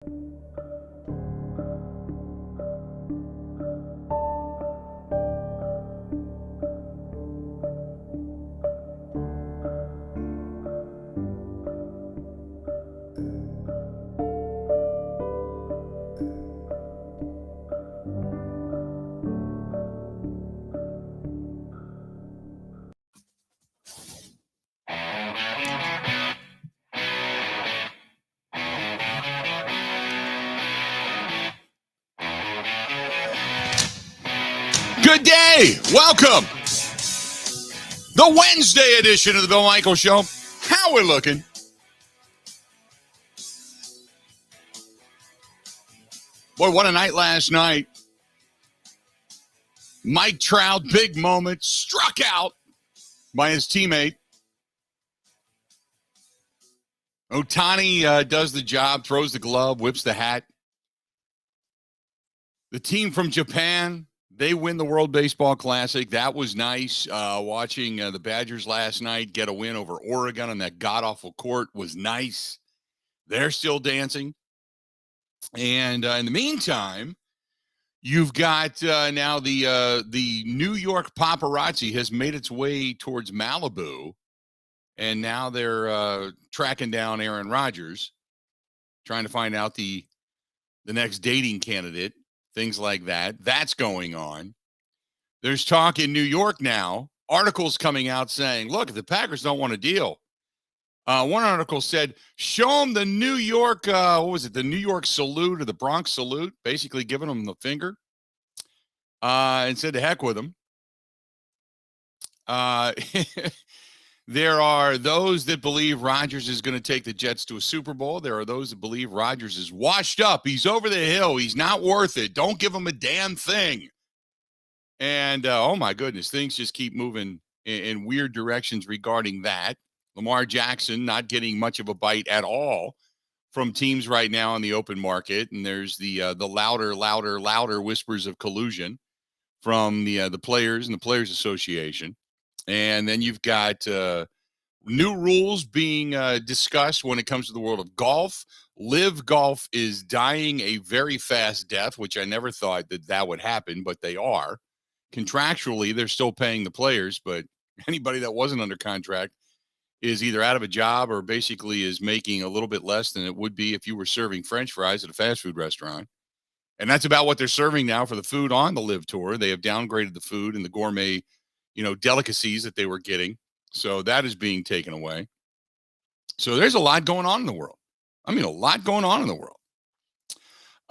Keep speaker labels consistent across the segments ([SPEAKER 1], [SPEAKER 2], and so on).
[SPEAKER 1] Good day. Welcome. The Wednesday edition of the Bill Michaels Show. How we looking? Boy, what a night last night. Mike Trout, big moment, struck out by his teammate. Ohtani does the job, throws the glove, whips the hat. The team from Japan, they win the World Baseball Classic. That was nice. Watching the Badgers last night get a win over Oregon on that god-awful court was nice. They're still dancing. And in the meantime, you've got now the New York paparazzi has made its way towards Malibu. And now they're tracking down Aaron Rodgers, trying to find out the next dating candidate. Things like that. That's going on. There's talk in New York now. Articles coming out saying, look, if the Packers don't want a deal. One article said, show them the New York, the New York salute or the Bronx salute, basically giving them the finger. And said to heck with them. There are those that believe Rodgers is going to take the Jets to a Super Bowl. There are those that believe Rodgers is washed up. He's over the hill. He's not worth it. Don't give him a damn thing. And, oh, my goodness, things just keep moving in weird directions regarding that. Lamar Jackson not getting much of a bite at all from teams right now on the open market. And there's the louder whispers of collusion from the players and the Players Association. And then you've got new rules being discussed when it comes to the world of golf. LIV Golf is dying a very fast death, which I never thought that would happen, but they are. Contractually, they're still paying the players, but anybody that wasn't under contract is either out of a job or basically is making a little bit less than it would be if you were serving French fries at a fast food restaurant. And that's about what they're serving now for the food on the LIV Tour. They have downgraded the food and the gourmet delicacies that they were getting. So that is being taken away. So there's a lot going on in the world. I mean, a lot going on in the world.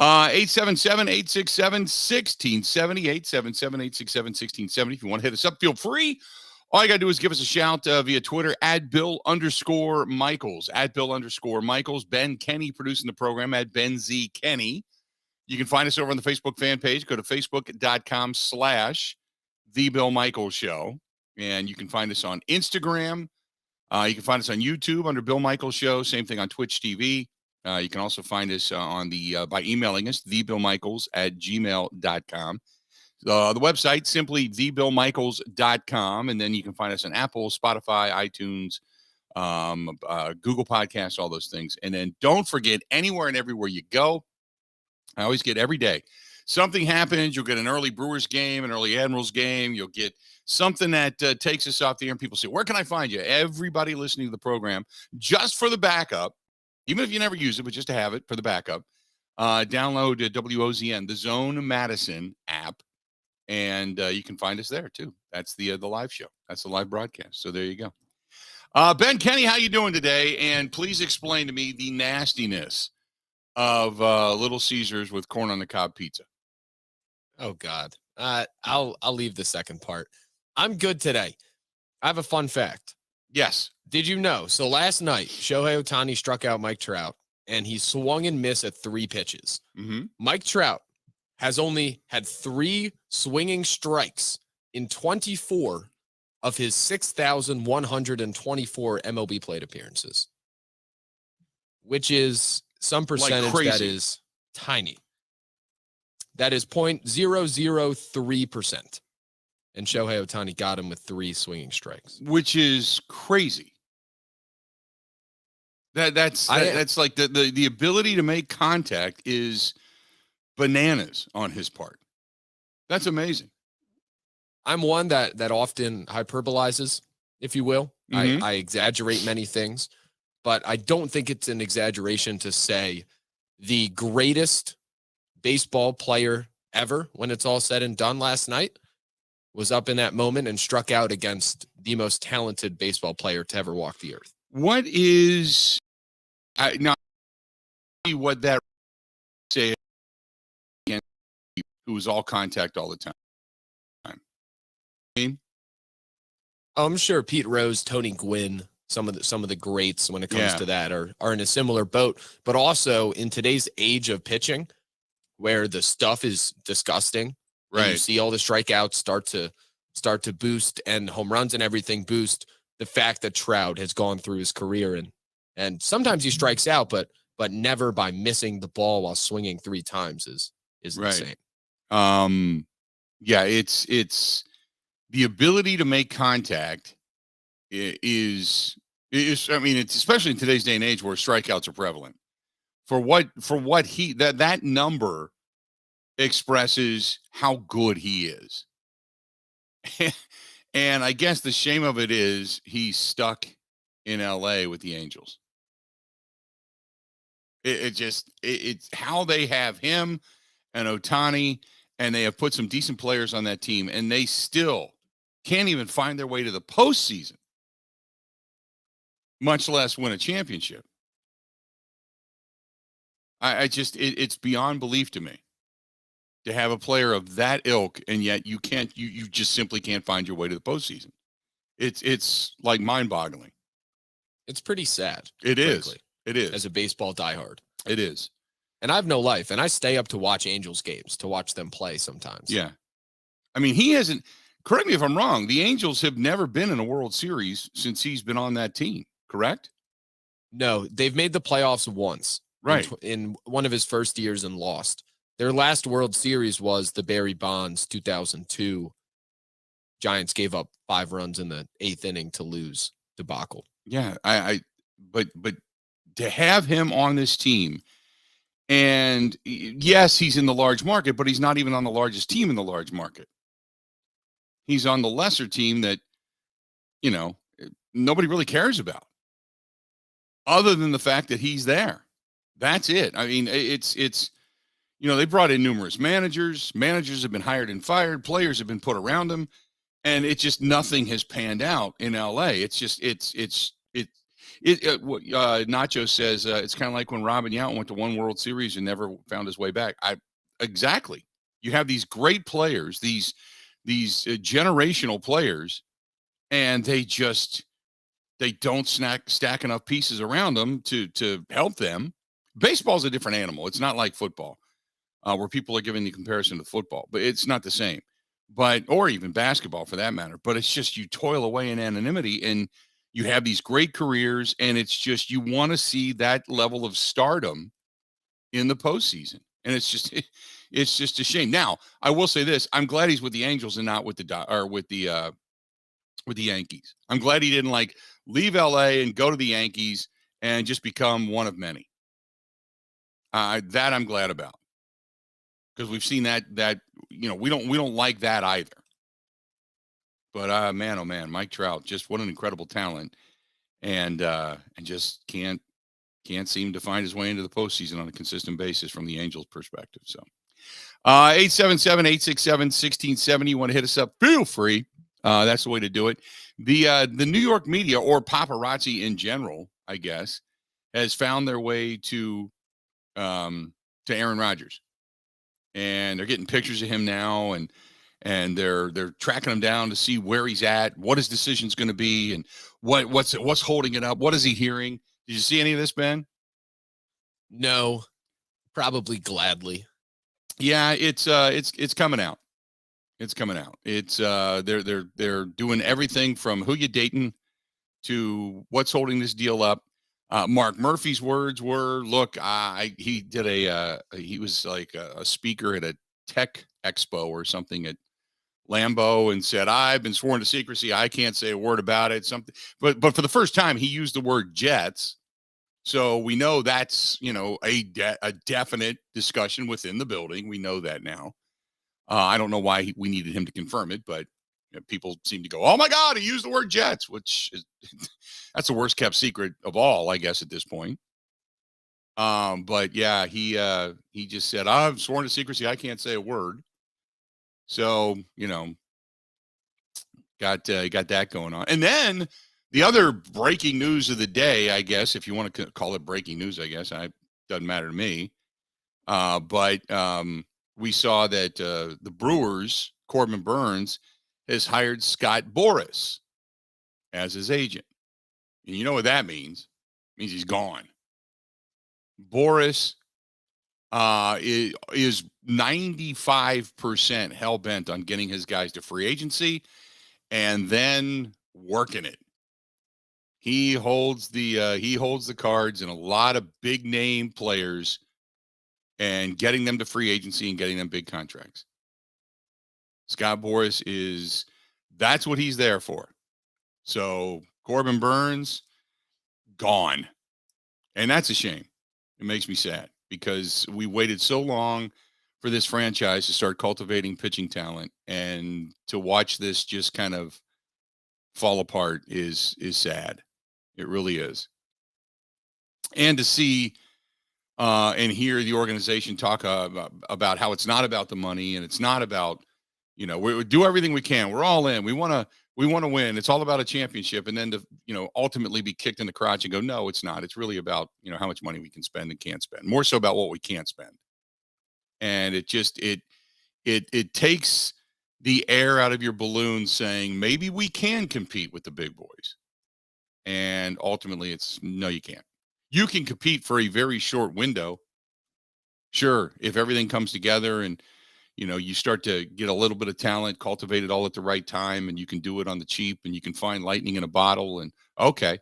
[SPEAKER 1] 877-867-1670, 877-867-1670. If you want to hit us up, feel free. All you got to do is give us a shout via Twitter at Bill_Michaels, at Bill_Michaels. Ben Kenny producing the program at Ben Z Kenny. You can find us over on the Facebook fan page. Go to facebook.com/The Bill Michaels Show. And you can find us on Instagram. You can find us on YouTube under Bill Michaels Show. Same thing on Twitch TV. You can also find us on by emailing us, thebillmichaels@gmail.com. The website, simply thebillmichaels.com. And then you can find us on Apple, Spotify, iTunes, Google Podcasts, all those things. And then don't forget, anywhere and everywhere you go, I always get every day. Something happens, you'll get an early Brewers game, an early Admirals game. You'll get something that takes us off the air, and people say, where can I find you? Everybody listening to the program, just for the backup, even if you never use it, but just to have it for the backup, download WOZN, the Zone Madison app, and you can find us there, too. That's the live show. That's the live broadcast. So there you go. Ben Kenny, how you doing today? And please explain to me the nastiness of Little Caesars with corn on the cob pizza.
[SPEAKER 2] Oh, God. I'll leave the second part. I'm good today. I have a fun fact.
[SPEAKER 1] Yes.
[SPEAKER 2] Did you know? So last night, Shohei Ohtani struck out Mike Trout, and he swung and missed at 3 pitches.
[SPEAKER 1] Mm-hmm.
[SPEAKER 2] Mike Trout has only had 3 swinging strikes in 24 of his 6,124 MLB plate appearances, which is some percentage that is tiny. That is 0.003%. And Shohei Ohtani got him with 3 swinging strikes.
[SPEAKER 1] Which is crazy. That's like the ability to make contact is bananas on his part. That's amazing.
[SPEAKER 2] I'm one that often hyperbolizes, if you will.
[SPEAKER 1] Mm-hmm.
[SPEAKER 2] I exaggerate many things, but I don't think it's an exaggeration to say the greatest baseball player ever, when it's all said and done last night, was up in that moment and struck out against the most talented baseball player to ever walk the earth.
[SPEAKER 1] What is now what that say who was all contact all the time?
[SPEAKER 2] I'm sure Pete Rose, Tony Gwynn, some of the greats when it comes to that are in a similar boat, but also in today's age of pitching where the stuff is disgusting. Right. You see all the strikeouts start to boost and home runs and everything boost. The fact that Trout has gone through his career and sometimes he strikes out, but never by missing the ball while swinging 3 times is insane.
[SPEAKER 1] Yeah, it's the ability to make contact is I mean, it's especially in today's day and age where strikeouts are prevalent. For what he that number expresses how good he is. And I guess the shame of it is he's stuck in LA with the Angels. It's how they have him and Ohtani, and they have put some decent players on that team, and they still can't even find their way to the postseason, much less win a championship. It's beyond belief to me to have a player of that ilk, and yet you just simply can't find your way to the postseason. It's like mind-boggling.
[SPEAKER 2] It's pretty sad.
[SPEAKER 1] It is. It is.
[SPEAKER 2] As a baseball diehard.
[SPEAKER 1] It is.
[SPEAKER 2] And I have no life, and I stay up to watch Angels games, to watch them play sometimes.
[SPEAKER 1] Yeah. I mean, he hasn't, correct me if I'm wrong, the Angels have never been in a World Series since he's been on that team, correct?
[SPEAKER 2] No, they've made the playoffs once.
[SPEAKER 1] Right.
[SPEAKER 2] In one of his first years and lost. Their last World Series was the Barry Bonds 2002. Giants gave up 5 runs in the 8th inning to lose debacle.
[SPEAKER 1] Yeah, but to have him on this team, and yes, he's in the large market, but he's not even on the largest team in the large market. He's on the lesser team that, nobody really cares about, other than the fact that he's there. That's it. I mean, it's they brought in numerous managers. Managers have been hired and fired. Players have been put around him, and it just nothing has panned out in LA. It's just Nacho says it's kind of like when Robin Yount went to one World Series and never found his way back. Exactly. You have these great players, these generational players, and they don't stack enough pieces around them to help them. Baseball's a different animal. It's not like football, where people are giving the comparison to football, but it's not the same. Or even basketball for that matter. But it's just you toil away in anonymity and you have these great careers, and it's just you want to see that level of stardom in the postseason, and it's just a shame. Now, I will say this: I'm glad he's with the Angels and not with the Yankees. I'm glad he didn't leave LA and go to the Yankees and just become one of many. That I'm glad about, because we've seen that we don't like that either. But man, oh man, Mike Trout, just what an incredible talent, and just can't seem to find his way into the postseason on a consistent basis from the Angels' perspective. So 877-867-1670. You want to hit us up? Feel free. That's the way to do it. The New York media, or paparazzi in general, I guess, has found their way to Aaron Rodgers, and they're getting pictures of him now, and they're tracking him down to see where he's at, what his decision's going to be, and what's holding it up. What is he hearing? Did you see any of this, Ben?
[SPEAKER 2] No, probably gladly.
[SPEAKER 1] Yeah, it's coming out. It's coming out. It's they're doing everything from who you dating to what's holding this deal up. Mark Murphy's words were, "Look, he was like a speaker at a tech expo or something at Lambeau and said, I've been sworn to secrecy. I can't say a word about it. Something, but for the first time, he used the word Jets. So we know that's, a definite discussion within the building. We know that now. I don't know why we needed him to confirm it, but people seem to go, "Oh my God, he used the word Jets," which is that's the worst kept secret of all, I guess, at this point. But yeah, he just said, "I've sworn to secrecy. I can't say a word." So got that going on, and then the other breaking news of the day, I guess, if you want to call it breaking news, I guess doesn't matter to me. But we saw that the Brewers, Corbin Burns, has hired Scott Boras as his agent. And you know what that means? It means he's gone. Boras is 95% hell bent on getting his guys to free agency and then working it. He holds the cards in a lot of big name players and getting them to free agency and getting them big contracts. Scott Boras that's what he's there for. So Corbin Burns, gone. And that's a shame. It makes me sad because we waited so long for this franchise to start cultivating pitching talent, and to watch this just kind of fall apart is sad. It really is. And to see and hear the organization talk about how it's not about the money and it's not about, we do everything we can. We're all in. We want to win. It's all about a championship. And then to, ultimately be kicked in the crotch and go, no, it's not. It's really about, how much money we can spend and can't spend. More so about what we can't spend. And it just, it takes the air out of your balloon saying, maybe we can compete with the big boys. And ultimately it's, no, you can't. You can compete for a very short window. Sure. If everything comes together and, you start to get a little bit of talent, cultivate it all at the right time, and you can do it on the cheap, and you can find lightning in a bottle, and okay,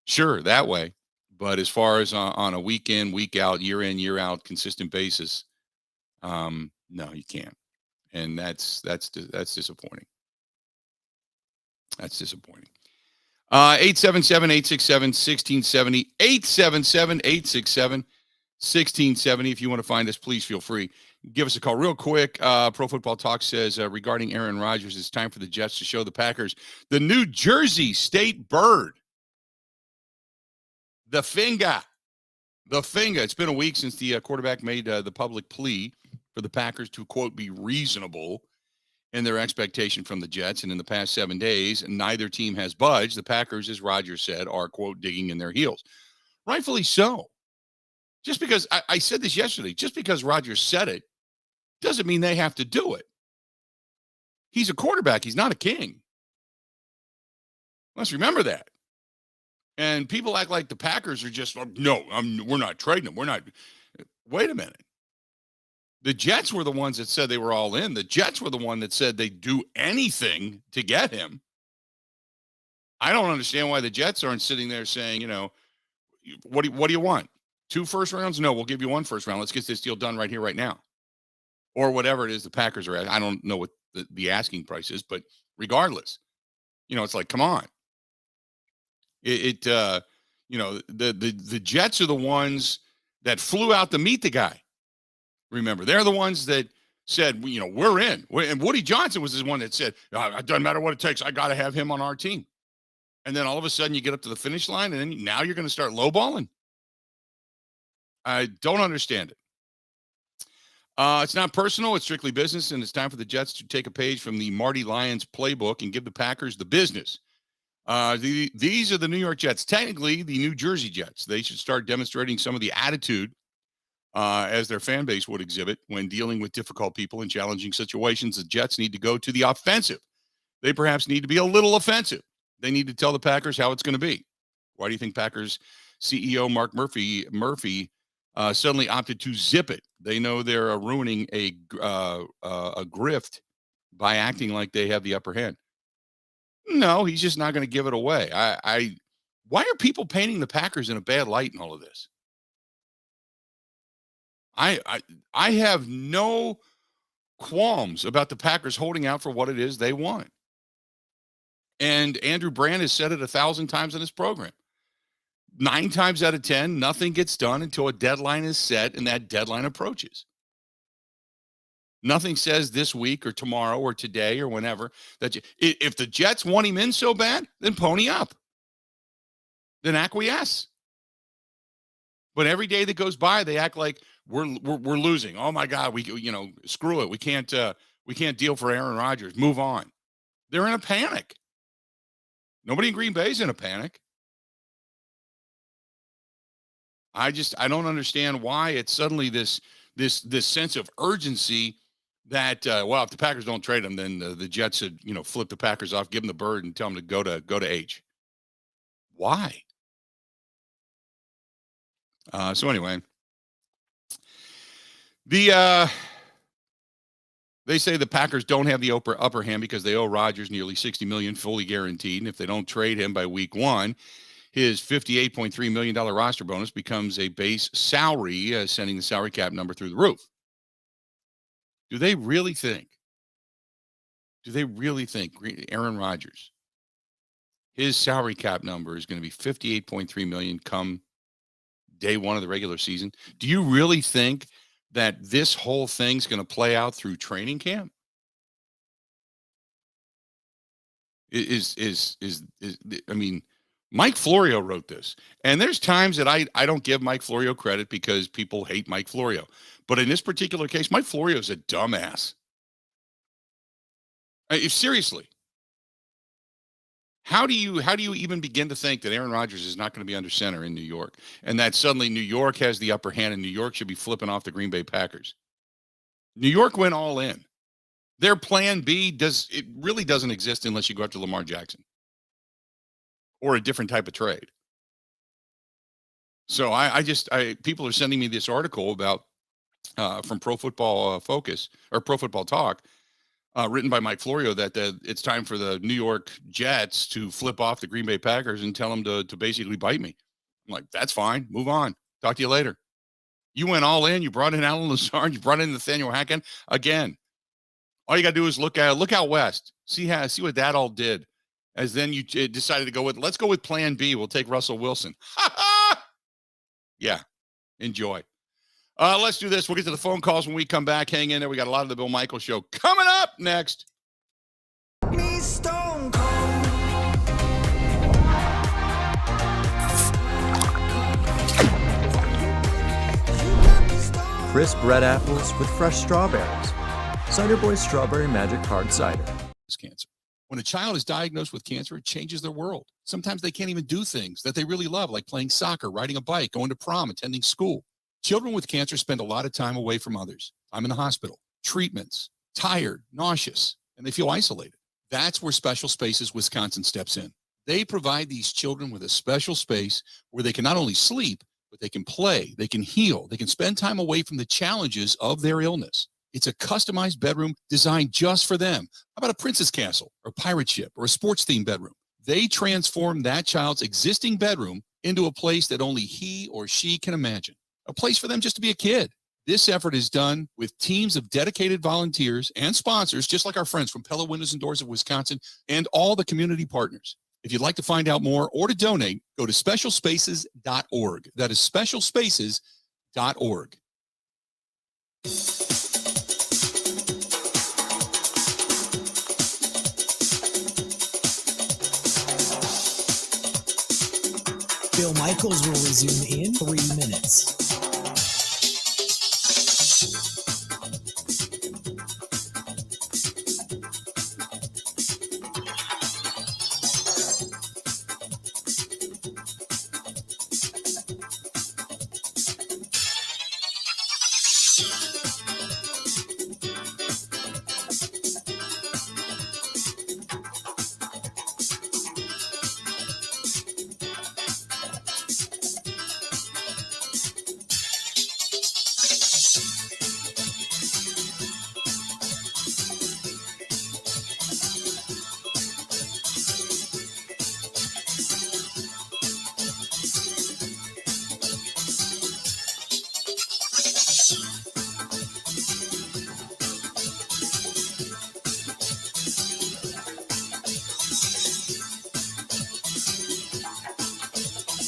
[SPEAKER 1] sure, that way. But as far as on a week in, week out, year in, year out, consistent basis, no, you can't. And that's disappointing. That's disappointing. 877-867-1670, 877-867-1670. If you want to find us, please feel free. Give us a call real quick. Pro Football Talk says regarding Aaron Rodgers, it's time for the Jets to show the Packers the New Jersey State bird. The finger. It's been a week since the quarterback made the public plea for the Packers to, quote, be reasonable in their expectation from the Jets. And in the past 7 days, neither team has budged. The Packers, as Rodgers said, are, quote, digging in their heels. Rightfully so. Just because I said this yesterday, just because Rodgers said it doesn't mean they have to do it. He's a quarterback. He's not a king. Let's remember that. And people act like the Packers are just, no, we're not trading him. We're not. Wait a minute. The Jets were the ones that said they were all in. The Jets were the one that said they'd do anything to get him. I don't understand why the Jets aren't sitting there saying, what do you want? 2 first rounds? No, we'll give you 1 first round. Let's get this deal done right here, right now. Or whatever it is the Packers are at. I don't know what the asking price is, but regardless, it's like, come on. The Jets are the ones that flew out to meet the guy. Remember, they're the ones that said, we're in. And Woody Johnson was the one that said, it doesn't matter what it takes. I got to have him on our team. And then all of a sudden you get up to the finish line and then now you're going to start lowballing. I don't understand it. It's not personal. It's strictly business. And it's time for the Jets to take a page from the Marty Lyons playbook and give the Packers the business. These are the New York Jets, technically the New Jersey Jets. They should start demonstrating some of the attitude as their fan base would exhibit when dealing with difficult people in challenging situations. The Jets need to go to the offensive. They perhaps need to be a little offensive. They need to tell the Packers how it's going to be. Why do you think Packers CEO Mark Murphy suddenly opted to zip it? They know they're ruining a grift by acting like they have the upper hand. No, he's just not going to give it away. Why are people painting the Packers in a bad light in all of this? I have no qualms about the Packers holding out for what it is they want. And Andrew Brand has said it 1,000 times in this program. 9 times out of 10, nothing gets done until a deadline is set and that deadline approaches. Nothing says this week or tomorrow or today or whenever that if the Jets want him in so bad, then pony up. Then acquiesce. But every day that goes by, they act like we're losing. Oh my God, screw it. We can't deal for Aaron Rodgers. Move on. They're in a panic. Nobody in Green Bay is in a panic. I don't understand why it's suddenly this sense of urgency that if the Packers don't trade him, then the Jets should flip the Packers off, give them the bird, and tell them to go to H. Why? So anyway, they say the Packers don't have the upper hand because they owe Rodgers nearly $60 million fully guaranteed, and if they don't trade him by week 1, his $58.3 million roster bonus becomes a base salary, sending the salary cap number through the roof. Do they really think Aaron Rodgers, his salary cap number is going to be $58.3 million come day 1 of the regular season? Do you really think that this whole thing's going to play out through training camp? I mean, Mike Florio wrote this, and there's times that I don't give Mike Florio credit because people hate Mike Florio. But in this particular case, Mike Florio is a dumbass. Seriously, how do you even begin to think that Aaron Rodgers is not going to be under center in New York, and that suddenly New York has the upper hand, and New York should be flipping off the Green Bay Packers? New York went all in. Their plan B really doesn't exist unless you go after Lamar Jackson or a different type of trade. So people are sending me this article about from Pro Football Focus or Pro Football Talk, written by Mike Florio, that it's time for the New York Jets to flip off the Green Bay Packers and tell them to basically bite me. I'm like, that's fine. Move on. Talk to you later. You went all in. You brought in Alan Lazard. You brought in Nathaniel Hackett again. All you got to do is look out west. See what that all did. As then you decided to let's go with plan B. We'll take Russell Wilson. Yeah, enjoy. Let's do this. We'll get to the phone calls when we come back. Hang in there. We got a lot of the Bill Michaels Show coming up next.
[SPEAKER 3] Crisp red apples with fresh strawberries. Cider Boy Strawberry Magic Hard Cider.
[SPEAKER 1] It's cancer. When a child is diagnosed with cancer, it changes their world. Sometimes they can't even do things that they really love, like playing soccer, riding a bike, going to prom, attending school. Children with cancer spend a lot of time away from others. I'm in the hospital, treatments, tired, nauseous, and they feel isolated. That's where Special Spaces Wisconsin steps in. They provide these children with a special space where they can not only sleep, but they can play, they can heal, they can spend time away from the challenges of their illness. It's a customized bedroom designed just for them. How about a princess castle or pirate ship or a sports-themed bedroom? They transform that child's existing bedroom into a place that only he or she can imagine. A place for them just to be a kid. This effort is done with teams of dedicated volunteers and sponsors, just like our friends from Pella Windows and Doors of Wisconsin and all the community partners. If you'd like to find out more or to donate, go to specialspaces.org. That is specialspaces.org.
[SPEAKER 4] Bill Michaels will resume in 3 minutes.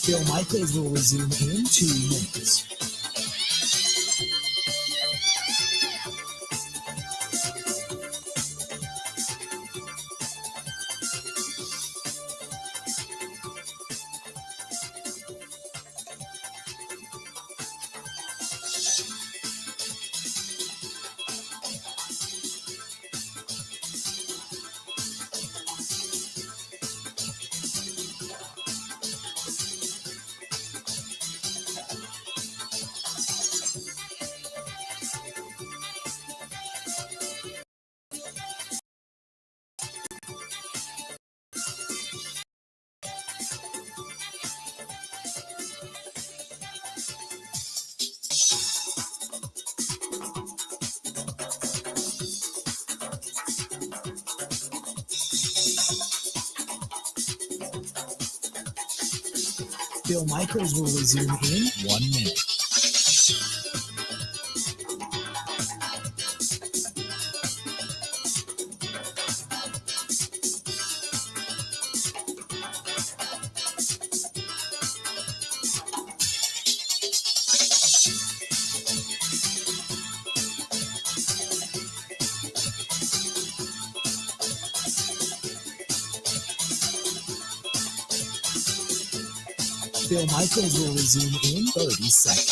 [SPEAKER 4] Bill Michaels will resume in 2 minutes. Bill Michaels will resume in 1 minute. Bill Michaels will resume in 30 seconds.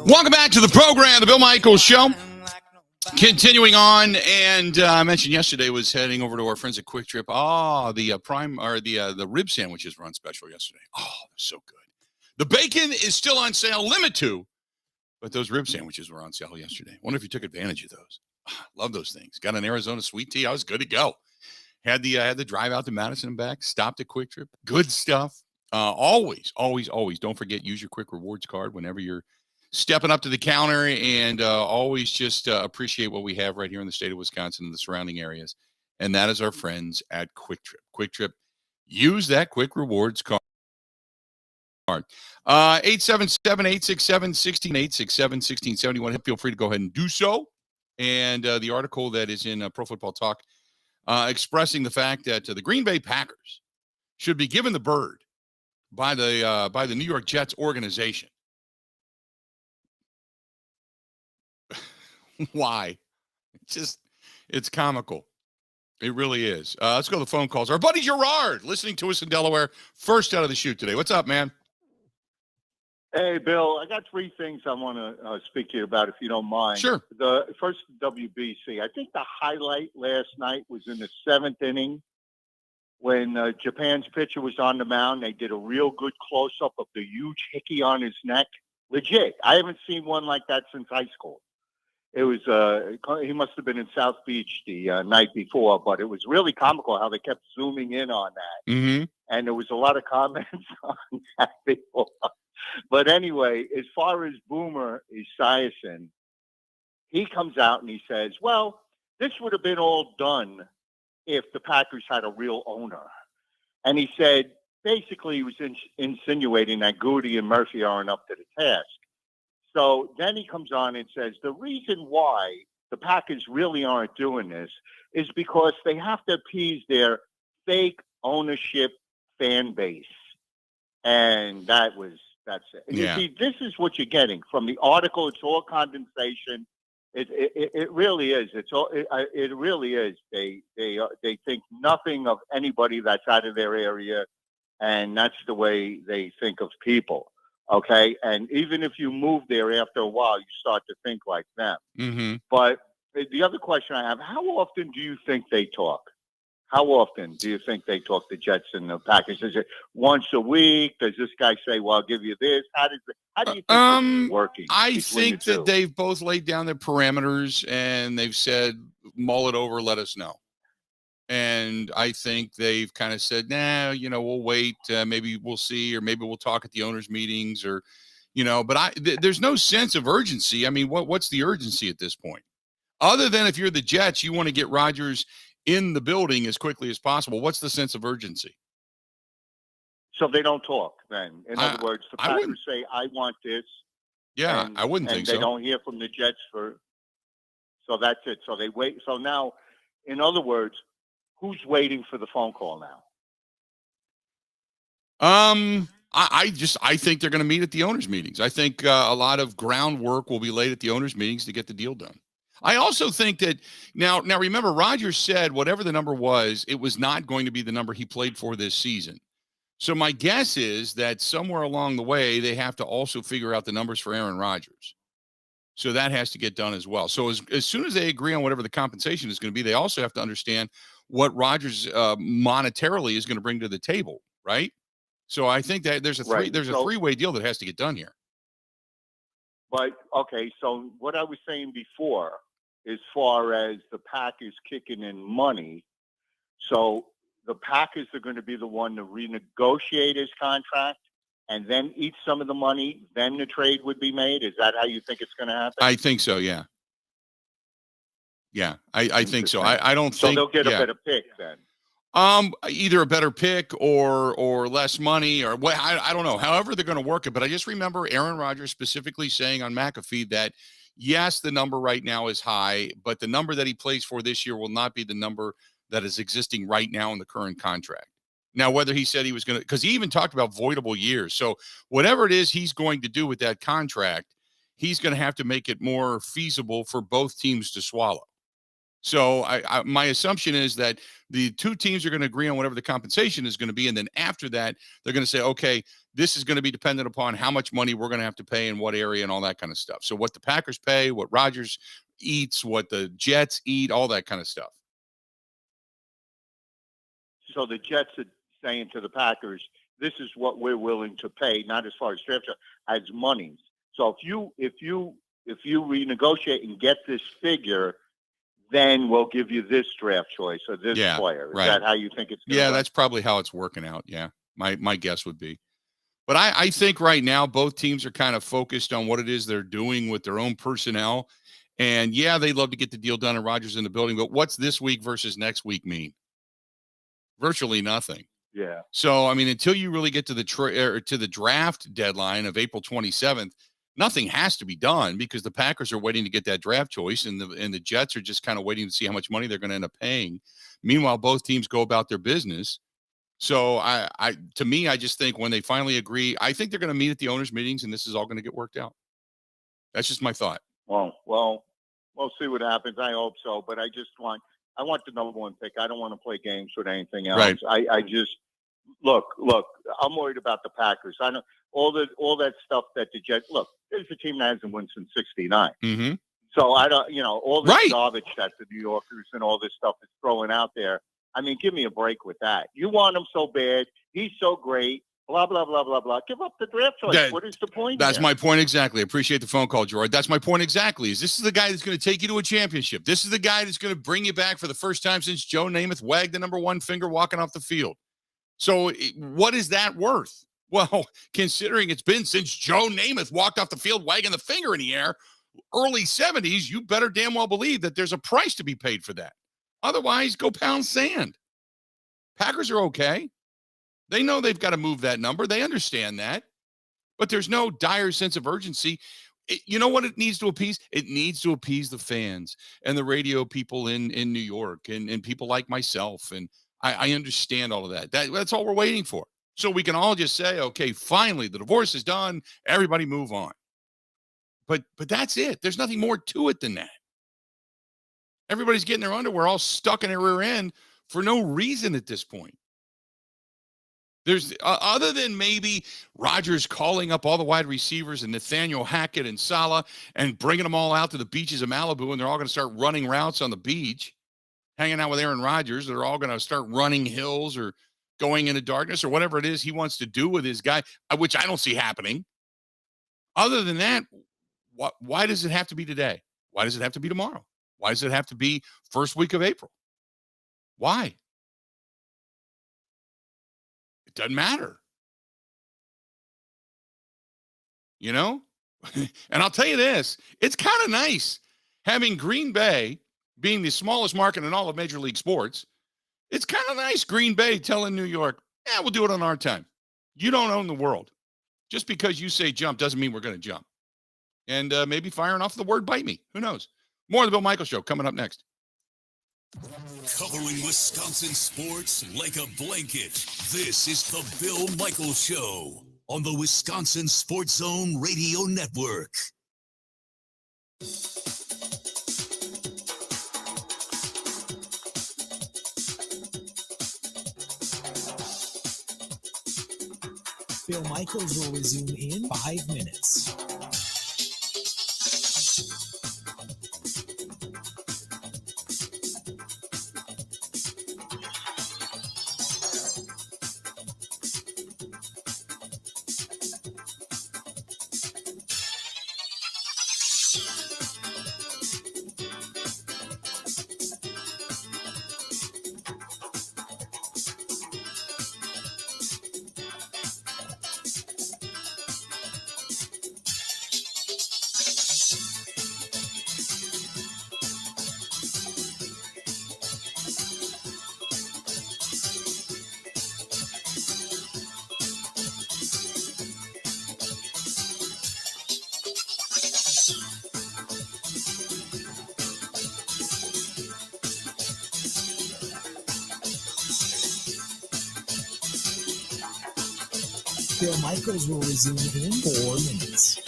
[SPEAKER 1] Welcome back to the program, the Bill Michaels Show. Continuing on, and I mentioned yesterday was heading over to our friends at Quick Trip. The rib sandwiches were on special yesterday. Oh, they're so good. The bacon is still on sale, limit to, but those rib sandwiches were on sale yesterday. Wonder if you took advantage of those. Love those things. Got an Arizona sweet tea. I was good to go. Had the drive out to Madison and back. Stopped at Quick Trip. Good stuff. Always. Don't forget, use your Quick Rewards card whenever you're stepping up to the counter, and always just appreciate what we have right here in the state of Wisconsin and the surrounding areas. And that is our friends at Quick Trip. Quick Trip, use that Quick Rewards card. 877-867-1670. Feel free to go ahead and do so. And the article that is in Pro Football Talk expressing the fact that the Green Bay Packers should be given the bird by the New York Jets organization. Why? It's comical. It really is. Let's go to the phone calls. Our buddy Gerard, listening to us in Delaware, first out of the chute today. What's up, man?
[SPEAKER 5] Hey, Bill, I got 3 things I want to speak to you about, if you don't mind.
[SPEAKER 1] Sure.
[SPEAKER 5] The first, WBC. I think the highlight last night was in the 7th inning when Japan's pitcher was on the mound. They did a real good close-up of the huge hickey on his neck. Legit. I haven't seen one like that since high school. It was he must have been in South Beach the night before, but it was really comical how they kept zooming in on that.
[SPEAKER 1] Mm-hmm.
[SPEAKER 5] And there was a lot of comments on that before. But anyway, as far as Boomer Esiason, he comes out and he says, well, this would have been all done if the Packers had a real owner. And he said, basically, he was insinuating that Goody and Murphy aren't up to the task. So then he comes on and says, the reason why the Packers really aren't doing this is because they have to appease their fake ownership fan base. And that's it.
[SPEAKER 1] Yeah.
[SPEAKER 5] You see, this is what you're getting from the article. It's all condensation. It really is. It really is. They think nothing of anybody that's out of their area, and that's the way they think of people. Okay, and even if you move there after a while, you start to think like them.
[SPEAKER 1] Mm-hmm.
[SPEAKER 5] But the other question I have: how often do you think they talk? How often do you think they talk to Jets and the Packers? Is it once a week? Does this guy say, "Well, I'll give you this"? How do you think it's working?
[SPEAKER 1] I think that they've both laid down their parameters and they've said, "Mull it over, let us know." And I think they've kind of said, "Nah, we'll wait. Maybe we'll see, or maybe we'll talk at the owners' meetings, or." But there's no sense of urgency. I mean, what's the urgency at this point? Other than if you're the Jets, you want to get Rodgers in the building as quickly as possible. What's the sense of urgency?
[SPEAKER 5] So they don't talk then. In other words, the Packers say, "I want this."
[SPEAKER 1] Yeah, I wouldn't think so.
[SPEAKER 5] And they don't hear from the Jets so that's it. So they wait. So now, in other words, who's waiting for the phone call now?
[SPEAKER 1] I think they're going to meet at the owners' meetings. I think a lot of groundwork will be laid at the owners' meetings to get the deal done. I also think that now remember, Rodgers said whatever the number was, it was not going to be the number he played for this season. So my guess is that somewhere along the way, they have to also figure out the numbers for Aaron Rodgers. So that has to get done as well. So as soon as they agree on whatever the compensation is going to be, they also have to understand what Rodgers monetarily is going to bring to the table, right? So I think that there's a three-way deal that has to get done here.
[SPEAKER 5] But okay, so what I was saying before, as far as the Packers kicking in money, so the Packers are going to be the one to renegotiate his contract and then eat some of the money, then the trade would be made? Is that how you think it's going to happen?
[SPEAKER 1] I think so, yeah. Yeah, I think so. I don't think...
[SPEAKER 5] So they'll get a better pick then?
[SPEAKER 1] Either a better pick or less money or what, I don't know. However they're going to work it, but I just remember Aaron Rodgers specifically saying on McAfee that yes, the number right now is high, but the number that he plays for this year will not be the number that is existing right now in the current contract. Now, whether he said he was going to, because he even talked about voidable years. So whatever it is he's going to do with that contract, he's going to have to make it more feasible for both teams to swallow. So my assumption is that the two teams are going to agree on whatever the compensation is going to be. And then after that, they're going to say, okay, this is going to be dependent upon how much money we're going to have to pay in what area and all that kind of stuff. So what the Packers pay, what Rodgers eats, what the Jets eat, all that kind of stuff.
[SPEAKER 5] So the Jets are saying to the Packers, this is what we're willing to pay, not as far as draft, as monies. So if you renegotiate and get this figure, then we'll give you this draft choice or this player. Is that how you think it's going to work?
[SPEAKER 1] That's probably how it's working out. Yeah, my guess would be. But I think right now both teams are kind of focused on what it is they're doing with their own personnel. And, they'd love to get the deal done and Rodgers in the building. But what's this week versus next week mean? Virtually nothing.
[SPEAKER 5] Yeah.
[SPEAKER 1] So, I mean, until you really get to the draft deadline of April 27th, nothing has to be done because the Packers are waiting to get that draft choice and the Jets are just kind of waiting to see how much money they're going to end up paying. Meanwhile, both teams go about their business. So to me, I just think when they finally agree, I think they're going to meet at the owners' meetings and this is all going to get worked out. That's just my thought.
[SPEAKER 5] Well, we'll see what happens. I hope so, but I want the number one pick. I don't want to play games with anything else.
[SPEAKER 1] Right.
[SPEAKER 5] I just look, I'm worried about the Packers. I know all that stuff that the Jets look. There's a team that hasn't won since '69.
[SPEAKER 1] Mm-hmm.
[SPEAKER 5] So I don't, all this garbage that the New Yorkers and all this stuff is throwing out there. I mean, give me a break with that. You want him so bad. He's so great. Blah, blah, blah, blah, blah. Give up the draft choice. What is the point?
[SPEAKER 1] That's my point exactly. I appreciate the phone call, George. That's my point exactly. This is the guy that's going to take you to a championship. This is the guy that's going to bring you back for the first time since Joe Namath wagged the number one finger walking off the field. So what is that worth? Well, considering it's been since Joe Namath walked off the field wagging the finger in the air, early 70s, you better damn well believe that there's a price to be paid for that. Otherwise, go pound sand. Packers are okay. They know they've got to move that number. They understand that. But there's no dire sense of urgency. You know what it needs to appease? It needs to appease the fans and the radio people in New York and people like myself. And I understand all of that. That's all we're waiting for. So we can all just say, okay, finally, the divorce is done. Everybody move on. But that's it. There's nothing more to it than that. Everybody's getting their underwear all stuck in their rear end for no reason at this point. There's other than maybe Rodgers calling up all the wide receivers and Nathaniel Hackett and Saleh and bringing them all out to the beaches of Malibu, and they're all going to start running routes on the beach. hanging out with Aaron Rodgers. They're all going to start running hills or going into darkness or whatever it is he wants to do with his guy, which I don't see happening. Other than that, why does it have to be today? Why does it have to be tomorrow? Why does it have to be first week of April? Why? It doesn't matter. You know? And I'll tell you this, it's kind of nice having Green Bay being the smallest market in all of Major League Sports. It's kind of nice Green Bay telling New York, yeah, we'll do it on our time. You don't own the world. Just because you say jump doesn't mean we're going to jump. And maybe firing off the word bite me. Who knows? More of the Bill Michaels Show coming up next.
[SPEAKER 6] Covering Wisconsin sports like a blanket. This is the Bill Michaels Show on the Wisconsin Sports Zone Radio Network.
[SPEAKER 4] Bill Michaels will resume in 5 minutes. Bill Michaels will resume in 4 minutes.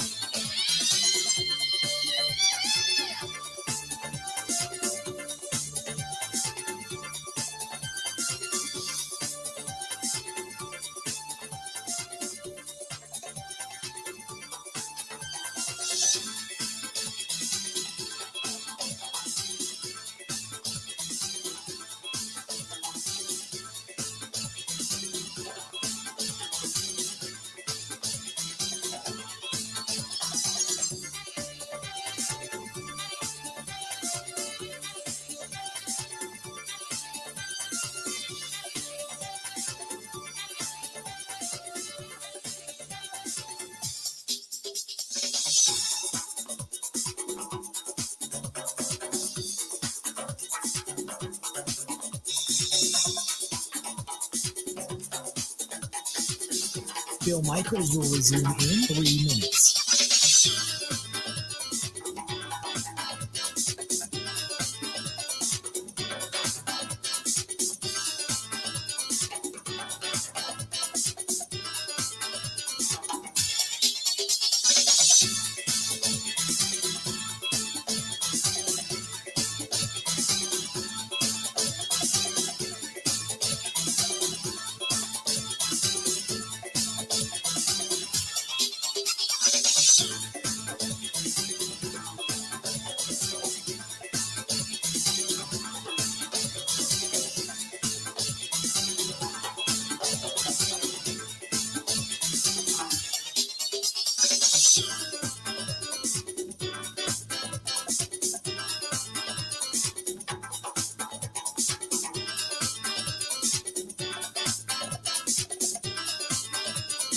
[SPEAKER 4] Bill Michaels will resume in 3 minutes.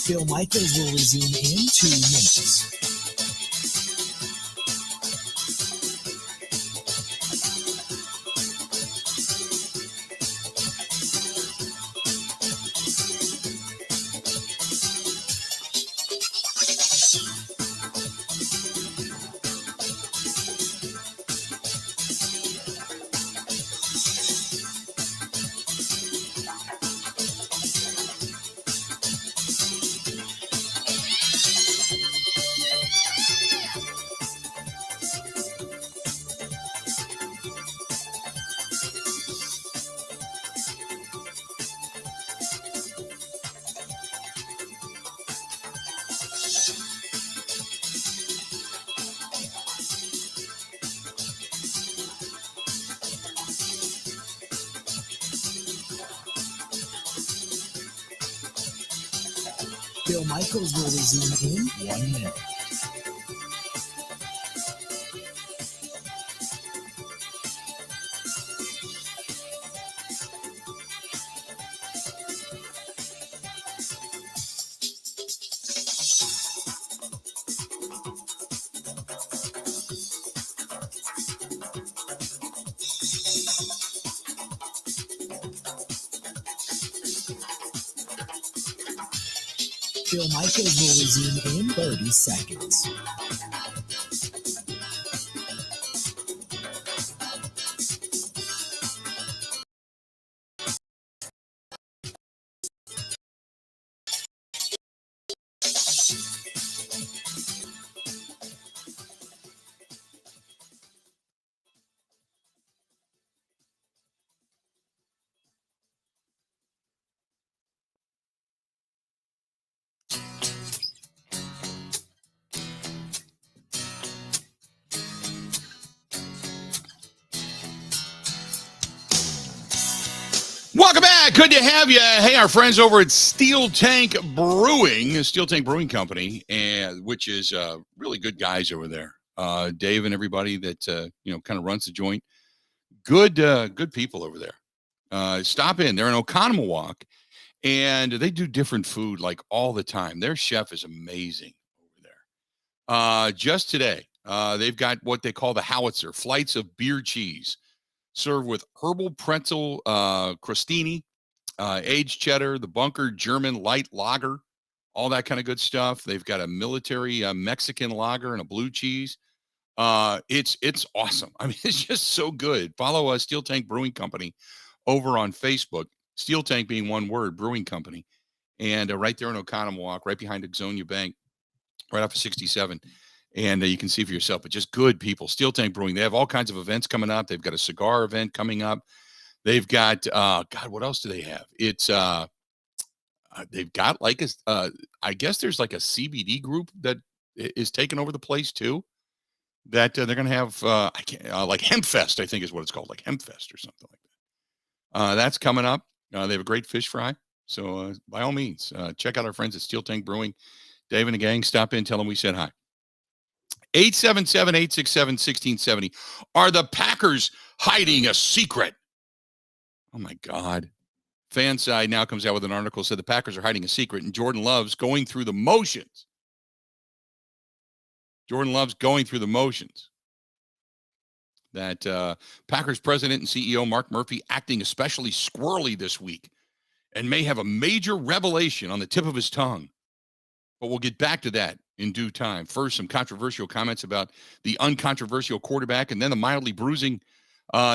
[SPEAKER 4] Bill Michaels will resume in 2 minutes. Bill Michaels will resume in 1 minute. Bill Michaels will resume in 30 seconds.
[SPEAKER 1] Welcome back. Good to have you. Hey, our friends over at Steel Tank Brewing, Steel Tank Brewing Company, and which is really good guys over there. Dave and everybody that kind of runs the joint. Good people over there. Stop in. They're in Oconomowoc, and they do different food like all the time. Their chef is amazing over there. Just today, they've got what they call the howitzer, flights of beer cheese, served with herbal pretzel crostini, aged cheddar, the bunker German light lager, all that kind of good stuff. They've got a military Mexican lager and a blue cheese. It's awesome. I mean, it's just so good. Follow Steel Tank Brewing Company over on Facebook. Steel Tank being one word, Brewing Company, and right there in Oconomowoc, right behind Exonia Bank, right off of 67. And you can see for yourself, but just good people. Steel Tank Brewing. They have all kinds of events coming up. They've got a cigar event coming up. They've got, God, what else do they have? It's, they've got like I guess there's like a CBD group that is taking over the place too. That they're going to have, like Hempfest, I think is what it's called, like Hempfest or something like that. That's coming up. They have a great fish fry. So by all means, check out our friends at Steel Tank Brewing. Dave and the gang, stop in, tell them we said hi. 877-867-1670. Are the Packers hiding a secret? Oh, my God. Fanside now comes out with an article said the Packers are hiding a secret, and Jordan Love's going through the motions. That Packers president and CEO Mark Murphy acting especially squirrely this week and may have a major revelation on the tip of his tongue. But we'll get back to that in due time. First, some controversial comments about the uncontroversial quarterback, and then the mildly bruising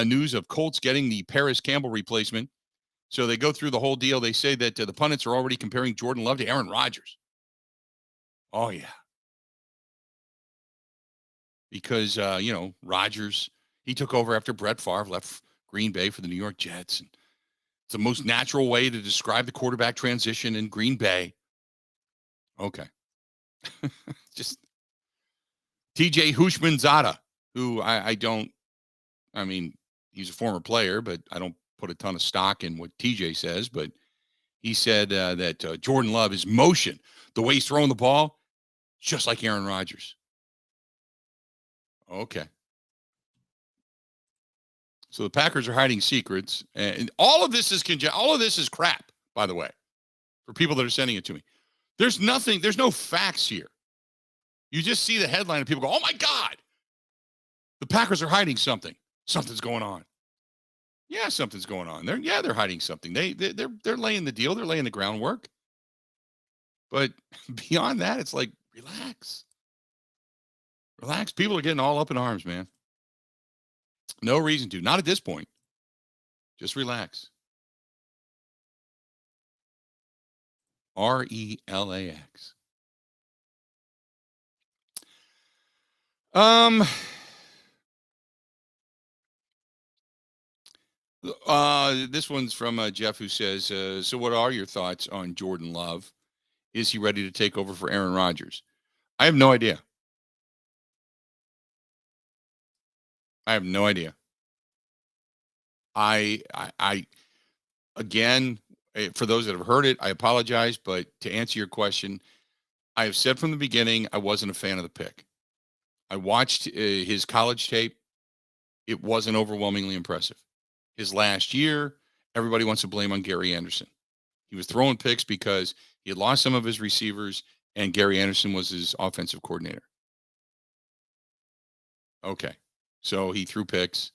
[SPEAKER 1] news of Colts getting the Paris Campbell replacement. So they go through the whole deal. They say that the pundits are already comparing Jordan Love to Aaron Rodgers. Oh, yeah. Because, Rodgers, he took over after Brett Favre left Green Bay for the New York Jets. And it's the most natural way to describe the quarterback transition in Green Bay. Okay. Just TJ Hushmanzada, who he's a former player, but I don't put a ton of stock in what TJ says, but he said that Jordan Love is motion, the way he's throwing the ball, just like Aaron Rodgers. Okay. So the Packers are hiding secrets, and all of this is crap, by the way, for people that are sending it to me. There's no facts here. You just see the headline and people go, oh my God, the Packers are hiding something. Something's going on. Yeah, something's going on. They're hiding something. They're laying the deal. They're laying the groundwork. But beyond that, it's like, relax. Relax. People are getting all up in arms, man. No reason to. Not at this point. Just relax. RELAX. This one's from Jeff, who says, so what are your thoughts on Jordan Love? Is he ready to take over for Aaron Rodgers? I have no idea. Again, For those that have heard it, I apologize. But to answer your question, I have said from the beginning, I wasn't a fan of the pick. I watched his college tape. It wasn't overwhelmingly impressive. His last year, everybody wants to blame on Gary Anderson. He was throwing picks because he had lost some of his receivers, and Gary Anderson was his offensive coordinator. Okay, so he threw picks.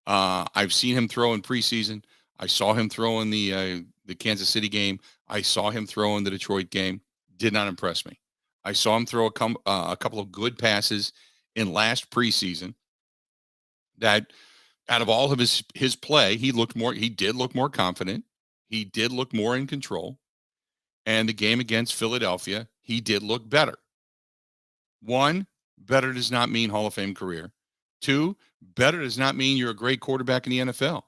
[SPEAKER 1] I've seen him throw in preseason. I saw him throw in the Kansas City game. I saw him throw in the Detroit game. Did not impress me. I saw him throw a couple of good passes in last preseason. That out of all of his play, he did look more confident. He did look more in control. And the game against Philadelphia, he did look better. 1, better does not mean Hall of Fame career. 2, better does not mean you're a great quarterback in the NFL.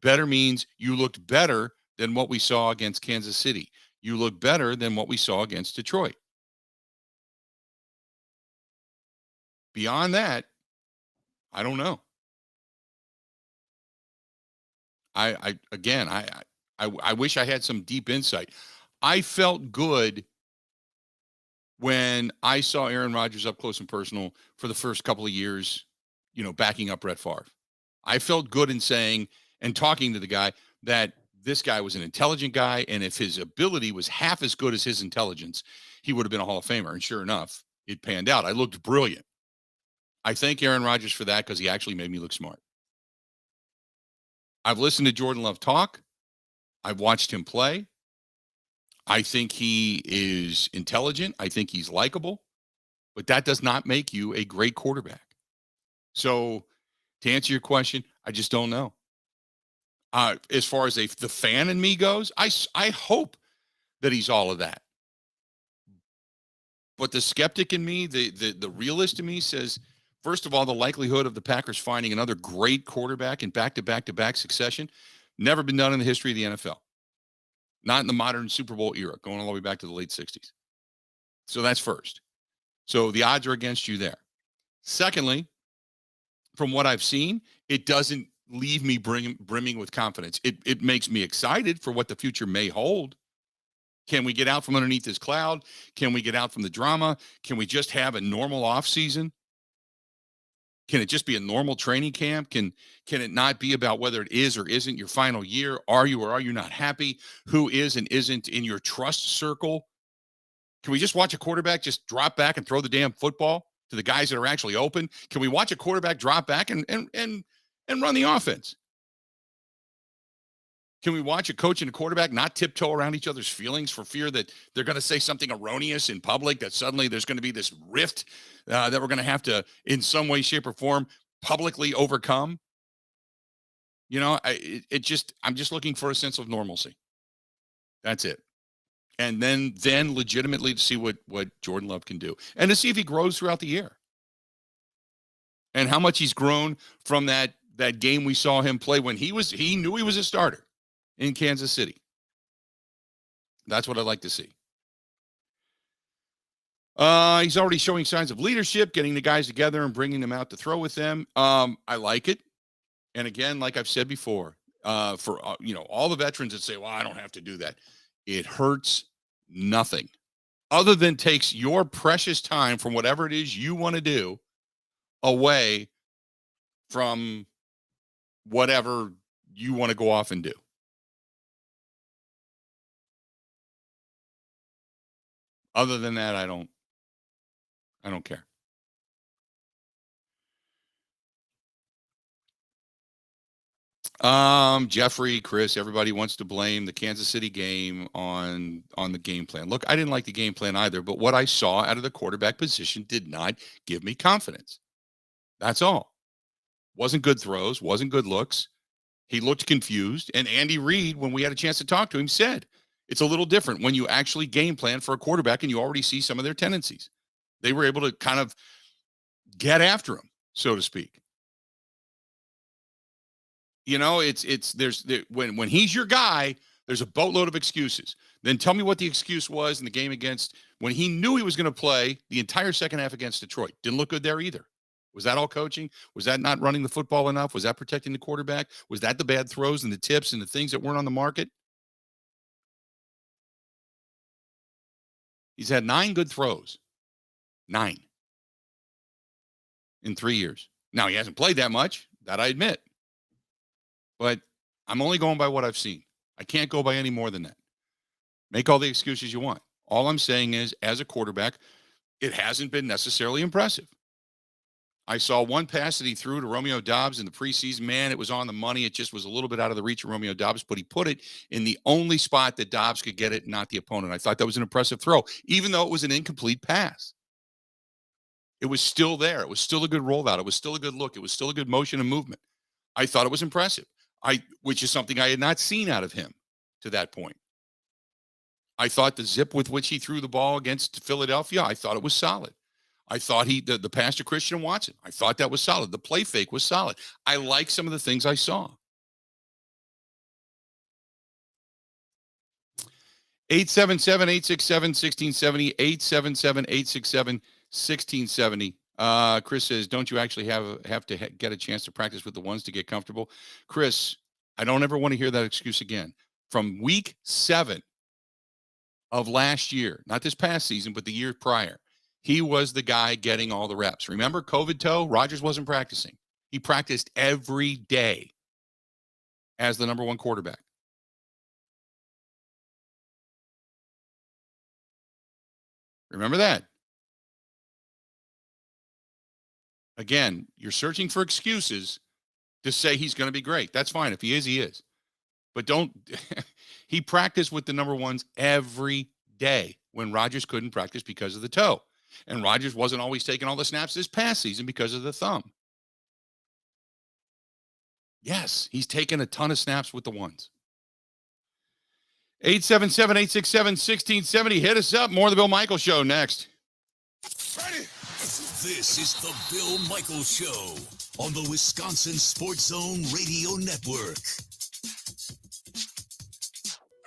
[SPEAKER 1] Better means you looked better than what we saw against Kansas City. You look better than what we saw against Detroit. Beyond that, I don't know. I wish I had some deep insight. I felt good when I saw Aaron Rodgers up close and personal for the first couple of years, backing up Brett Favre. I felt good in saying and talking to the guy that this guy was an intelligent guy, and if his ability was half as good as his intelligence, he would have been a Hall of Famer. And sure enough, it panned out. I looked brilliant. I thank Aaron Rodgers for that because he actually made me look smart. I've listened to Jordan Love talk. I've watched him play. I think he is intelligent. I think he's likable. But that does not make you a great quarterback. So to answer your question, I just don't know. As far as the fan in me goes, I hope that he's all of that. But the skeptic in me, the realist in me says, first of all, the likelihood of the Packers finding another great quarterback in back-to-back-to-back succession, never been done in the history of the NFL. Not in the modern Super Bowl era, going all the way back to the late 60s. So that's first. So the odds are against you there. Secondly, from what I've seen, it doesn't leave me brimming with confidence. It makes me excited for what the future may hold. Can we get out from underneath this cloud? Can we get out from the drama? Can we just have a normal offseason? Can it just be a normal training camp? Can it not be about whether it is or isn't your final year? Are you or are you not happy? Who is and isn't in your trust circle? Can we just watch a quarterback just drop back and throw the damn football to the guys that are actually open? Can we watch a quarterback drop back and run the offense? Can we watch a coach and a quarterback not tiptoe around each other's feelings for fear that they're going to say something erroneous in public, that suddenly there's going to be this rift that we're going to have to, in some way, shape, or form, publicly overcome? I'm just looking for a sense of normalcy. That's it. And then legitimately to see what Jordan Love can do and to see if he grows throughout the year and how much he's grown from that game we saw him play when he knew he was a starter in Kansas City. That's what I'd like to see. He's already showing signs of leadership, getting the guys together and bringing them out to throw with them. I like it. And again, like I've said before, for all the veterans that say, well, I don't have to do that. It hurts nothing other than takes your precious time from whatever it is you want to do away from whatever you want to go off and do. Other than that, I don't care. Jeffrey, Chris, everybody wants to blame the Kansas City game on the game plan. Look, I didn't like the game plan either, but what I saw out of the quarterback position did not give me confidence. That's all. Wasn't good throws, wasn't good looks. He looked confused. And Andy Reid, when we had a chance to talk to him, said it's a little different when you actually game plan for a quarterback and you already see some of their tendencies. They were able to kind of get after him, so to speak. When he's your guy, there's a boatload of excuses. Then tell me what the excuse was in the game against when he knew he was going to play the entire second half against Detroit. Didn't look good there either. Was that all coaching? Was that not running the football enough? Was that protecting the quarterback? Was that the bad throws and the tips and the things that weren't on the market? He's had 9 good throws. 9. In 3 years. Now, he hasn't played that much, that I admit. But I'm only going by what I've seen. I can't go by any more than that. Make all the excuses you want. All I'm saying is, as a quarterback, it hasn't been necessarily impressive. I saw one pass that he threw to Romeo Doubs in the preseason. Man, it was on the money. It just was a little bit out of the reach of Romeo Doubs, but he put it in the only spot that Doubs could get it, not the opponent. I thought that was an impressive throw, even though it was an incomplete pass. It was still there. It was still a good rollout. It was still a good look. It was still a good motion and movement. I thought it was impressive, which is something I had not seen out of him to that point. I thought the zip with which he threw the ball against Philadelphia, I thought it was solid. I thought the pass to Christian Watson, I thought that was solid. The play fake was solid. I like some of the things I saw. 877-867-1670, 877-867-1670. Chris says, don't you actually have to get a chance to practice with the ones to get comfortable? Chris, I don't ever want to hear that excuse again. From week 7 of last year, not this past season, but the year prior, he was the guy getting all the reps. Remember COVID toe? Rodgers wasn't practicing. He practiced every day as the number 1 quarterback. Remember that. Again, you're searching for excuses to say he's going to be great. That's fine. If he is, he is. But don't – he practiced with the number 1s every day when Rodgers couldn't practice because of the toe. And Rodgers wasn't always taking all the snaps this past season because of the thumb. Yes, he's taken a ton of snaps with the ones. 877-867-1670. Hit us up. More of the Bill Michaels Show next.
[SPEAKER 6] Ready? This is the Bill Michaels Show on the Wisconsin Sports Zone Radio Network.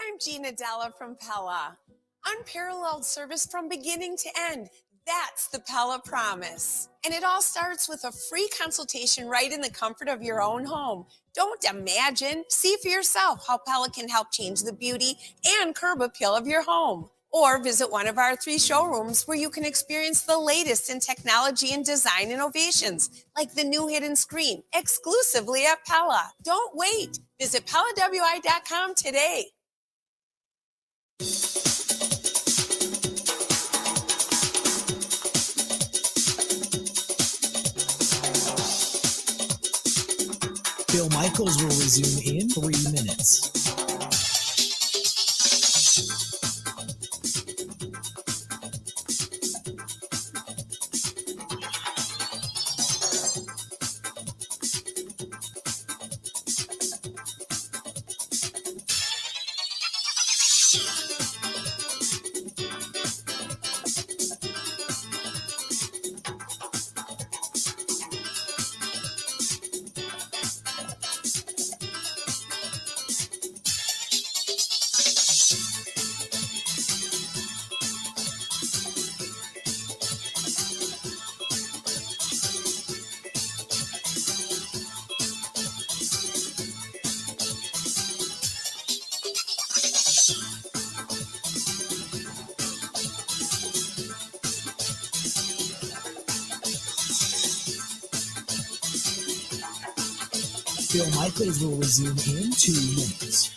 [SPEAKER 7] I'm Gina Della from Pella. Unparalleled service from beginning to end. That's the Pella promise. And it all starts with a free consultation right in the comfort of your own home. Don't imagine. See for yourself how Pella can help change the beauty and curb appeal of your home. Or visit one of our 3 showrooms where you can experience the latest in technology and design innovations, like the new hidden screen, exclusively at Pella. Don't wait. Visit PellaWI.com today.
[SPEAKER 4] Bill Michaels will resume in 3 minutes. Bill Michaels will resume in 2 minutes.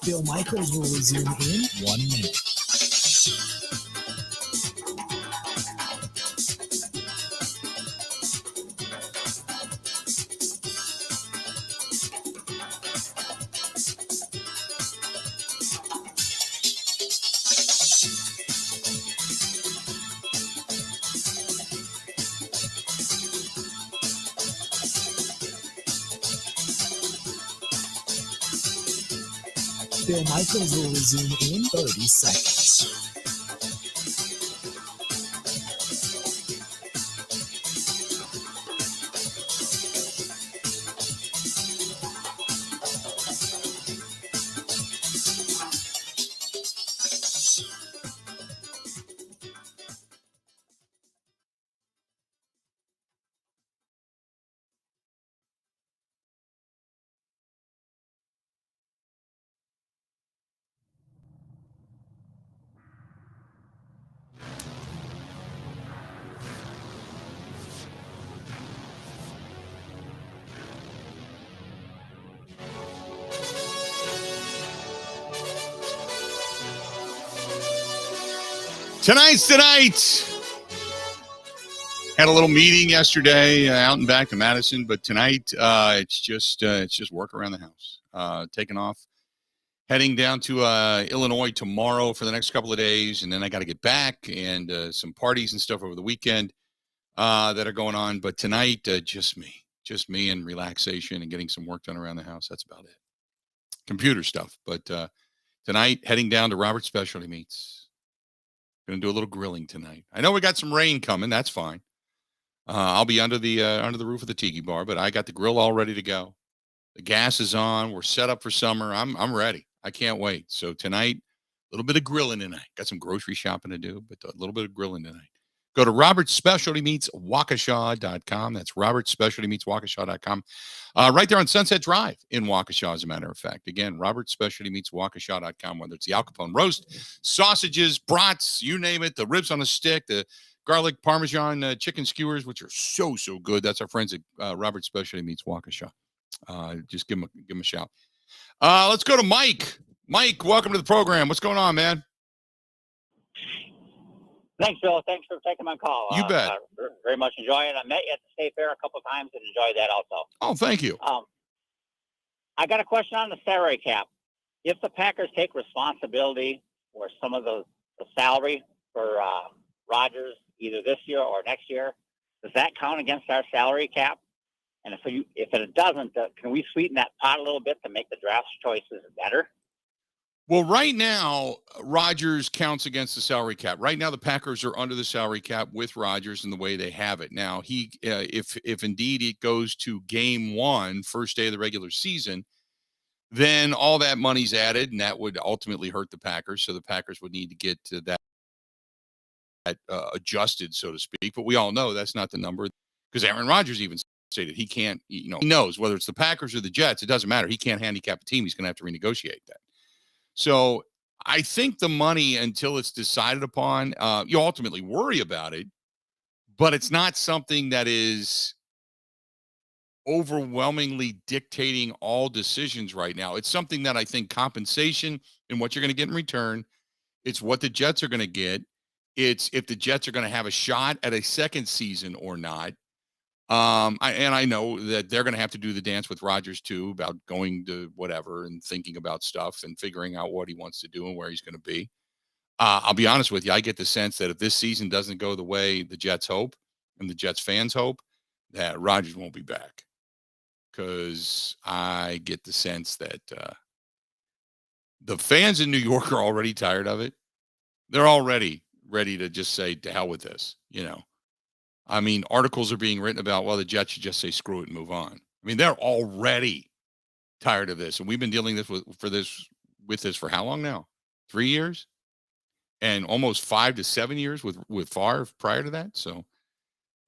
[SPEAKER 4] Bill Michaels will resume in 1 minute. Bill Michaels will resume in 30 seconds.
[SPEAKER 1] Tonight's tonight. Had a little meeting yesterday out and back to Madison, but tonight it's just work around the house. Taking off, heading down to Illinois tomorrow for the next couple of days, and then I got to get back and some parties and stuff over the weekend that are going on. But tonight, just me and relaxation and getting some work done around the house. That's about it. Computer stuff. But tonight, heading down to Robert's Specialty Meats. Going to do a little grilling tonight. I know we got some rain coming. That's fine. I'll be under the roof of the tiki bar, but I got the grill all ready to go. The gas is on. We're set up for summer. I'm ready. I can't wait. So tonight, a little bit of grilling tonight. Got some grocery shopping to do, but a little bit of grilling tonight. Go to Robert's Specialty Meats, Waukesha.com. That's Robert's Specialty Meats, Waukesha.com. Right there on Sunset Drive in Waukesha, as a matter of fact. Again, Robert's Specialty Meats, Waukesha.com, whether it's the Al Capone roast, sausages, brats, you name it, the ribs on a stick, the garlic Parmesan chicken skewers, which are so good. That's our friends at Robert's Specialty Meats, Waukesha. Just give them a shout. Let's go to Mike. Mike, welcome to the program. What's going on, man?
[SPEAKER 8] Thanks, Bill. Thanks for taking my call.
[SPEAKER 1] You bet.
[SPEAKER 8] Very much enjoy it. I met you at the State Fair a couple of times and enjoyed that also.
[SPEAKER 1] Oh, thank you.
[SPEAKER 8] I got a question on the salary cap. If the Packers take responsibility for some of the salary for Rodgers, either this year or next year, does that count against our salary cap? And if it doesn't, can we sweeten that pot a little bit to make the draft choices better?
[SPEAKER 1] Well, right now, Rodgers counts against the salary cap. Right now, the Packers are under the salary cap with Rodgers in the way they have it. Now, if indeed it goes to game one, first day of the regular season, then all that money's added, and that would ultimately hurt the Packers. So the Packers would need to get to that adjusted, so to speak. But we all know that's not the number, because Aaron Rodgers even stated he can't, he knows whether it's the Packers or the Jets, it doesn't matter. He can't handicap a team. He's going to have to renegotiate that. So I think the money, until it's decided upon, you ultimately worry about it, but it's not something that is overwhelmingly dictating all decisions right now. It's something that I think compensation and what you're going to get in return, it's what the Jets are going to get. It's if the Jets are going to have a shot at a second season or not. I know that they're going to have to do the dance with Rodgers too, about going to whatever and thinking about stuff and figuring out what he wants to do and where he's going to be. I'll be honest with you. I get the sense that if this season doesn't go the way the Jets hope and the Jets fans hope, that Rodgers won't be back, because I get the sense that the fans in New York are already tired of it. They're already ready to just say, to hell with this, I mean, articles are being written about, well, the Jets should just say screw it and move on. I mean, they're already tired of this. And we've been dealing with this for how long now? 3 years? And almost 5 to 7 years with Favre prior to that. So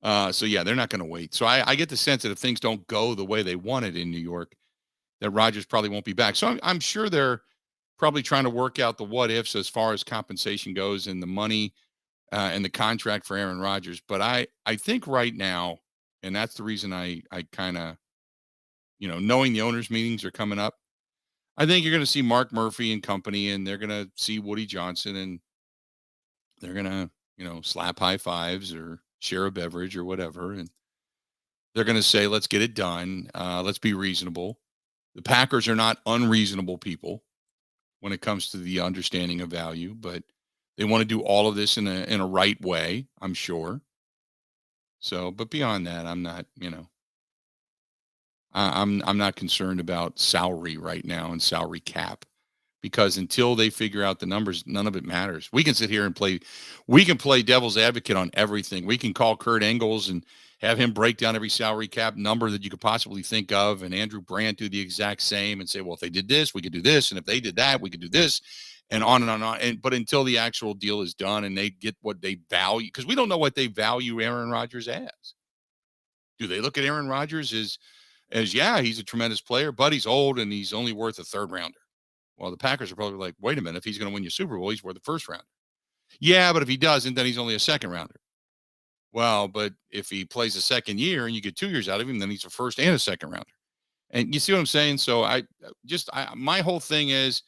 [SPEAKER 1] yeah, they're not going to wait. So I get the sense that if things don't go the way they wanted in New York, that Rodgers probably won't be back. So I'm sure they're probably trying to work out the what ifs as far as compensation goes and the money and the contract for Aaron Rodgers. But I think right now, and that's the reason I kind of, knowing the owners' meetings are coming up, I think you're going to see Mark Murphy and company, and they're going to see Woody Johnson, and they're going to, slap high fives or share a beverage or whatever. And they're going to say, let's get it done. Let's be reasonable. The Packers are not unreasonable people when it comes to the understanding of value, but they want to do all of this in a right way, I'm sure. So, but beyond that, I'm not, I'm not concerned about salary right now and salary cap. because until they figure out the numbers, none of it matters. We can sit here and play devil's advocate on everything. We can call Kurt Engels and have him break down every salary cap number that you could possibly think of, and Andrew Brandt do the exact same and say, well, if they did this, we could do this, and if they did that, we could do this, and on and on and on. But until the actual deal is done and they get what they value, because we don't know what they value Aaron Rodgers as. Do they look at Aaron Rodgers as yeah, he's a tremendous player, but he's old and he's only worth a third rounder? Well, the Packers are probably like, wait a minute, if he's going to win you Super Bowl, he's worth a first rounder. Yeah, but if he doesn't, then he's only a second rounder. Well, but if he plays a second year and you get 2 years out of him, then he's a first and a second rounder. And you see what I'm saying? So my whole thing is,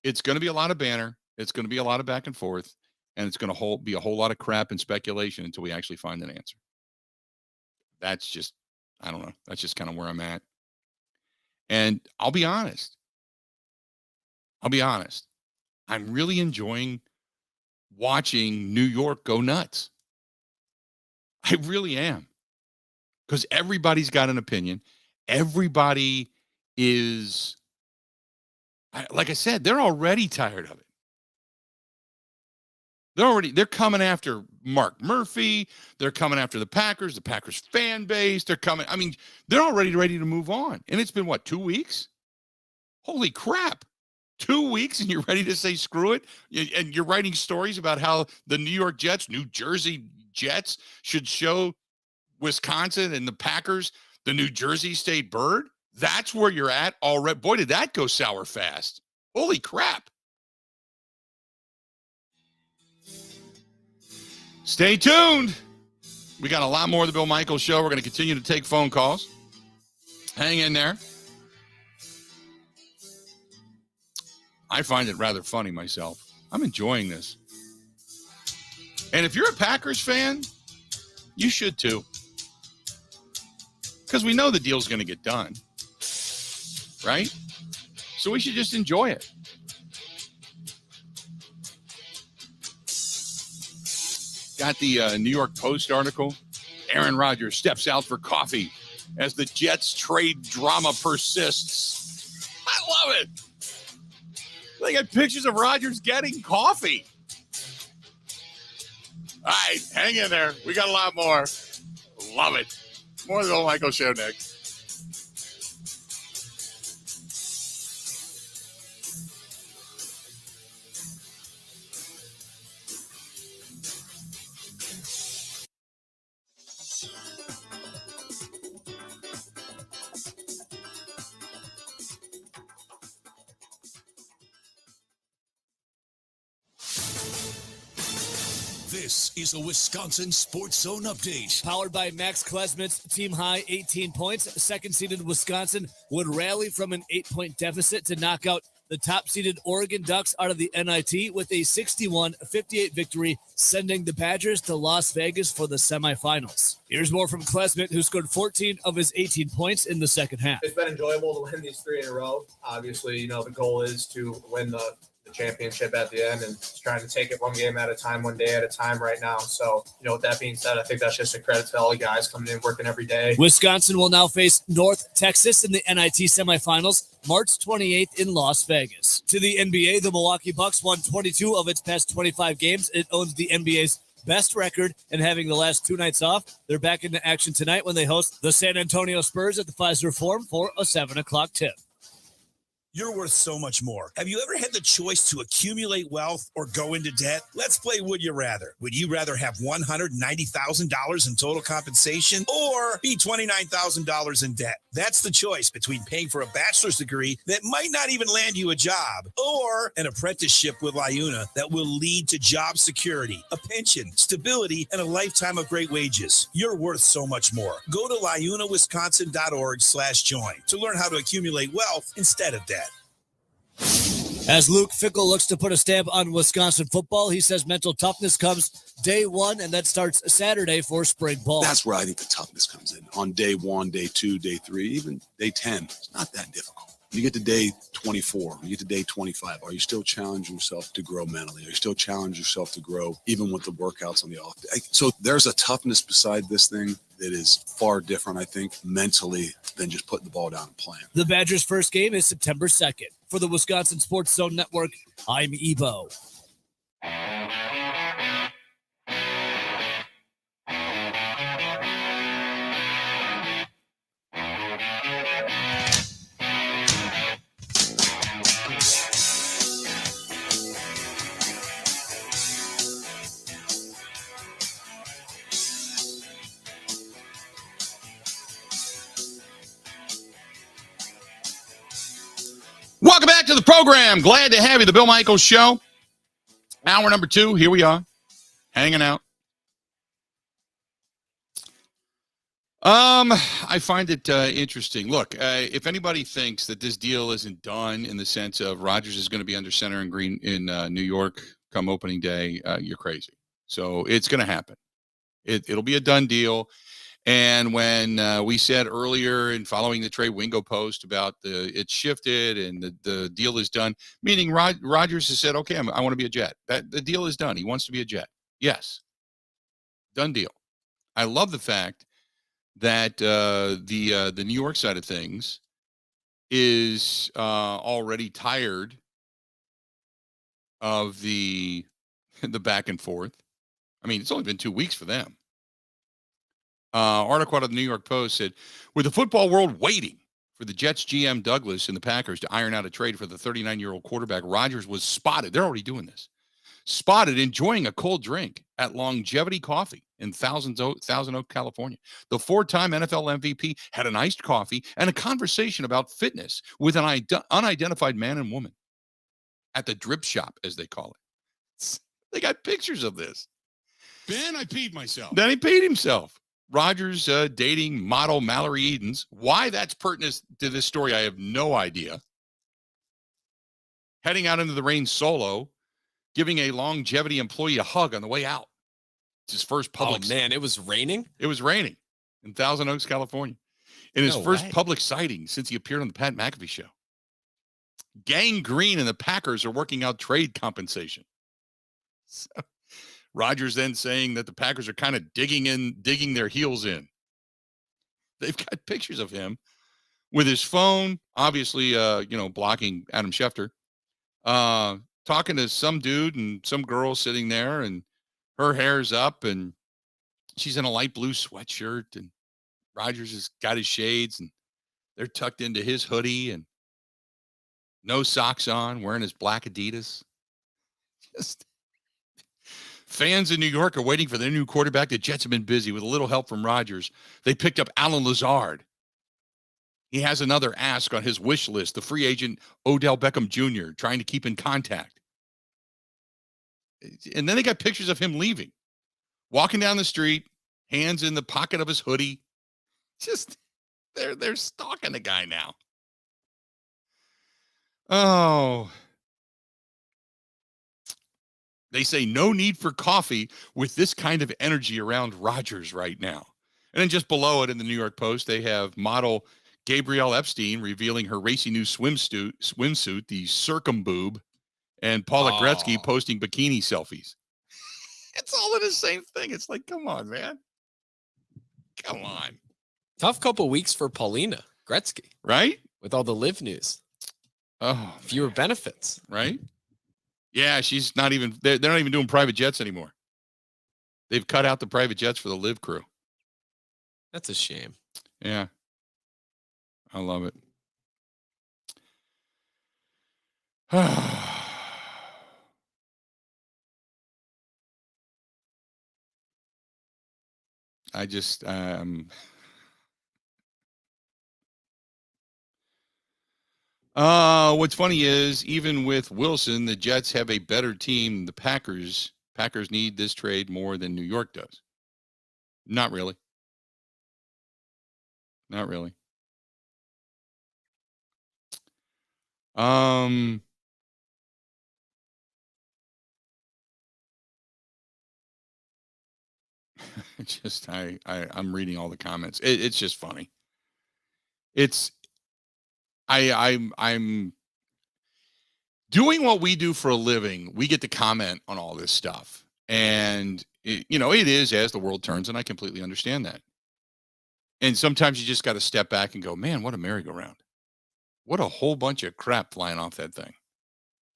[SPEAKER 1] it's going to be a lot of banner. It's going to be a lot of back and forth, and it's going to be a whole lot of crap and speculation until we actually find an answer. That's just, I don't know. That's just kind of where I'm at. And I'll be honest. I'm really enjoying watching New York go nuts. I really am. Because everybody's got an opinion. Everybody is, like I said, they're already tired of it. They're coming after Mark Murphy. They're coming after the Packers fan base. They're already ready to move on. And it's been, 2 weeks? Holy crap. 2 weeks and you're ready to say screw it? And you're writing stories about how the New Jersey Jets should show Wisconsin and the Packers the New Jersey State bird? That's where you're at already. Boy, did that go sour fast. Holy crap. Stay tuned. We got a lot more of the Bill Michaels Show. We're going to continue to take phone calls. Hang in there. I find it rather funny myself. I'm enjoying this. And if you're a Packers fan, you should too. Because we know the deal's going to get done. Right? So we should just enjoy it. Got the New York Post article. Aaron Rodgers steps out for coffee as the Jets trade drama persists. I love it. They got pictures of Rodgers getting coffee. All right, hang in there. We got a lot more. Love it. More of the Bill Michaels Show next.
[SPEAKER 6] This is a Wisconsin Sports Zone update.
[SPEAKER 9] Powered by Max Klesmit's team high 18 points. Second-seeded Wisconsin would rally from an 8-point deficit to knock out the top-seeded Oregon Ducks out of the NIT with a 61-58 victory, sending the Badgers to Las Vegas for the semifinals. Here's more from Klesmit, who scored 14 of his 18 points in the second half.
[SPEAKER 10] It's been enjoyable to win these 3 in a row. Obviously, the goal is to win the championship at the end, and trying to take it one game at a time, one day at a time right now. So, with that being said, I think that's just a credit to all the guys coming in, working every day.
[SPEAKER 9] Wisconsin will now face North Texas in the NIT semifinals, March 28th in Las Vegas. To the NBA, the Milwaukee Bucks won 22 of its past 25 games. It owns the NBA's best record, and having the last 2 nights off, they're back into action tonight when they host the San Antonio Spurs at the Fiserv Forum for a 7 o'clock tip.
[SPEAKER 6] You're worth so much more. Have you ever had the choice to accumulate wealth or go into debt? Let's play Would You Rather. Would you rather have $190,000 in total compensation or be $29,000 in debt? That's the choice between paying for a bachelor's degree that might not even land you a job or an apprenticeship with LIUNA that will lead to job security, a pension, stability, and a lifetime of great wages. You're worth so much more. Go to liunawisconsin.org/join to learn how to accumulate wealth instead of debt.
[SPEAKER 9] As Luke Fickell looks to put a stamp on Wisconsin football, he says mental toughness comes day one, and that starts Saturday for spring ball.
[SPEAKER 11] That's where I think the toughness comes in. On day 1, day 2, day 3, even day 10. It's not that difficult. When you get to day 24, when you get to day 25, are you still challenging yourself to grow mentally? Are you still challenging yourself to grow even with the workouts on the off day? So there's a toughness beside this thing that is far different, I think, mentally than just putting the ball down and playing.
[SPEAKER 9] The Badgers' first game is September 2nd. For the Wisconsin Sports Zone Network, I'm Ebo.
[SPEAKER 1] Welcome back to the program. Glad to have you. The Bill Michaels Show. Hour number 2. Here we are. Hanging out. I find it interesting. Look, if anybody thinks that this deal isn't done in the sense of Rodgers is going to be under center and green in New York come opening day, you're crazy. So it's going to happen. It'll be a done deal. And when we said earlier in following the Trey Wingo post about it's shifted and the deal is done, meaning Rodgers has said, okay, I want to be a Jet. The deal is done. He wants to be a Jet. Yes. Done deal. I love the fact that the New York side of things is already tired of the back and forth. I mean, it's only been 2 weeks for them. Article out of the New York Post said, with the football world waiting for the Jets GM Douglas and the Packers to iron out a trade for the 39-year-old quarterback, Rodgers was spotted. They're already doing this. Spotted enjoying a cold drink at Longevity Coffee in Thousand Oak, California. The 4-time NFL MVP had an iced coffee and a conversation about fitness with an unidentified man and woman at the drip shop, as they call it. They got pictures of this.
[SPEAKER 11] Ben, I peed myself.
[SPEAKER 1] Then he peed himself. Rodgers dating model Mallory Edens. Why that's pertinent to this story, I have no idea. Heading out into the rain solo, giving a Longevity employee a hug on the way out. It's his first public.
[SPEAKER 2] Oh, man, it was raining?
[SPEAKER 1] It was raining in Thousand Oaks, California. In his first public sighting since he appeared on the Pat McAfee show. Gang Green and the Packers are working out trade compensation. So, Rodgers then saying that the Packers are kind of digging their heels in. They've got pictures of him with his phone, obviously, blocking Adam Schefter, talking to some dude and some girl sitting there, and her hair's up, and she's in a light blue sweatshirt, and Rodgers has got his shades, and they're tucked into his hoodie, and no socks on, wearing his black Adidas. Just fans in New York are waiting for their new quarterback. The Jets have been busy with a little help from Rodgers. They picked up Alan Lazard. He has another ask on his wish list, the free agent Odell Beckham Jr., trying to keep in contact. And then they got pictures of him leaving, walking down the street, hands in the pocket of his hoodie. Just, they're stalking the guy now. Oh, they say no need for coffee with this kind of energy around Rodgers right now. And then just below it in the New York Post, they have model Gabrielle Epstein revealing her racy new swimsuit, the Circumboob, and Paula Gretzky posting bikini selfies. It's all in the same thing. It's like, come on, man. Come on.
[SPEAKER 2] Tough couple weeks for Paulina Gretzky.
[SPEAKER 1] Right?
[SPEAKER 2] With all the LIV news.
[SPEAKER 1] Oh,
[SPEAKER 2] fewer benefits.
[SPEAKER 1] Right? Yeah, she's not even, they're not even doing private jets anymore. They've cut out the private jets for the LIV crew.
[SPEAKER 2] That's a shame.
[SPEAKER 1] Yeah. I love it. I just, what's funny is even with Wilson, the Jets have a better team than the Packers. Packers need this trade more than New York does. Not really. Not really. Just I'm reading all the comments. It's just funny. I'm doing what we do for a living. We get to comment on all this stuff, and it is as the world turns, and I completely understand that. And sometimes you just got to step back and go, man, what a merry-go-round. What a whole bunch of crap flying off that thing.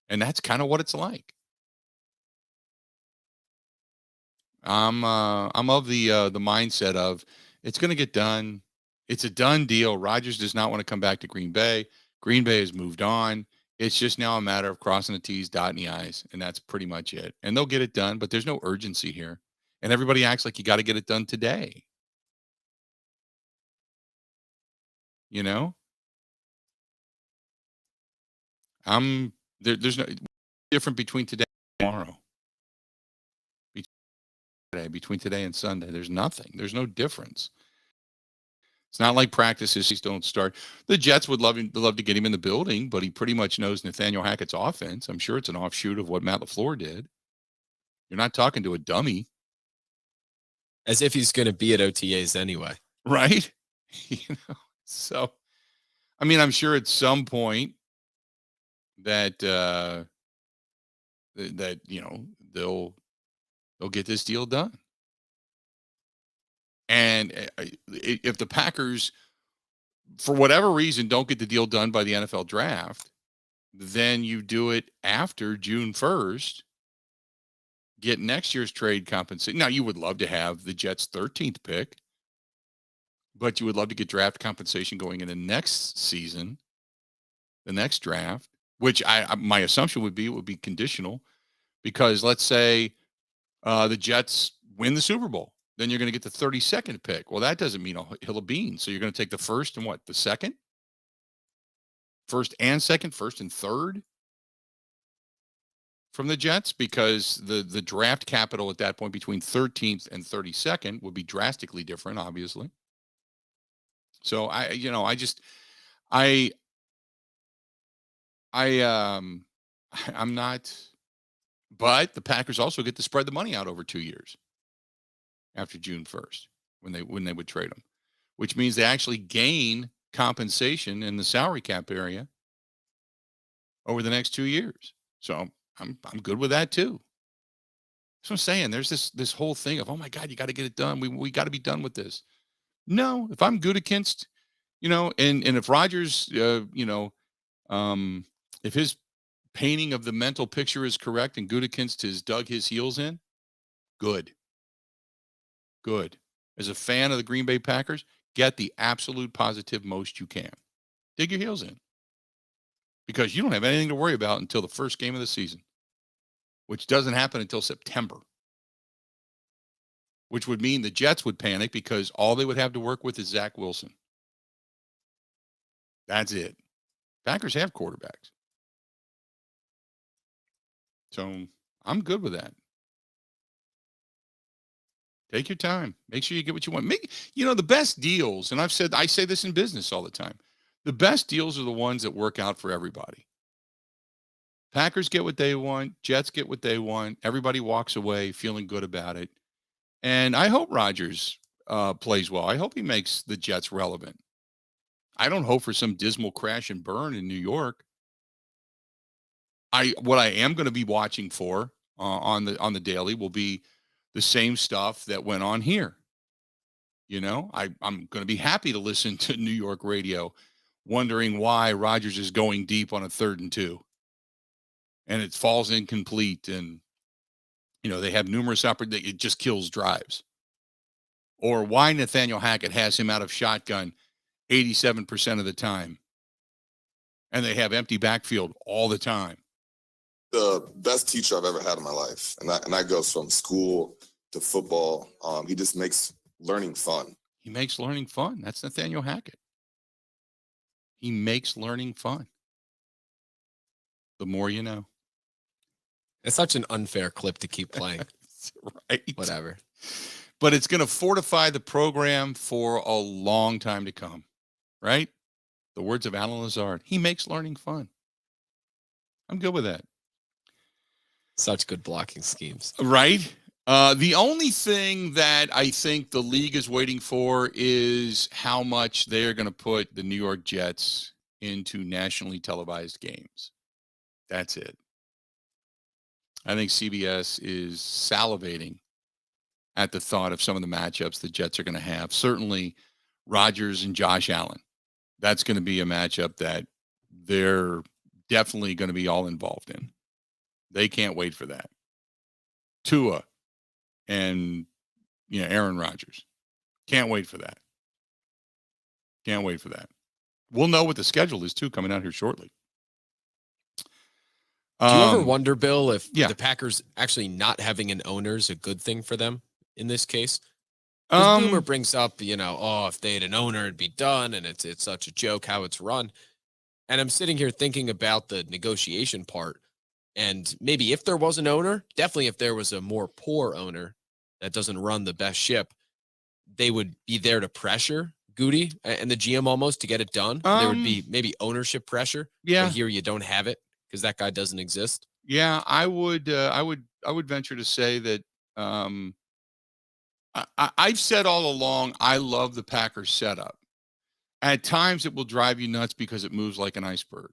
[SPEAKER 1] And that's kind of what it's like. I'm of the mindset of it's going to get done. It's a done deal. Rodgers does not want to come back to Green Bay. Green Bay has moved on. It's just now a matter of crossing the T's, dotting the I's, and that's pretty much it. And they'll get it done, but there's no urgency here. And everybody acts like you got to get it done today. You know? There's no different between today and tomorrow. Between today and Sunday, there's nothing. There's no difference. It's not like practices don't start. The Jets would love to get him in the building, but he pretty much knows Nathaniel Hackett's offense. I'm sure it's an offshoot of what Matt LaFleur did. You're not talking to a dummy.
[SPEAKER 2] As if he's going to be at OTAs anyway.
[SPEAKER 1] Right? So, I mean, I'm sure at some point that they'll get this deal done. And if the Packers, for whatever reason, don't get the deal done by the NFL draft, then you do it after June 1st, get next year's trade compensation. Now, you would love to have the Jets' 13th pick, but you would love to get draft compensation going into next season, the next draft, which my assumption would be conditional, because let's say the Jets win the Super Bowl. Then you're going to get the 32nd pick. Well, that doesn't mean a hill of beans. So you're going to take the first and what? The second? First and second, first and third from the Jets, because the draft capital at that point between 13th and 32nd would be drastically different, obviously. So I'm not, but the Packers also get to spread the money out over 2 years. After June 1st, when they would trade them, which means they actually gain compensation in the salary cap area over the next 2 years. So I'm good with that too. So I'm saying there's this whole thing of, oh my God, you got to get it done. We got to be done with this. No, if I'm good against, and if Rodgers, if his painting of the mental picture is correct and Gutekunst has dug his heels in, good. As a fan of the Green Bay Packers, get the absolute positive most you can. Dig your heels in. Because you don't have anything to worry about until the first game of the season, which doesn't happen until September, which would mean the Jets would panic because all they would have to work with is Zach Wilson. That's it. Packers have quarterbacks. So I'm good with that. Take your time. Make sure you get what you want. The best deals, and I say this in business all the time, the best deals are the ones that work out for everybody. Packers get what they want. Jets get what they want. Everybody walks away feeling good about it. And I hope Rodgers plays well. I hope he makes the Jets relevant. I don't hope for some dismal crash and burn in New York. What I am going to be watching for on the daily will be the same stuff that went on here. I'm going to be happy to listen to New York radio, wondering why Rodgers is going deep on a 3rd and 2. And it falls incomplete. And, they have numerous opportunities. It just kills drives. Or why Nathaniel Hackett has him out of shotgun 87% of the time. And they have empty backfield all the time.
[SPEAKER 12] The best teacher I've ever had in my life. And that goes from school to football. He just makes learning fun.
[SPEAKER 1] He makes learning fun. That's Nathaniel Hackett. He makes learning fun. The more you know.
[SPEAKER 2] It's such an unfair clip to keep playing.
[SPEAKER 1] Right.
[SPEAKER 2] Whatever.
[SPEAKER 1] But it's going to fortify the program for a long time to come. Right? The words of Alan Lazard. He makes learning fun. I'm good with that.
[SPEAKER 2] Such good blocking schemes.
[SPEAKER 1] Right? The only thing that I think the league is waiting for is how much they're going to put the New York Jets into nationally televised games. That's it. I think CBS is salivating at the thought of some of the matchups the Jets are going to have. Certainly Rodgers and Josh Allen. That's going to be a matchup that they're definitely going to be all involved in. They can't wait for that. Tua and Aaron Rodgers. Can't wait for that. Can't wait for that. We'll know what the schedule is too coming out here shortly.
[SPEAKER 2] Do you ever wonder, Bill, if
[SPEAKER 1] yeah.
[SPEAKER 2] the Packers actually not having an owner is a good thing for them in this case? Boomer brings up, if they had an owner, it'd be done, and it's such a joke how it's run. And I'm sitting here thinking about the negotiation part, and maybe if there was an owner, definitely if there was a more poor owner that doesn't run the best ship, they would be there to pressure Goody and the GM almost to get it done. There would be maybe ownership pressure.
[SPEAKER 1] Yeah.
[SPEAKER 2] But here you don't have it because that guy doesn't exist.
[SPEAKER 1] Yeah, I would venture to say that I've said all along I love the Packers setup. At times it will drive you nuts because it moves like an iceberg.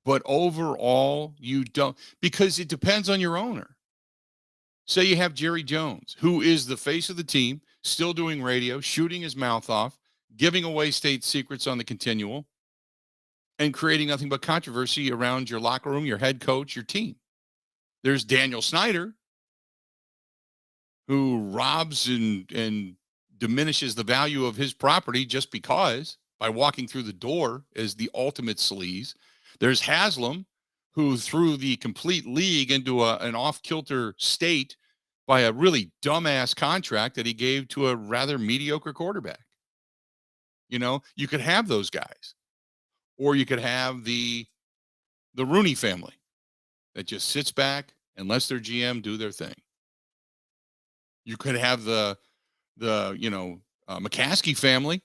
[SPEAKER 1] But overall, you don't, because it depends on your owner. Say you have Jerry Jones, who is the face of the team, still doing radio, shooting his mouth off, giving away state secrets on the continual, and creating nothing but controversy around your locker room, your head coach, your team. There's Daniel Snyder, who robs and diminishes the value of his property just because by walking through the door as the ultimate sleaze. There's Haslam, who threw the complete league into an off-kilter state by a really dumbass contract that he gave to a rather mediocre quarterback. You could have those guys. Or you could have the Rooney family that just sits back and lets their GM do their thing. You could have the McCaskey family,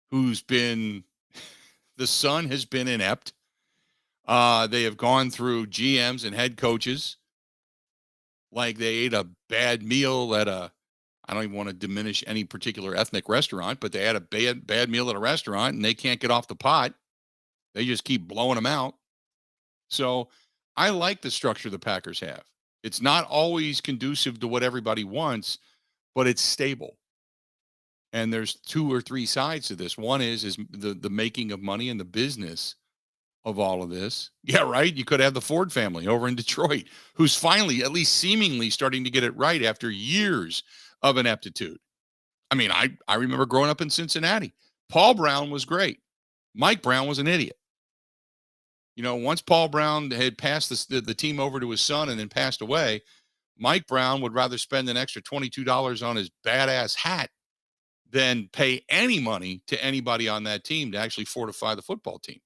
[SPEAKER 1] who's been, the son has been inept. They have gone through GMs and head coaches like they ate a bad meal at I don't even want to diminish any particular ethnic restaurant, but they had a bad meal at a restaurant and they can't get off the pot. They just keep blowing them out. So I like the structure the Packers have. It's not always conducive to what everybody wants, but it's stable. And there's 2 or 3 sides to this. One is the making of money and the business of all of this. Yeah, right. You could have the Ford family over in Detroit, who's finally, at least seemingly, starting to get it right after years of ineptitude. I mean, I remember growing up in Cincinnati. Paul Brown was great. Mike Brown was an idiot. Once Paul Brown had passed the team over to his son and then passed away, Mike Brown would rather spend an extra $22 on his badass hat than pay any money to anybody on that team to actually fortify the football team.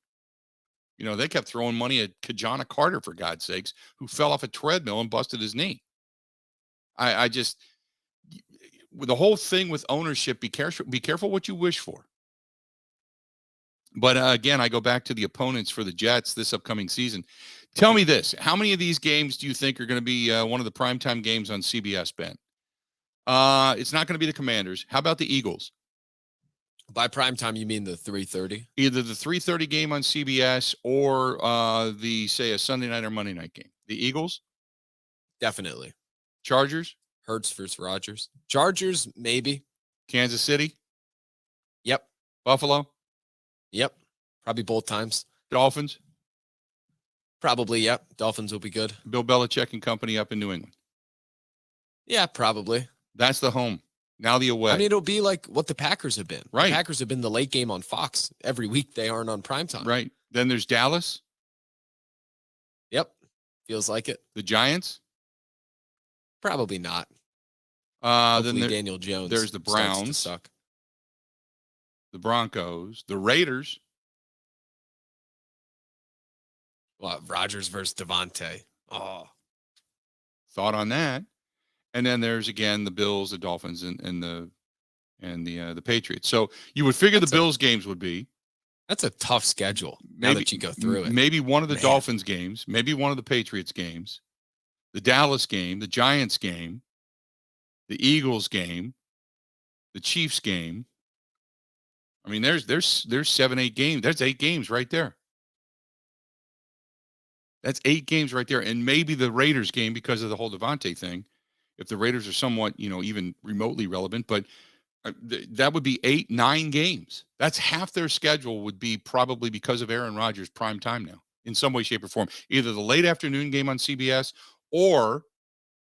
[SPEAKER 1] They kept throwing money at Kajana Carter, for God's sakes, who fell off a treadmill and busted his knee. I just, with the whole thing with ownership, be careful what you wish for. But again, I go back to the opponents for the Jets this upcoming season. Tell me this. How many of these games do you think are going to be one of the primetime games on CBS, Ben? It's not going to be the Commanders. How about the Eagles?
[SPEAKER 2] By primetime, you mean the 3:30?
[SPEAKER 1] Either the 3:30 game on CBS or a Sunday night or Monday night game. The Eagles?
[SPEAKER 2] Definitely.
[SPEAKER 1] Chargers?
[SPEAKER 2] Hurts versus Rodgers. Chargers, maybe.
[SPEAKER 1] Kansas City?
[SPEAKER 2] Yep.
[SPEAKER 1] Buffalo?
[SPEAKER 2] Yep. Probably both times.
[SPEAKER 1] Dolphins?
[SPEAKER 2] Probably, yep. Dolphins will be good.
[SPEAKER 1] Bill Belichick and company up in New England?
[SPEAKER 2] Yeah, probably.
[SPEAKER 1] That's the home. Now the away.
[SPEAKER 2] I mean, it'll be like what the Packers have been.
[SPEAKER 1] Right.
[SPEAKER 2] The Packers have been the late game on Fox. Every week they aren't on primetime.
[SPEAKER 1] Right. Then there's Dallas.
[SPEAKER 2] Yep. Feels like it.
[SPEAKER 1] The Giants?
[SPEAKER 2] Probably not.
[SPEAKER 1] Then
[SPEAKER 2] Daniel Jones.
[SPEAKER 1] There's the Browns.
[SPEAKER 2] Suck.
[SPEAKER 1] The Broncos. The Raiders.
[SPEAKER 2] What, Rodgers versus Devontae. Oh.
[SPEAKER 1] Thought on that. And then there's again the Bills, the Dolphins, and the Patriots. So you would figure the Bills games would be.
[SPEAKER 2] That's a tough schedule. Now that you go through it.
[SPEAKER 1] Maybe one of the Dolphins games, maybe one of the Patriots games, the Dallas game, the Giants game, the Eagles game, the Chiefs game. I mean, there's 7-8 games. That's 8 games right there. That's 8 games right there, and maybe the Raiders game because of the whole Devontae thing. If the Raiders are somewhat, even remotely relevant, but That would be 8-9 games. That's half their schedule would be probably because of Aaron Rodgers prime time now in some way, shape, or form. Either the late afternoon game on CBS or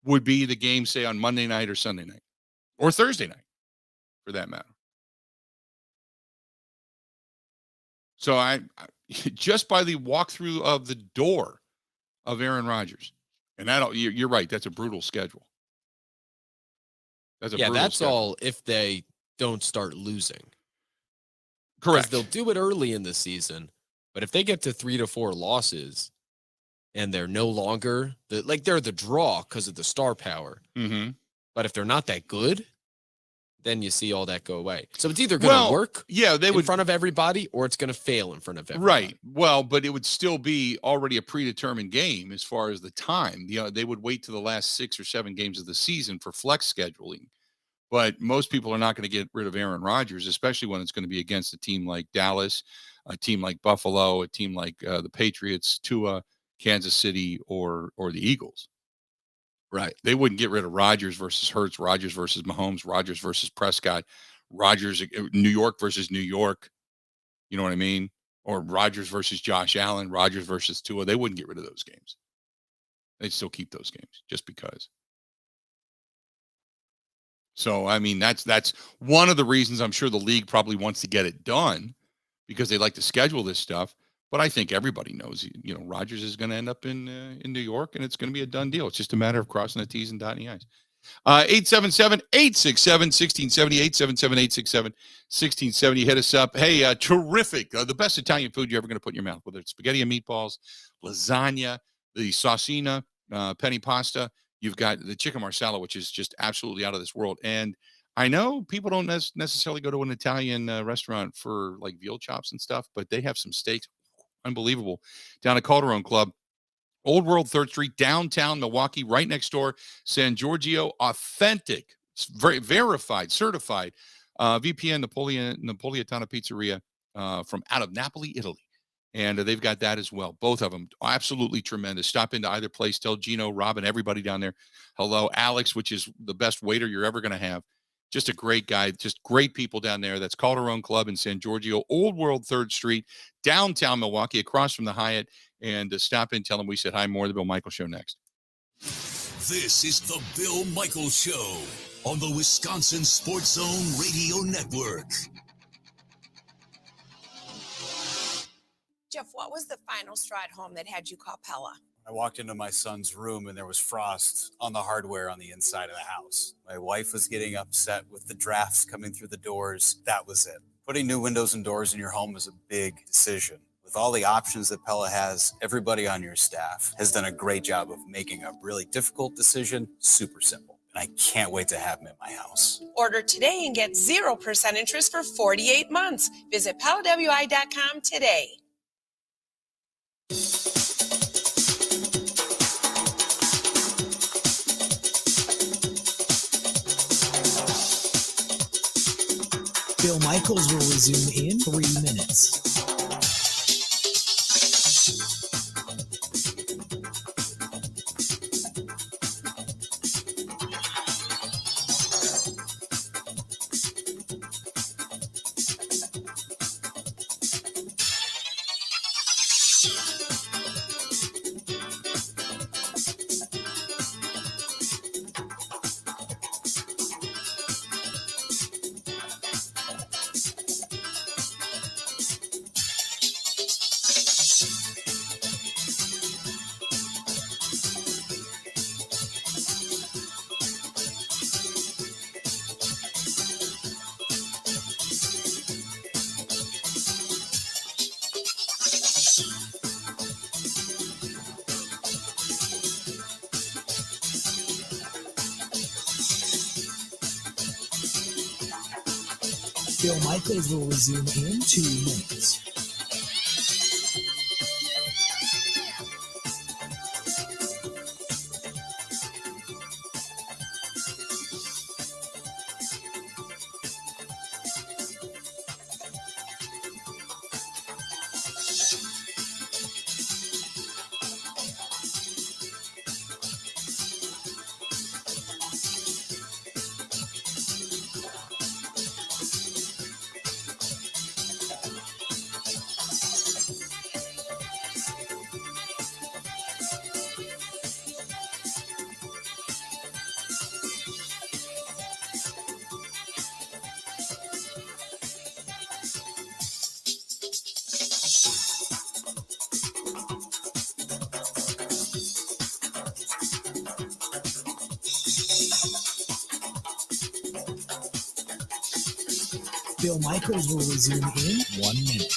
[SPEAKER 1] would be the game, say, on Monday night or Sunday night or Thursday night for that matter. So I just by the walkthrough of the door of Aaron Rodgers, and you're right, that's a brutal schedule.
[SPEAKER 2] That's all if they don't start losing.
[SPEAKER 1] Correct.
[SPEAKER 2] They'll do it early in the season, but if they get to 3 to 4 losses and they're no longer they're the draw because of the star power.
[SPEAKER 1] Mm-hmm.
[SPEAKER 2] But if they're not that good, then you see all that go away. So it's either going to work in front of everybody or it's going to fail in front of everybody.
[SPEAKER 1] Right. Well, but it would still be already a predetermined game as far as the time. They would wait to the last 6 or 7 games of the season for flex scheduling. But most people are not going to get rid of Aaron Rodgers, especially when it's going to be against a team like Dallas, a team like Buffalo, a team like the Patriots, Tua, Kansas City, or the Eagles. Right. They wouldn't get rid of Rodgers versus Hurts, Rodgers versus Mahomes, Rodgers versus Prescott, Rodgers, New York versus New York. You know what I mean? Or Rodgers versus Josh Allen, Rodgers versus Tua. They wouldn't get rid of those games. They'd still keep those games just because. So, I mean, that's one of the reasons I'm sure the league probably wants to get it done because they like to schedule this stuff. But I think everybody knows, Rodgers is going to end up in New York, and it's going to be a done deal. It's just a matter of crossing the T's and dotting the I's. 877-867-1670, 877-867-1670. Hit us up. Hey, terrific. The best Italian food you're ever going to put in your mouth, whether it's spaghetti and meatballs, lasagna, the salsina, penny pasta. You've got the chicken marsala, which is just absolutely out of this world. And I know people don't necessarily go to an Italian restaurant for like veal chops and stuff, but they have some steaks. Unbelievable. Down at Calderon Club, Old World 3rd Street, downtown Milwaukee, right next door. San Giorgio, authentic, very verified, certified VPN Napolitana Pizzeria from out of Napoli, Italy. And they've got that as well. Both of them absolutely tremendous. Stop into either place. Tell Gino, Robin, everybody down there hello. Alex, which is the best waiter you're ever going to have. Just a great guy. Just great people down there. That's Calderon Club in San Giorgio, Old World 3rd Street, downtown Milwaukee, across from the Hyatt. And stop in, tell them we said hi. More of the Bill Michaels Show next.
[SPEAKER 13] This is the Bill Michaels Show on the Wisconsin Sports Zone Radio Network.
[SPEAKER 7] Jeff, what was the final straw at home that had you call Pella?
[SPEAKER 14] I walked into my son's room and there was frost on the hardware on the inside of the house. My wife was getting upset with the drafts coming through the doors. That was it. Putting new windows and doors in your home is a big decision. With all the options that Pella has, everybody on your staff has done a great job of making a really difficult decision super simple. And I can't wait to have them in my house.
[SPEAKER 7] Order today and get 0% interest for 48 months. Visit PellaWI.com today.
[SPEAKER 4] Bill Michaels will resume in 3 minutes. Bill Michaels will resume in 2 minutes. Bill Michaels will resume in 1 minute.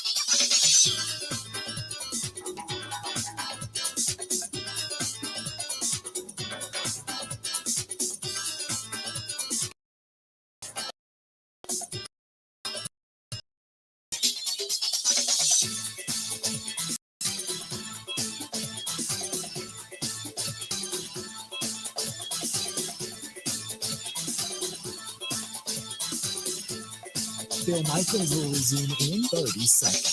[SPEAKER 4] Bill Michaels will resume in 30 seconds.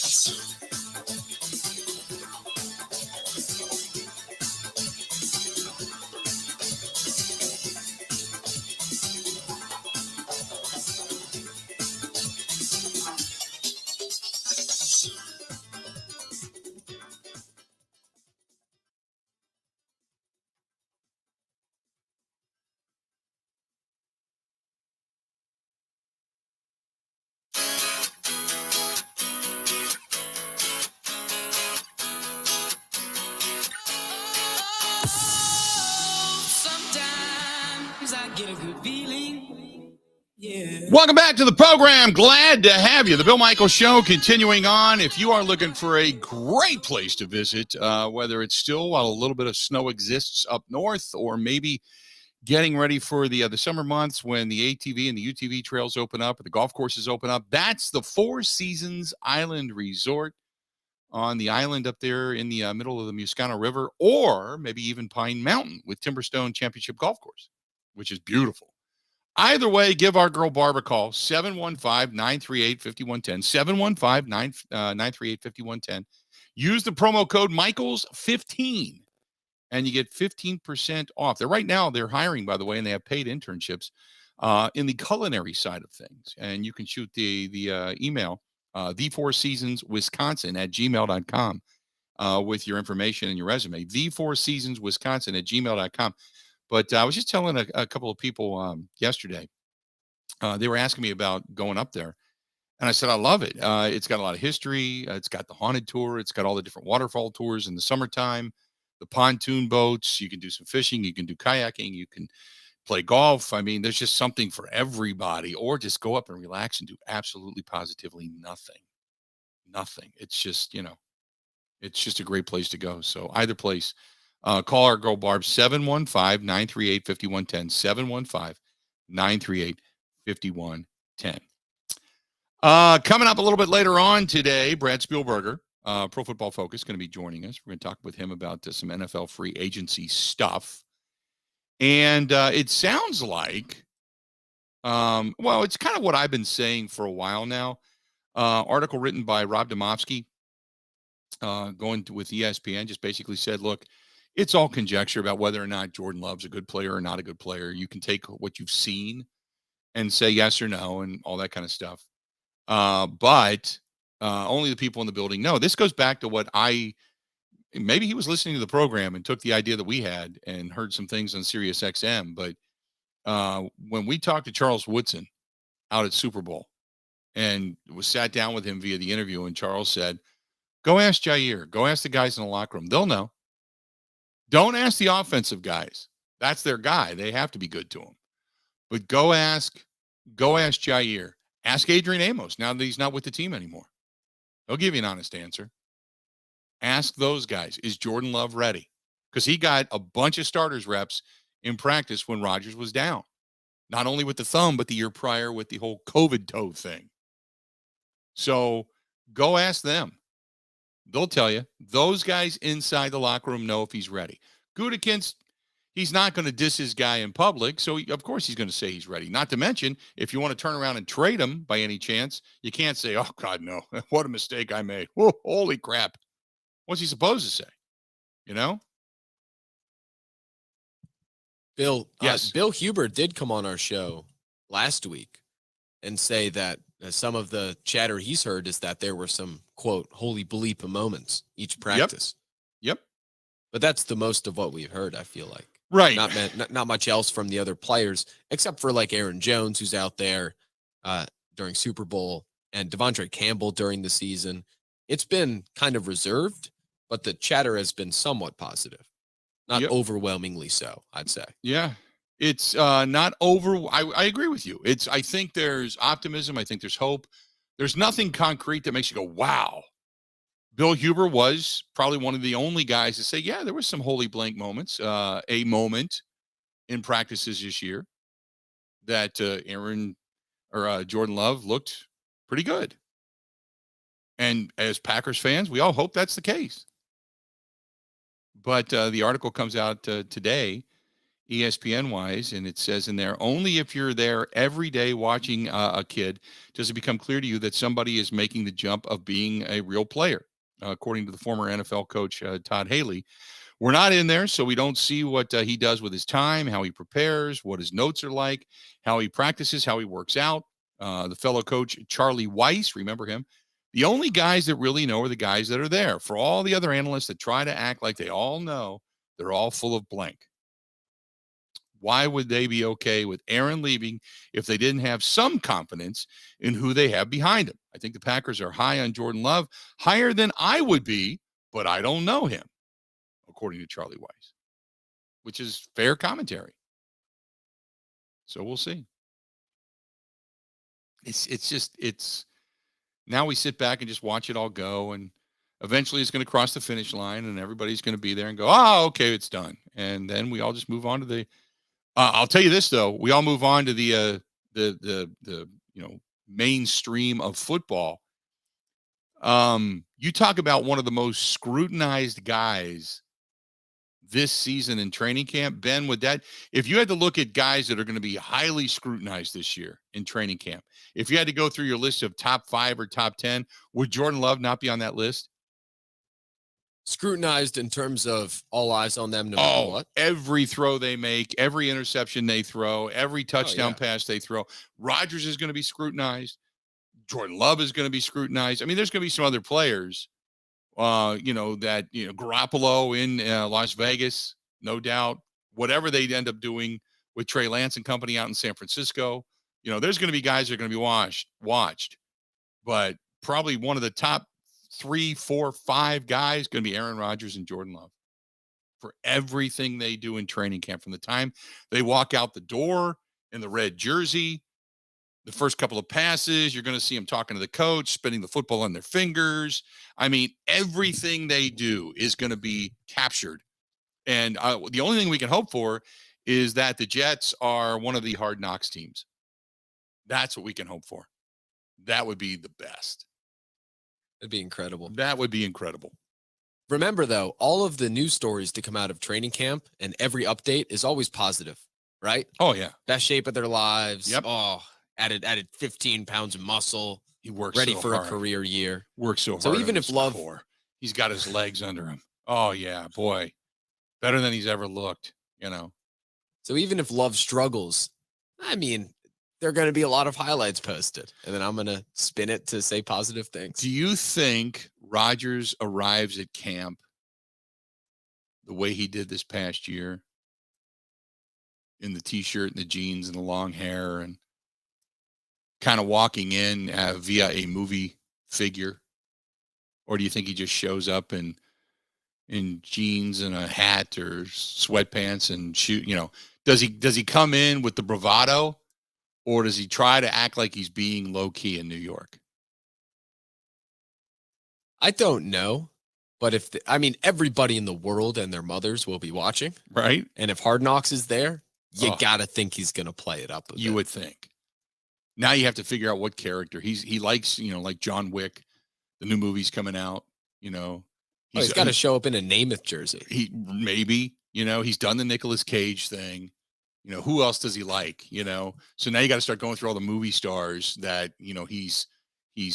[SPEAKER 1] Welcome back to the program. Glad to have you. The Bill Michaels Show continuing on. If you are looking for a great place to visit, whether it's still while a little bit of snow exists up north, or maybe getting ready for the summer months when the ATV and the UTV trails open up, or the golf courses open up, that's the Four Seasons Island Resort on the island up there in the middle of the Muscana River, or maybe even Pine Mountain with Timberstone Championship Golf Course, which is beautiful. Either way, give our girl Barb a call, 715-938-5110, 715-938-5110. Use the promo code Michaels15, and you get 15% off. Right now, they're hiring, by the way, and they have paid internships in the culinary side of things. And you can shoot the email, thefourseasonswisconsin@gmail.com with your information and your resume, thefourseasonswisconsin@gmail.com. But I was just telling a couple of people yesterday, they were asking me about going up there. And I said, I love it. It's got a lot of history. It's got the haunted tour. It's got all the different waterfall tours in the summertime, the pontoon boats. You can do some fishing. You can do kayaking. You can play golf. I mean, there's just something for everybody. Or just go up and relax and do absolutely positively nothing. Nothing. It's just, it's just a great place to go. So either place. Call our girl Barb, 715-938-5110, 715-938-5110. Coming up a little bit later on today, Brad Spielberger, Pro Football Focus, going to be joining us. We're going to talk with him about some NFL free agency stuff. And it sounds like, it's kind of what I've been saying for a while now. Article written by Rob Domofsky, with ESPN, just basically said, look, it's all conjecture about whether or not Jordan Love's a good player or not a good player. You can take what you've seen and say yes or no and all that kind of stuff. But only the people in the building know. This goes back to what maybe he was listening to the program and took the idea that we had and heard some things on Sirius XM. But when we talked to Charles Woodson out at Super Bowl and sat down with him via the interview, and Charles said, go ask Jair, go ask the guys in the locker room. They'll know. Don't ask the offensive guys. That's their guy. They have to be good to him. But go ask Jair. Ask Adrian Amos now that he's not with the team anymore. They'll give you an honest answer. Ask those guys. Is Jordan Love ready? Because he got a bunch of starters reps in practice when Rodgers was down. Not only with the thumb, but the year prior with the whole COVID toe thing. So go ask them. They'll tell you. Those guys inside the locker room know if he's ready. Gutekunst, he's not going to diss his guy in public, so of course he's going to say he's ready. Not to mention, if you want to turn around and trade him by any chance, you can't say, oh, God, no. What a mistake I made. Whoa, holy crap. What's he supposed to say?
[SPEAKER 2] Bill,
[SPEAKER 1] yes.
[SPEAKER 2] Bill Huber did come on our show last week and say that some of the chatter he's heard is that there were some, quote, holy bleep moments each practice.
[SPEAKER 1] Yep.
[SPEAKER 2] But that's the most of what we've heard, I feel like.
[SPEAKER 1] Right.
[SPEAKER 2] Not much else from the other players, except for like Aaron Jones, who's out there during Super Bowl, and Devondre Campbell during the season. It's been kind of reserved, but the chatter has been somewhat positive. Not overwhelmingly so, I'd say.
[SPEAKER 1] Yeah. It's not over. I agree with you. I think there's optimism. I think there's hope. There's nothing concrete that makes you go, wow. Bill Huber was probably one of the only guys to say, yeah, there was some holy blank moments, a moment in practices this year that Jordan Love looked pretty good. And as Packers fans, we all hope that's the case. But the article comes out today, ESPN-wise, and it says in there, only if you're there every day watching a kid does it become clear to you that somebody is making the jump of being a real player. According to the former NFL coach, Todd Haley. We're not in there, so we don't see what he does with his time, how he prepares, what his notes are like, how he practices, how he works out. The fellow coach, Charlie Weiss, remember him? The only guys that really know are the guys that are there. For all the other analysts that try to act like they all know, they're all full of blank. Why would they be okay with Aaron leaving if they didn't have some confidence in who they have behind him? I think the Packers are high on Jordan Love, higher than I would be, but I don't know him, according to Charlie Weiss, which is fair commentary. So we'll see. It's now we sit back and just watch it all go, and eventually it's going to cross the finish line, and everybody's going to be there and go, oh, okay, it's done. And then we all just move on to the I'll tell you this, though. We all move on to the mainstream of football. You talk about one of the most scrutinized guys this season in training camp. Ben, if you had to look at guys that are going to be highly scrutinized this year in training camp, if you had to go through your list of top 5 or top 10, would Jordan Love not be on that list?
[SPEAKER 2] Scrutinized in terms of all eyes on them no matter what?
[SPEAKER 1] Every throw they make, every interception they throw, every touchdown pass they throw. Rodgers is going to be scrutinized. Jordan Love is going to be scrutinized. I mean, there's going to be some other players, Garoppolo in Las Vegas, no doubt. Whatever they end up doing with Trey Lance and company out in San Francisco, there's going to be guys that are going to be watched. But probably one of the top 3, 4, 5 guys going to be Aaron Rodgers and Jordan Love for everything they do in training camp, from the time they walk out the door in the red jersey, the first couple of passes, you're going to see them talking to the coach, spinning the football on their fingers. I mean, everything they do is going to be captured. And the only thing we can hope for is that the Jets are one of the hard knocks teams. That's what we can hope for. That would be the best.
[SPEAKER 2] That'd be incredible.
[SPEAKER 1] That would be incredible.
[SPEAKER 2] Remember, though, all of the news stories to come out of training camp and every update is always positive, right?
[SPEAKER 1] Oh, yeah.
[SPEAKER 2] Best shape of their lives.
[SPEAKER 1] Yep.
[SPEAKER 2] Oh, added 15 pounds of muscle.
[SPEAKER 1] He works
[SPEAKER 2] ready
[SPEAKER 1] so
[SPEAKER 2] for
[SPEAKER 1] hard.
[SPEAKER 2] A career year.
[SPEAKER 1] Works so hard.
[SPEAKER 2] So even if Love,
[SPEAKER 1] he's got his legs under him. Oh, yeah, boy. Better than he's ever looked,
[SPEAKER 2] So even if Love struggles, I mean, there are going to be a lot of highlights posted, and then I'm going to spin it to say positive things.
[SPEAKER 1] Do you think Rodgers arrives at camp the way he did this past year, in the T-shirt and the jeans and the long hair, and kind of walking in via a movie figure? Or do you think he just shows up in jeans and a hat or sweatpants and shoot? Does he come in with the bravado? Or does he try to act like he's being low-key in New York?
[SPEAKER 2] I don't know. But everybody in the world and their mothers will be watching.
[SPEAKER 1] Right.
[SPEAKER 2] And if Hard Knocks is there, you got to think he's going to play it up a bit.
[SPEAKER 1] You would think. Now you have to figure out what character. He likes, like John Wick, the new movie's coming out,
[SPEAKER 2] He's got to show up in a Namath jersey.
[SPEAKER 1] He's done the Nicolas Cage thing. Who else does he like? So now you got to start going through all the movie stars that, he's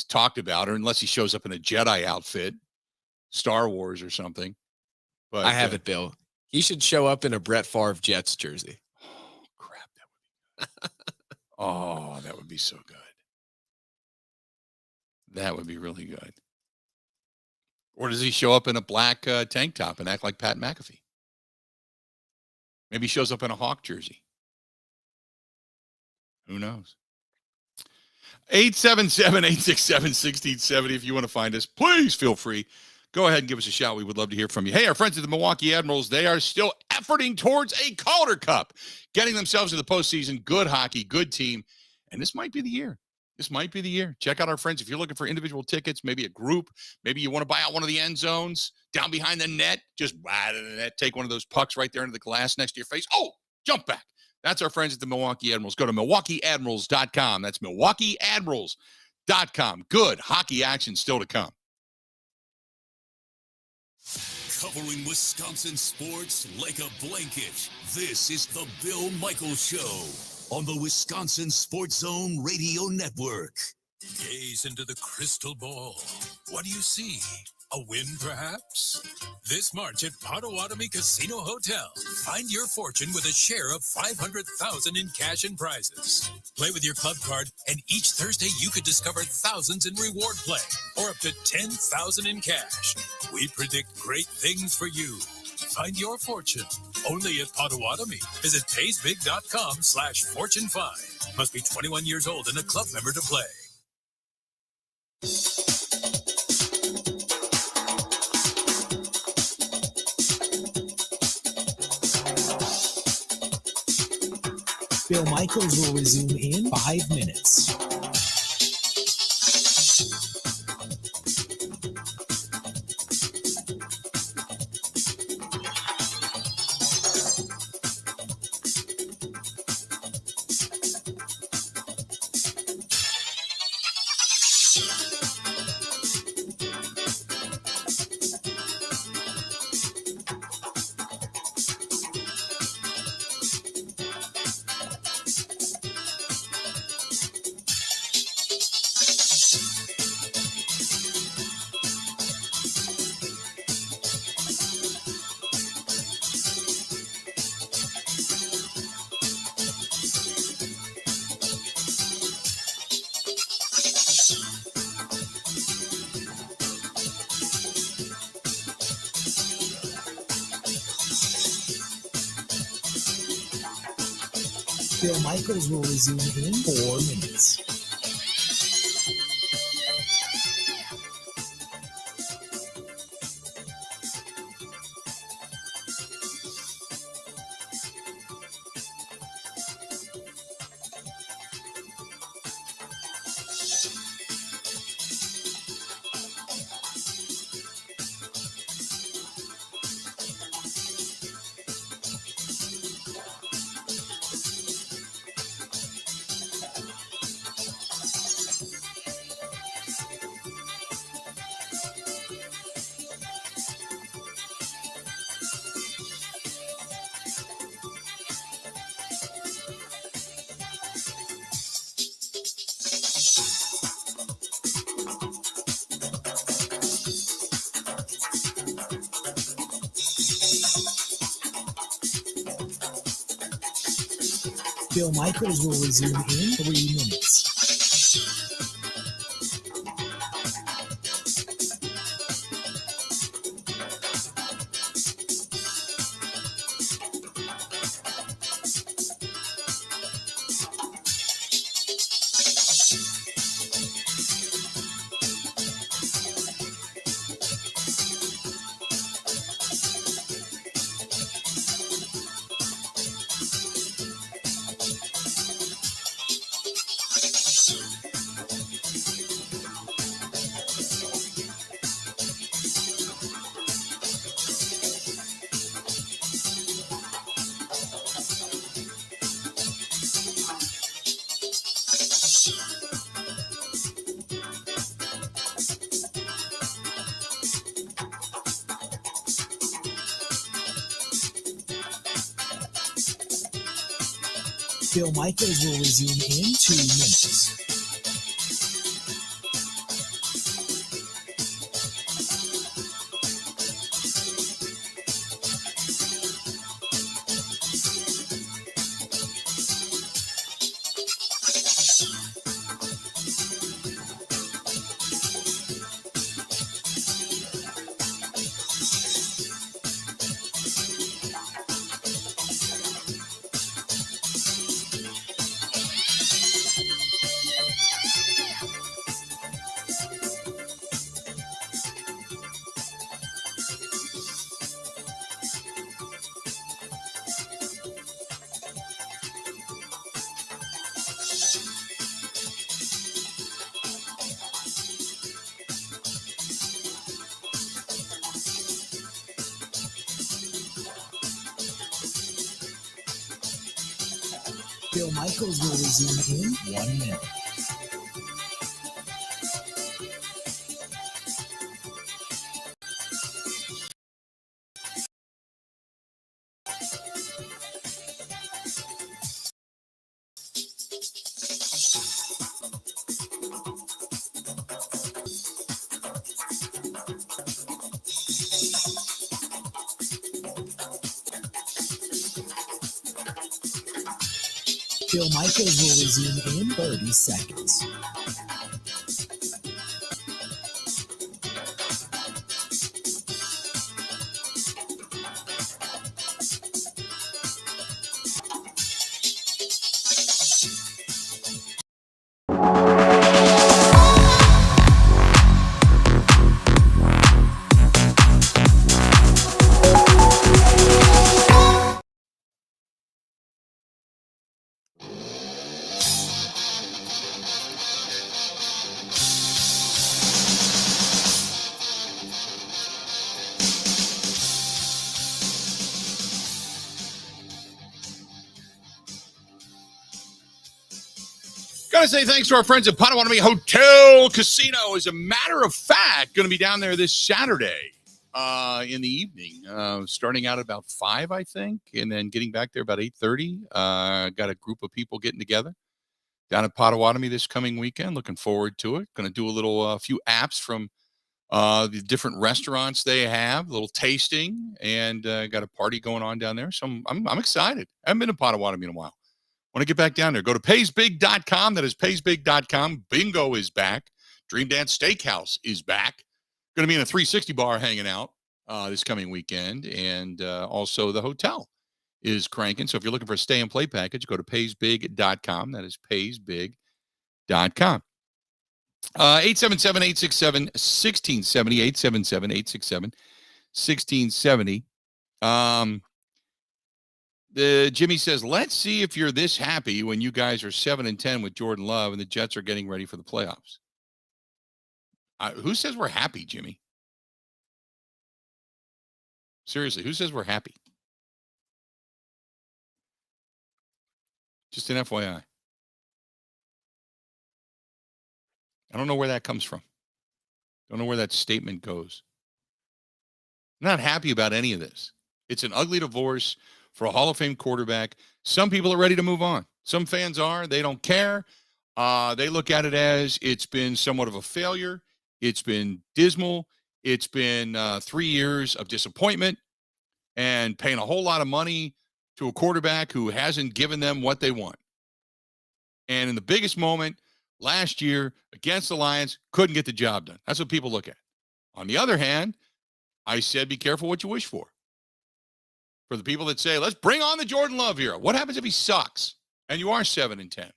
[SPEAKER 1] talked about, or unless he shows up in a Jedi outfit, Star Wars or something. But
[SPEAKER 2] I have it, Bill. He should show up in a Brett Favre Jets jersey.
[SPEAKER 1] Oh, crap. That would be good. Oh, that would be so good. That would be really good. Or does he show up in a black tank top and act like Pat McAfee? Maybe he shows up in a Hawk jersey. Who knows? 877-867-1670. If you want to find us, please feel free. Go ahead and give us a shout. We would love to hear from you. Hey, our friends at the Milwaukee Admirals, they are still efforting towards a Calder Cup, getting themselves to the postseason. Good hockey, good team. And this might be the year. This might be the year. Check out our friends. If you're looking for individual tickets, maybe a group, maybe you want to buy out one of the end zones down behind the net, just right in the net, take one of those pucks right there into the glass next to your face. Oh, jump back. That's our friends at the Milwaukee Admirals. Go to MilwaukeeAdmirals.com. That's MilwaukeeAdmirals.com. Good hockey action still to come.
[SPEAKER 13] Covering Wisconsin sports like a blanket. This is the Bill Michaels Show on the Wisconsin Sports Zone Radio Network. Gaze into the crystal ball. What do you see? A win, perhaps? This March at Potawatomi Casino Hotel, find your fortune with a share of $500,000 in cash and prizes. Play with your club card, and each Thursday you could discover thousands in reward play, or up to $10,000 in cash. We predict great things for you. Find your fortune only at Potawatomi. Visit paysbig.com/fortune5. Must be 21 years old and a club member to play.
[SPEAKER 4] Bill Michaels will resume in 5 minutes. Bill Michaels will resume in 4 minutes. Bill Michaels will resume in 3 minutes. Bill Michaels will resume in 2 minutes. Bill Michaels will resume in 1 minute. Bill Michaels will resume in 30 seconds.
[SPEAKER 1] Gotta say thanks to our friends at Potawatomi Hotel Casino. As a matter of fact, going to be down there this Saturday in the evening, starting out at about 5, I think, and then getting back there about 8:30. Got a group of people getting together down at Potawatomi this coming weekend. Looking forward to it. Going to do a few apps from the different restaurants they have, a little tasting, and got a party going on down there. So I'm excited. I haven't been to Potawatomi in a while. Want to get back down there. Go to paysbig.com. That is paysbig.com. Bingo is back. Dream Dance Steakhouse is back. Going to be in a 360 bar hanging out this coming weekend. And also the hotel is cranking. So if you're looking for a stay and play package, go to paysbig.com. That is paysbig.com. 877-867-1670. 877-867-1670. Jimmy says, let's see if you're this happy when you guys are 7-10 with Jordan Love and the Jets are getting ready for the playoffs. Who says we're happy, Jimmy? Seriously, who says we're happy? Just an FYI. I don't know where that comes from. Don't know where that statement goes. I'm not happy about any of this. It's an ugly divorce for a Hall of Fame quarterback. Some people are ready to move on. Some fans are. They don't care. They look at it as it's been somewhat of a failure. It's been dismal. It's been 3 years of disappointment and paying a whole lot of money to a quarterback who hasn't given them what they want. And in the biggest moment last year against the Lions, couldn't get the job done. That's what people look at. On the other hand, I said, be careful what you wish for. For the people that say, let's bring on the Jordan Love era. What happens if he sucks and you are 7-10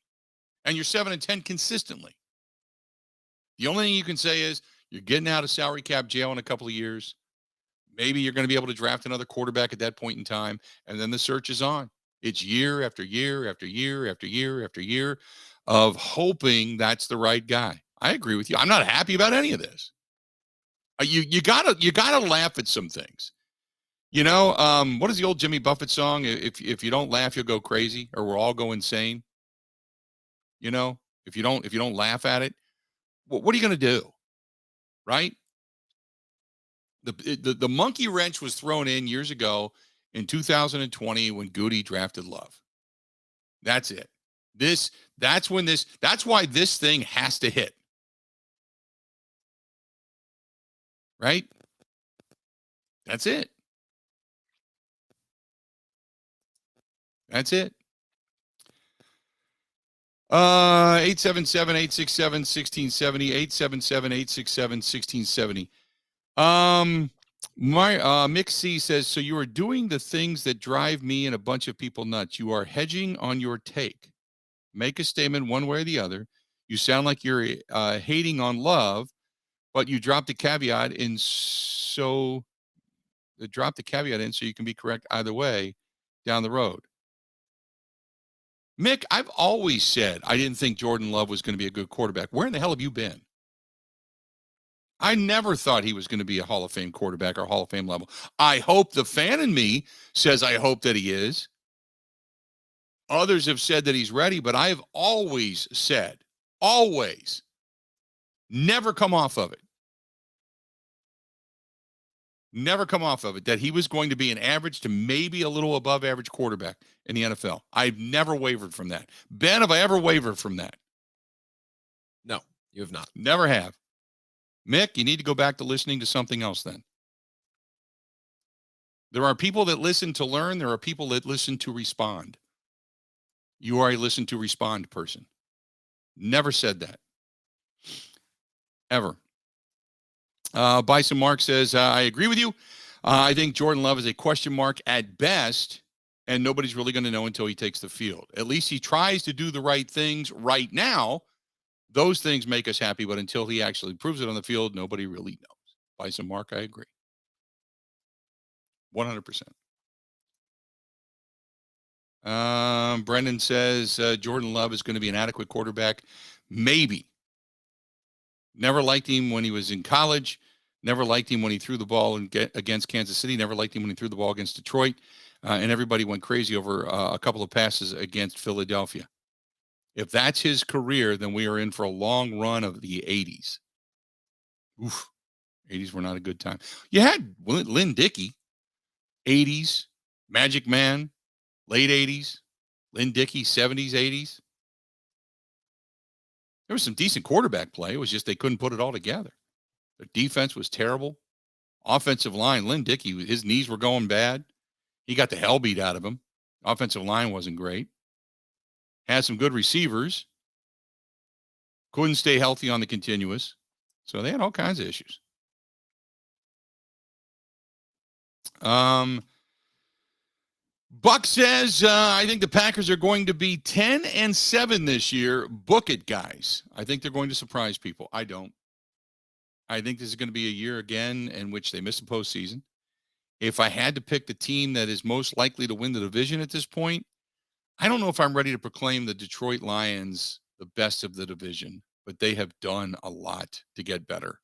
[SPEAKER 1] and you're 7-10 consistently? The only thing you can say is you're getting out of salary cap jail in a couple of years. Maybe you're going to be able to draft another quarterback at that point in time. And then the search is on. It's year after year after year after year after year of hoping that's the right guy. I agree with you. I'm not happy about any of this. You gotta laugh at some things. You know, what is the old Jimmy Buffett song? If you don't laugh, you'll go crazy, or we'll all go insane. You know, if you don't laugh at it, what are you going to do? Right? The monkey wrench was thrown in years ago in 2020 when Goody drafted Love. That's it. That's why this thing has to hit. Right? That's it. That's it. 877-867-1670. 877-867-1670. Mick C says, so you are doing the things that drive me and a bunch of people nuts. You are hedging on your take. Make a statement one way or the other. You sound like you're hating on Love, but you dropped the caveat in so you can be correct either way down the road. Mick, I've always said I didn't think Jordan Love was going to be a good quarterback. Where in the hell have you been? I never thought he was going to be a Hall of Fame quarterback or Hall of Fame level. I hope the fan in me says I hope that he is. Others have said that he's ready, but I've always said, never come off of it. Never come off of it that he was going to be an average to maybe a little above average quarterback in the NFL. I've never wavered from that. Ben, have I ever wavered from that?
[SPEAKER 2] No, you have not.
[SPEAKER 1] Never have. Mick, you need to go back to listening to something else then. There are people that listen to learn. There are people that listen to respond. You are a listen to respond person. Never said that. Ever. Bison Mark says, I agree with you. I think Jordan Love is a question mark at best, and nobody's really going to know until he takes the field. At least he tries to do the right things right now. Those things make us happy, but until he actually proves it on the field, nobody really knows. Bison Mark, I agree. 100%. Brendan says Jordan Love is going to be an adequate quarterback. Maybe. Never liked him when he was in college. Never liked him when he threw the ball against Kansas City. Never liked him when he threw the ball against Detroit. And everybody went crazy over a couple of passes against Philadelphia. If that's his career, then we are in for a long run of the 80s. Oof. 80s were not a good time. You had Lynn Dickey, 80s, Magic Man, late 80s, Lynn Dickey, 70s, 80s. There was some decent quarterback play. It was just they couldn't put it all together. The defense was terrible. Offensive line, Lynn Dickey, his knees were going bad. He got the hell beat out of him. Offensive line wasn't great. Had some good receivers. Couldn't stay healthy on the continuous. So they had all kinds of issues. Buck says, I think the Packers are going to be 10-7 this year. Book it, guys. I think they're going to surprise people. I don't. I think this is going to be a year again in which they miss the postseason. If I had to pick the team that is most likely to win the division at this point, I don't know if I'm ready to proclaim the Detroit Lions the best of the division, but they have done a lot to get better.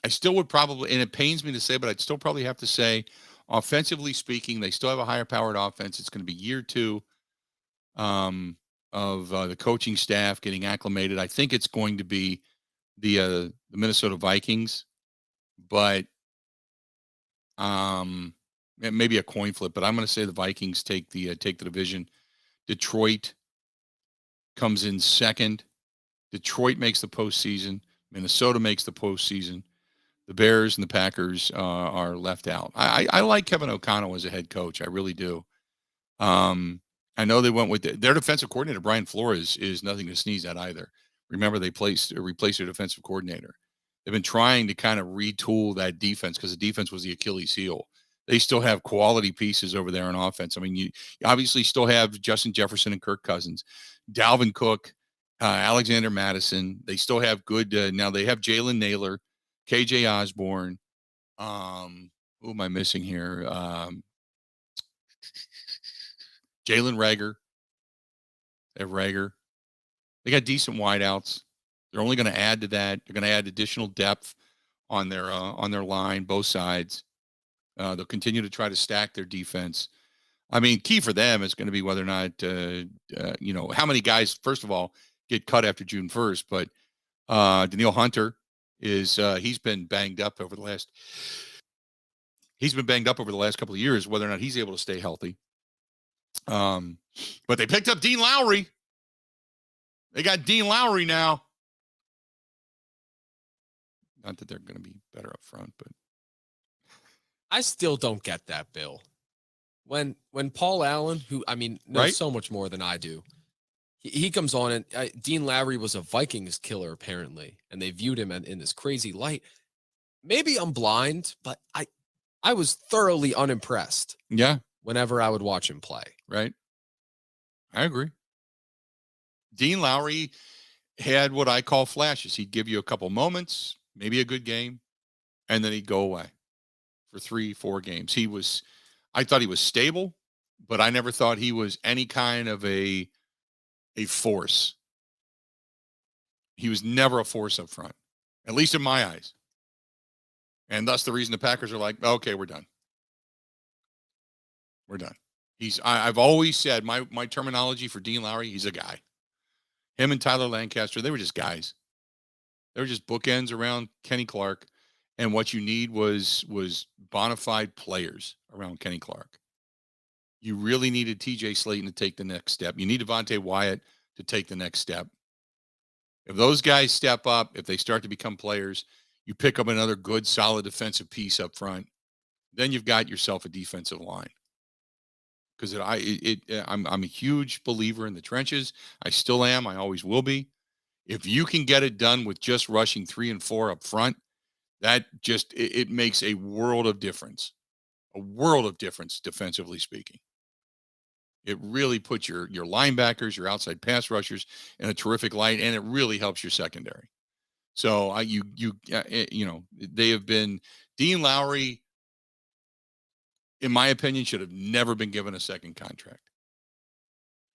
[SPEAKER 1] I still would probably, and it pains me to say, but I'd still probably have to say, offensively speaking, they still have a higher powered offense. It's going to be year two of the coaching staff getting acclimated. I think it's going to be the Minnesota Vikings, but maybe a coin flip. But I'm going to say the Vikings take the division. Detroit comes in second. Detroit makes the postseason. Minnesota makes the postseason. The Bears and the Packers are left out. I like Kevin O'Connell as a head coach. I really do. I know they went with their defensive coordinator, Brian Flores, is nothing to sneeze at either. Remember, they replaced their defensive coordinator. They've been trying to kind of retool that defense because the defense was the Achilles heel. They still have quality pieces over there on offense. I mean, you obviously still have Justin Jefferson and Kirk Cousins, Dalvin Cook, Alexander Madison. They still have good. Now they have Jalen Naylor, KJ Osborne. Who am I missing here? Jalen Reagor. They have Reagor. They got decent wideouts. They're only going to add to that. They're going to add additional depth on their line, both sides. They'll continue to try to stack their defense. I mean, key for them is going to be whether or not how many guys, first of all, get cut after June 1st. But Danielle Hunter he's been banged up over the last couple of years, whether or not he's able to stay healthy. But they picked up Dean Lowry. They got Dean Lowry now. Not that they're going to be better up front, but
[SPEAKER 2] I still don't get that, Bill. When Paul Allen, who knows
[SPEAKER 1] right?
[SPEAKER 2] so much more than I do, he comes on and Dean Lowry was a Vikings killer apparently, and they viewed him in this crazy light. Maybe I'm blind, but I was thoroughly unimpressed.
[SPEAKER 1] Yeah.
[SPEAKER 2] Whenever I would watch him play.
[SPEAKER 1] Right. I agree. Dean Lowry had what I call flashes. He'd give you a couple moments, maybe a good game, and then he'd go away for 3-4 games. I thought he was stable, but I never thought he was any kind of a force. He was never a force up front, at least in my eyes. And thus the reason the Packers are like, okay, we're done. We're done. I've always said my terminology for Dean Lowry, he's a guy. Him and Tyler Lancaster, they were just guys. They were just bookends around Kenny Clark. And what you need was bona fide players around Kenny Clark. You really needed TJ Slayton to take the next step. You need Devontae Wyatt to take the next step. If those guys step up, if they start to become players, you pick up another good, solid defensive piece up front, then you've got yourself a defensive line. Because I'm a huge believer in the trenches. I still am. I always will be. If you can get it done with just rushing 3 and 4 up front, that just it makes a world of difference. A world of difference defensively speaking. It really puts your linebackers, your outside pass rushers in a terrific light, and it really helps your secondary. So they have been Dean Lowry, in my opinion, should have never been given a second contract.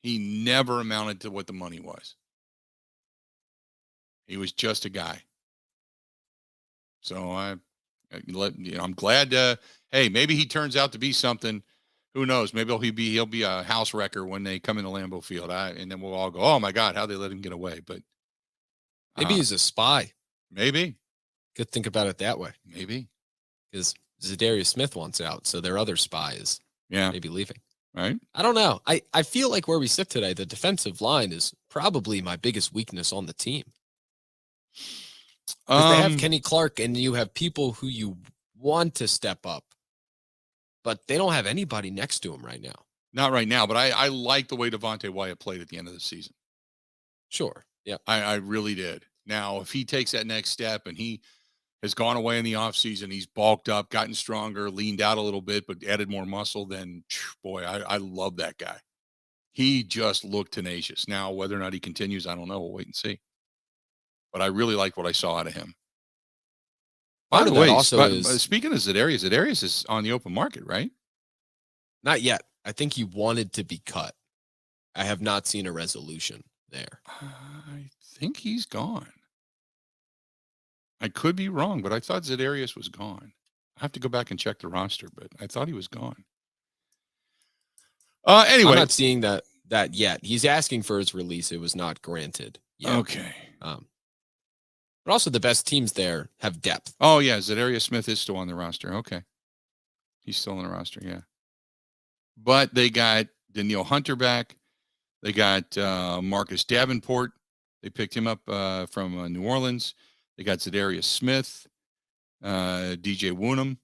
[SPEAKER 1] He never amounted to what the money was. He was just a guy. So I'm glad. Hey, maybe he turns out to be something. Who knows? Maybe he'll be a house wrecker when they come into Lambeau Field. And then we'll all go, oh my God, how they let him get away. But
[SPEAKER 2] maybe he's a spy.
[SPEAKER 1] Maybe.
[SPEAKER 2] Could think about it that way.
[SPEAKER 1] Maybe.
[SPEAKER 2] Because Zadarius Smith wants out, so their other spy is maybe leaving.
[SPEAKER 1] Right?
[SPEAKER 2] I don't know. I feel like where we sit today, the defensive line is probably my biggest weakness on the team. Because they have Kenny Clark, and you have people who you want to step up, but they don't have anybody next to him right now.
[SPEAKER 1] Not right now, but I like the way Devontae Wyatt played at the end of the season.
[SPEAKER 2] Sure. Yeah.
[SPEAKER 1] I really did. Now, if he takes that next step and he has gone away in the offseason, he's bulked up, gotten stronger, leaned out a little bit, but added more muscle, then, boy, I love that guy. He just looked tenacious. Now, whether or not he continues, I don't know. We'll wait and see. But I really liked what I saw out of him. By the way, speaking of Zadarius is on the open market, right?
[SPEAKER 2] Not yet. I think he wanted to be cut. I have not seen a resolution there.
[SPEAKER 1] I think he's gone. I could be wrong, but I thought Zadarius was gone. I have to go back and check the roster, but I thought he was gone. Anyway.
[SPEAKER 2] I'm not seeing that yet. He's asking for his release. It was not granted yet.
[SPEAKER 1] Okay.
[SPEAKER 2] But also the best teams there have depth.
[SPEAKER 1] Oh, yeah. Zadarius Smith is still on the roster. Okay. He's still on the roster, yeah. But they got Danielle Hunter back. They got Marcus Davenport. They picked him up from New Orleans. They got Zadarius Smith, DJ Woonham,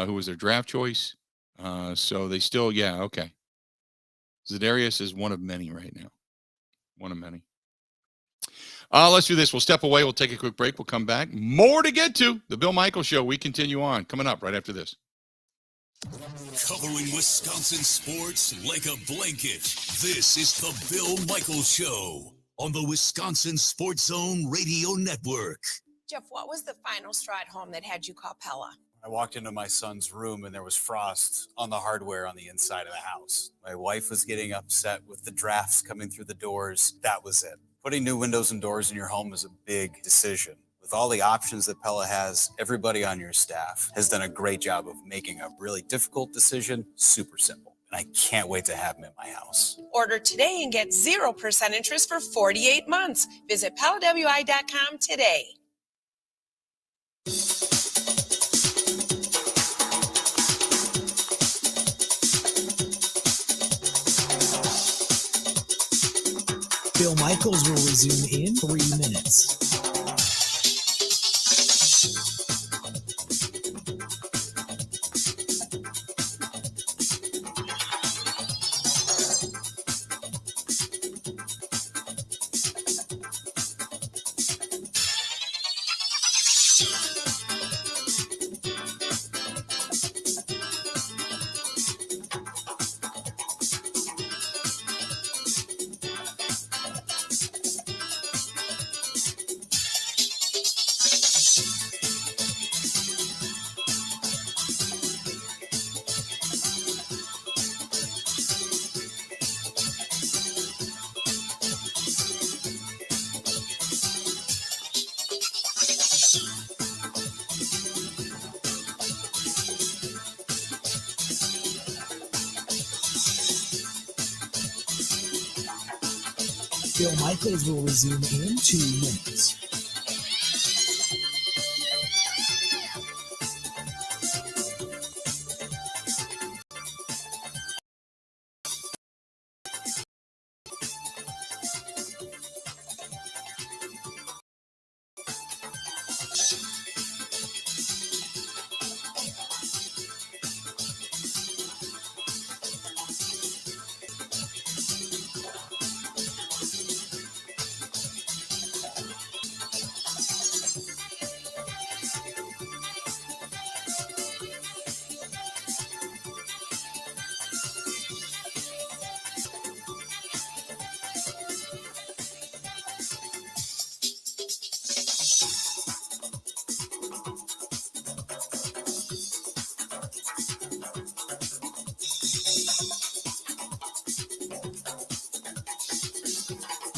[SPEAKER 1] who was their draft choice. So they still, okay. Zadarius is one of many right now. One of many. Let's do this. We'll step away. We'll take a quick break. We'll come back. More to get to. The Bill Michaels Show. We continue on. Coming up right after this.
[SPEAKER 13] Covering Wisconsin sports like a blanket. This is the Bill Michaels Show on the Wisconsin Sports Zone Radio Network.
[SPEAKER 7] Jeff, what was the final straw at home that had you call Pella?
[SPEAKER 14] I walked into my son's room and there was frost on the hardware on the inside of the house. My wife was getting upset with the drafts coming through the doors. That was it. Putting new windows and doors in your home is a big decision. With all the options that Pella has, everybody on your staff has done a great job of making a really difficult decision super simple. And I can't wait to have them in my house.
[SPEAKER 7] Order today and get 0% interest for 48 months. Visit PellaWI.com today.
[SPEAKER 4] Bill Michaels will resume in 3 minutes. Bill Michaels will resume in 2 minutes.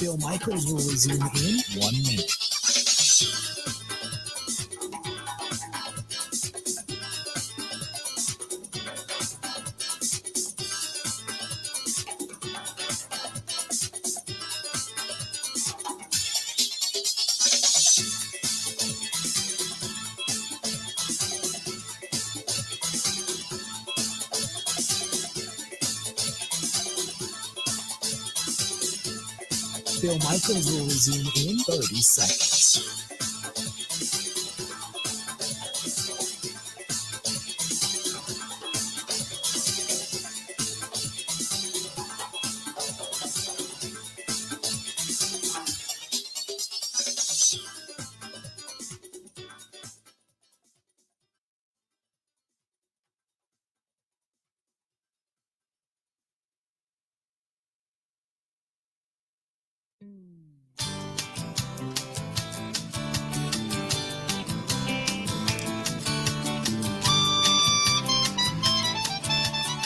[SPEAKER 4] Bill Michaels will resume in 1 minute. Bill Michaels will resume in 30 seconds.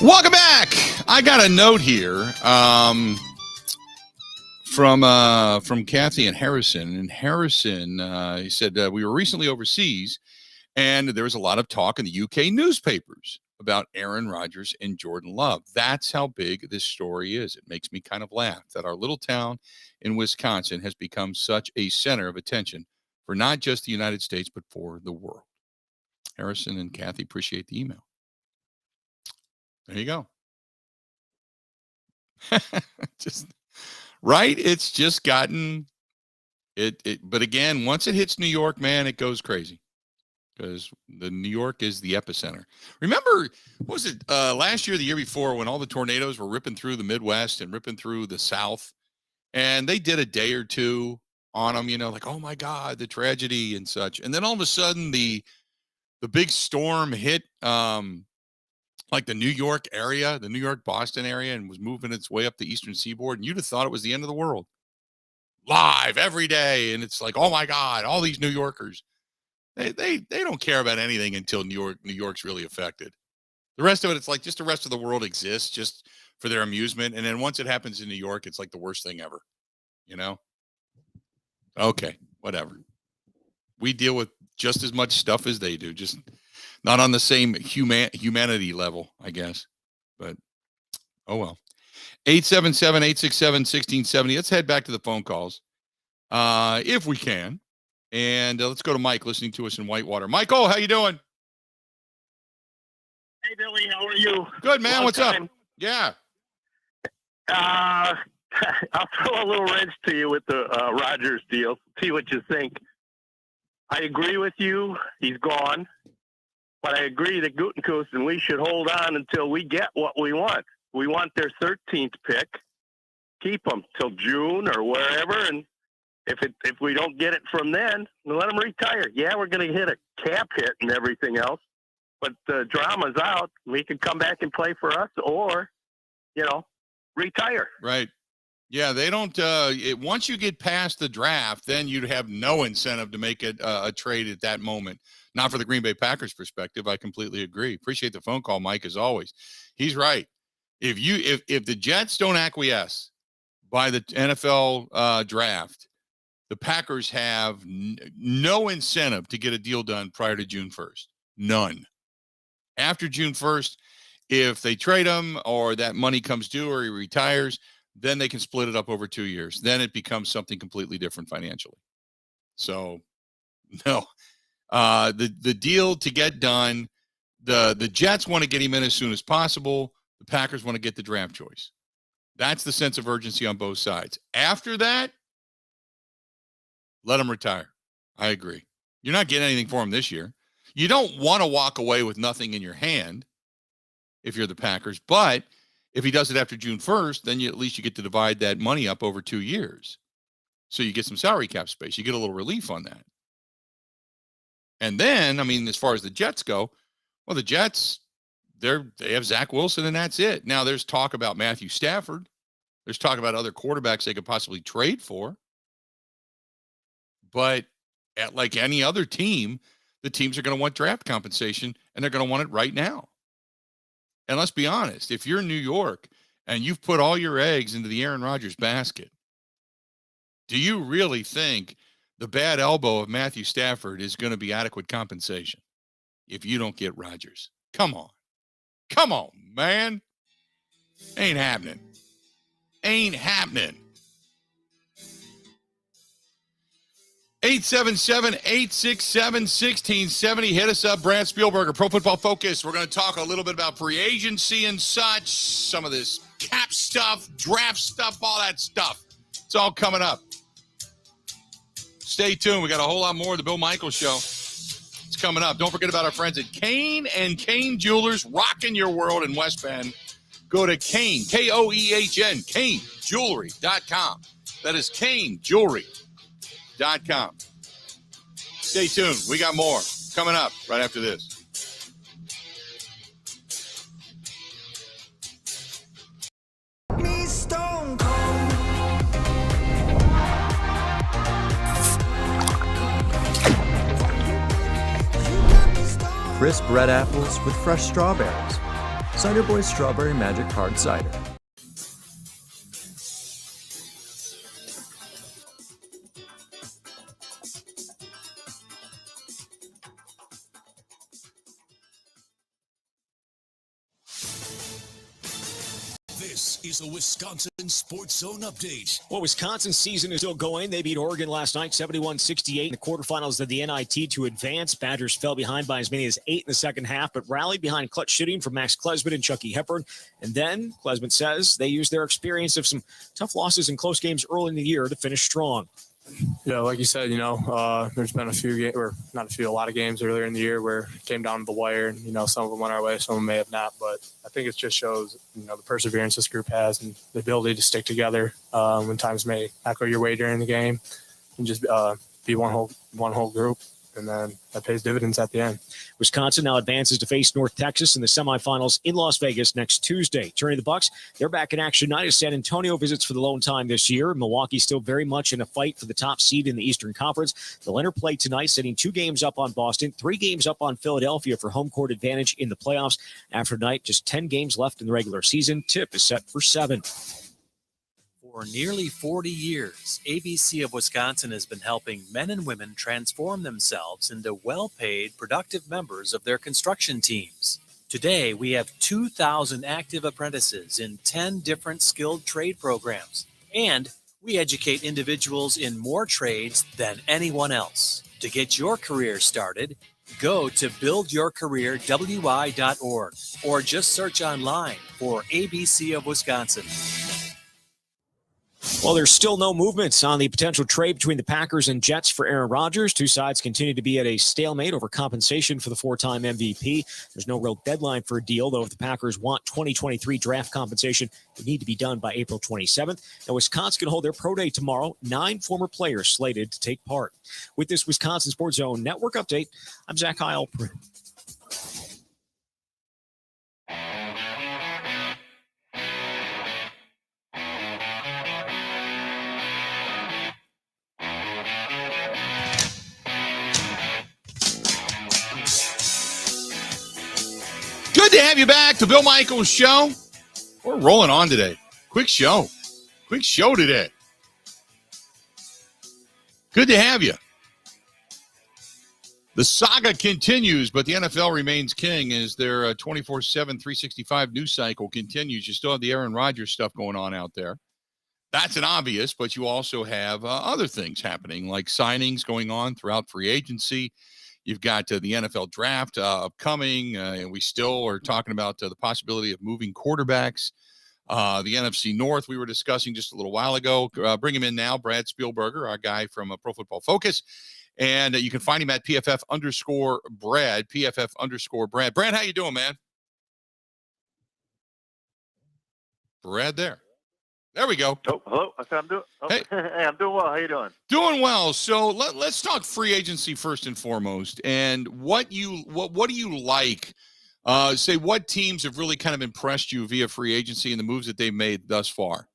[SPEAKER 1] Welcome back. I got a note here from Kathy and Harrison. And Harrison, he said, we were recently overseas, and there was a lot of talk in the UK newspapers about Aaron Rodgers and Jordan Love. That's how big this story is. It makes me kind of laugh that our little town in Wisconsin has become such a center of attention for not just the United States, but for the world. Harrison and Kathy, appreciate the email. There you go. Just right. It's just gotten it. But again, once it hits New York, man, it goes crazy because the New York is the epicenter. Remember, what was it last year, the year before, when all the tornadoes were ripping through the Midwest and ripping through the South, and they did a day or two on them, like, oh my God, the tragedy and such. And then all of a sudden the big storm hit, like the New York area, the New York, Boston area, and was moving its way up the Eastern Seaboard. And you'd have thought it was the end of the world. Live every day. And it's like, oh my God, all these New Yorkers, they don't care about anything until New York's really affected. The rest of it, it's like just the rest of the world exists just for their amusement. And then once it happens in New York, it's like the worst thing ever, Okay, whatever. We deal with just as much stuff as they do, just not on the same humanity level, I guess. But, oh well. 877-867-1670. Let's head back to the phone calls, if we can. And let's go to Mike, listening to us in Whitewater. Michael, how you doing?
[SPEAKER 15] Hey, Billy, how are you?
[SPEAKER 1] Good, man.
[SPEAKER 15] Long
[SPEAKER 1] What's
[SPEAKER 15] time.
[SPEAKER 1] up? Yeah.
[SPEAKER 15] I'll throw a little wrench to you with the Rodgers deal. See what you think. I agree with you. He's gone. But I agree that Gutekunst and we should hold on until we get what we want. We want their 13th pick. Keep them till June or wherever. And if we don't get it from then, let them retire. Yeah, we're going to hit a cap hit and everything else. But the drama's out. We can come back and play for us or, retire.
[SPEAKER 1] Right. Yeah, they don't. Once you get past the draft, then you'd have no incentive to make it a trade at that moment. Not for the Green Bay Packers perspective. I completely agree. Appreciate the phone call, Mike, as always. He's right. If the Jets don't acquiesce by the NFL draft, the Packers have no incentive to get a deal done prior to June 1st. None. After June 1st, if they trade him or that money comes due or he retires, then they can split it up over 2 years. Then it becomes something completely different financially. So, no. The deal to get done, the Jets want to get him in as soon as possible. The Packers want to get the draft choice. That's the sense of urgency on both sides. After that, let him retire. I agree. You're not getting anything for him this year. You don't want to walk away with nothing in your hand if you're the Packers, but if he does it after June 1st, then at least you get to divide that money up over 2 years. So you get some salary cap space. You get a little relief on that. And then, I mean, as far as the Jets go, well, the Jets, they have Zach Wilson, and that's it. Now, there's talk about Matthew Stafford. There's talk about other quarterbacks they could possibly trade for. But like any other team, the teams are going to want draft compensation, and they're going to want it right now. And let's be honest, if you're in New York and you've put all your eggs into the Aaron Rodgers basket, do you really think the bad elbow of Matthew Stafford is going to be adequate compensation if you don't get Rodgers? Come on. Come on, man. Ain't happening. Ain't happening. 877-867-1670. Hit us up, Brad Spielberger, Pro Football Focus. We're going to talk a little bit about free agency and such, some of this cap stuff, draft stuff, all that stuff. It's all coming up. Stay tuned. We got a whole lot more of the Bill Michaels Show. It's coming up. Don't forget about our friends at Kane and Kane Jewelers, rocking your world in West Bend. Go to Kane, K-O-E-H-N, KaneJewelry.com. That is KaneJewelry.com. Stay tuned. We got more coming up right after this.
[SPEAKER 3] Crisp red apples with fresh strawberries. Cider Boy's Strawberry Magic Hard Cider.
[SPEAKER 13] This is a Wisconsin Sports Zone update.
[SPEAKER 16] Well, Wisconsin's season is still going. They beat Oregon last night, 71-68 in the quarterfinals of the NIT to advance. Badgers fell behind by as many as 8 in the second half, but rallied behind clutch shooting from Max Klesman and Chucky Hepburn. And then Klesman says they used their experience of some tough losses in close games early in the year to finish strong.
[SPEAKER 10] Yeah, like you said, there's been a few games, or not a few, a lot of games earlier in the year where it came down to the wire. And, some of them went our way, some of them may have not. But I think it just shows, the perseverance this group has and the ability to stick together when times may not go your way during the game and just be one whole group. And then that pays dividends at the end.
[SPEAKER 16] Wisconsin now advances to face North Texas in the semifinals in Las Vegas next Tuesday. Turning the Bucks, they're back in action tonight as San Antonio visits for the lone time this year. Milwaukee's still very much in a fight for the top seed in the Eastern Conference. They'll interplay tonight, sitting 2 games up on Boston, 3 games up on Philadelphia for home court advantage in the playoffs. After tonight, just 10 games left in the regular season. Tip is set for 7.
[SPEAKER 17] For nearly 40 years, ABC of Wisconsin has been helping men and women transform themselves into well-paid, productive members of their construction teams. Today, we have 2,000 active apprentices in 10 different skilled trade programs, and we educate individuals in more trades than anyone else. To get your career started, go to buildyourcareerwi.org or just search online for ABC of Wisconsin.
[SPEAKER 16] Well, there's still no movements on the potential trade between the Packers and Jets for Aaron Rodgers. Two sides continue to be at a stalemate over compensation for the 4-time MVP. There's no real deadline for a deal, though. If the Packers want 2023 draft compensation, it need to be done by April 27th. And Wisconsin can hold their pro day tomorrow. 9 former players slated to take part. With this Wisconsin Sports Zone Network update, I'm Zach Heil.
[SPEAKER 1] Good to have you back. The Bill Michaels Show. We're rolling on today. Quick show. Quick show today. Good to have you. The saga continues, but the NFL remains king as their 24/7, 365 news cycle continues. You still have the Aaron Rodgers stuff going on out there. That's an obvious, but you also have other things happening, like signings going on throughout free agency. You've got the NFL draft upcoming, and we still are talking about the possibility of moving quarterbacks. The NFC North we were discussing just a little while ago. Bring him in now, Brad Spielberger, our guy from Pro Football Focus. And you can find him at PFF_Brad, PFF_Brad. Brad, how you doing, man? Brad there. There we go.
[SPEAKER 18] Oh, hello. I said I'm doing. Oh,
[SPEAKER 1] hey,
[SPEAKER 18] I'm doing well. How you doing?
[SPEAKER 1] Doing well. So let's talk free agency first and foremost. And what do you like? Say what teams have really kind of impressed you via free agency and the moves that they've made thus far.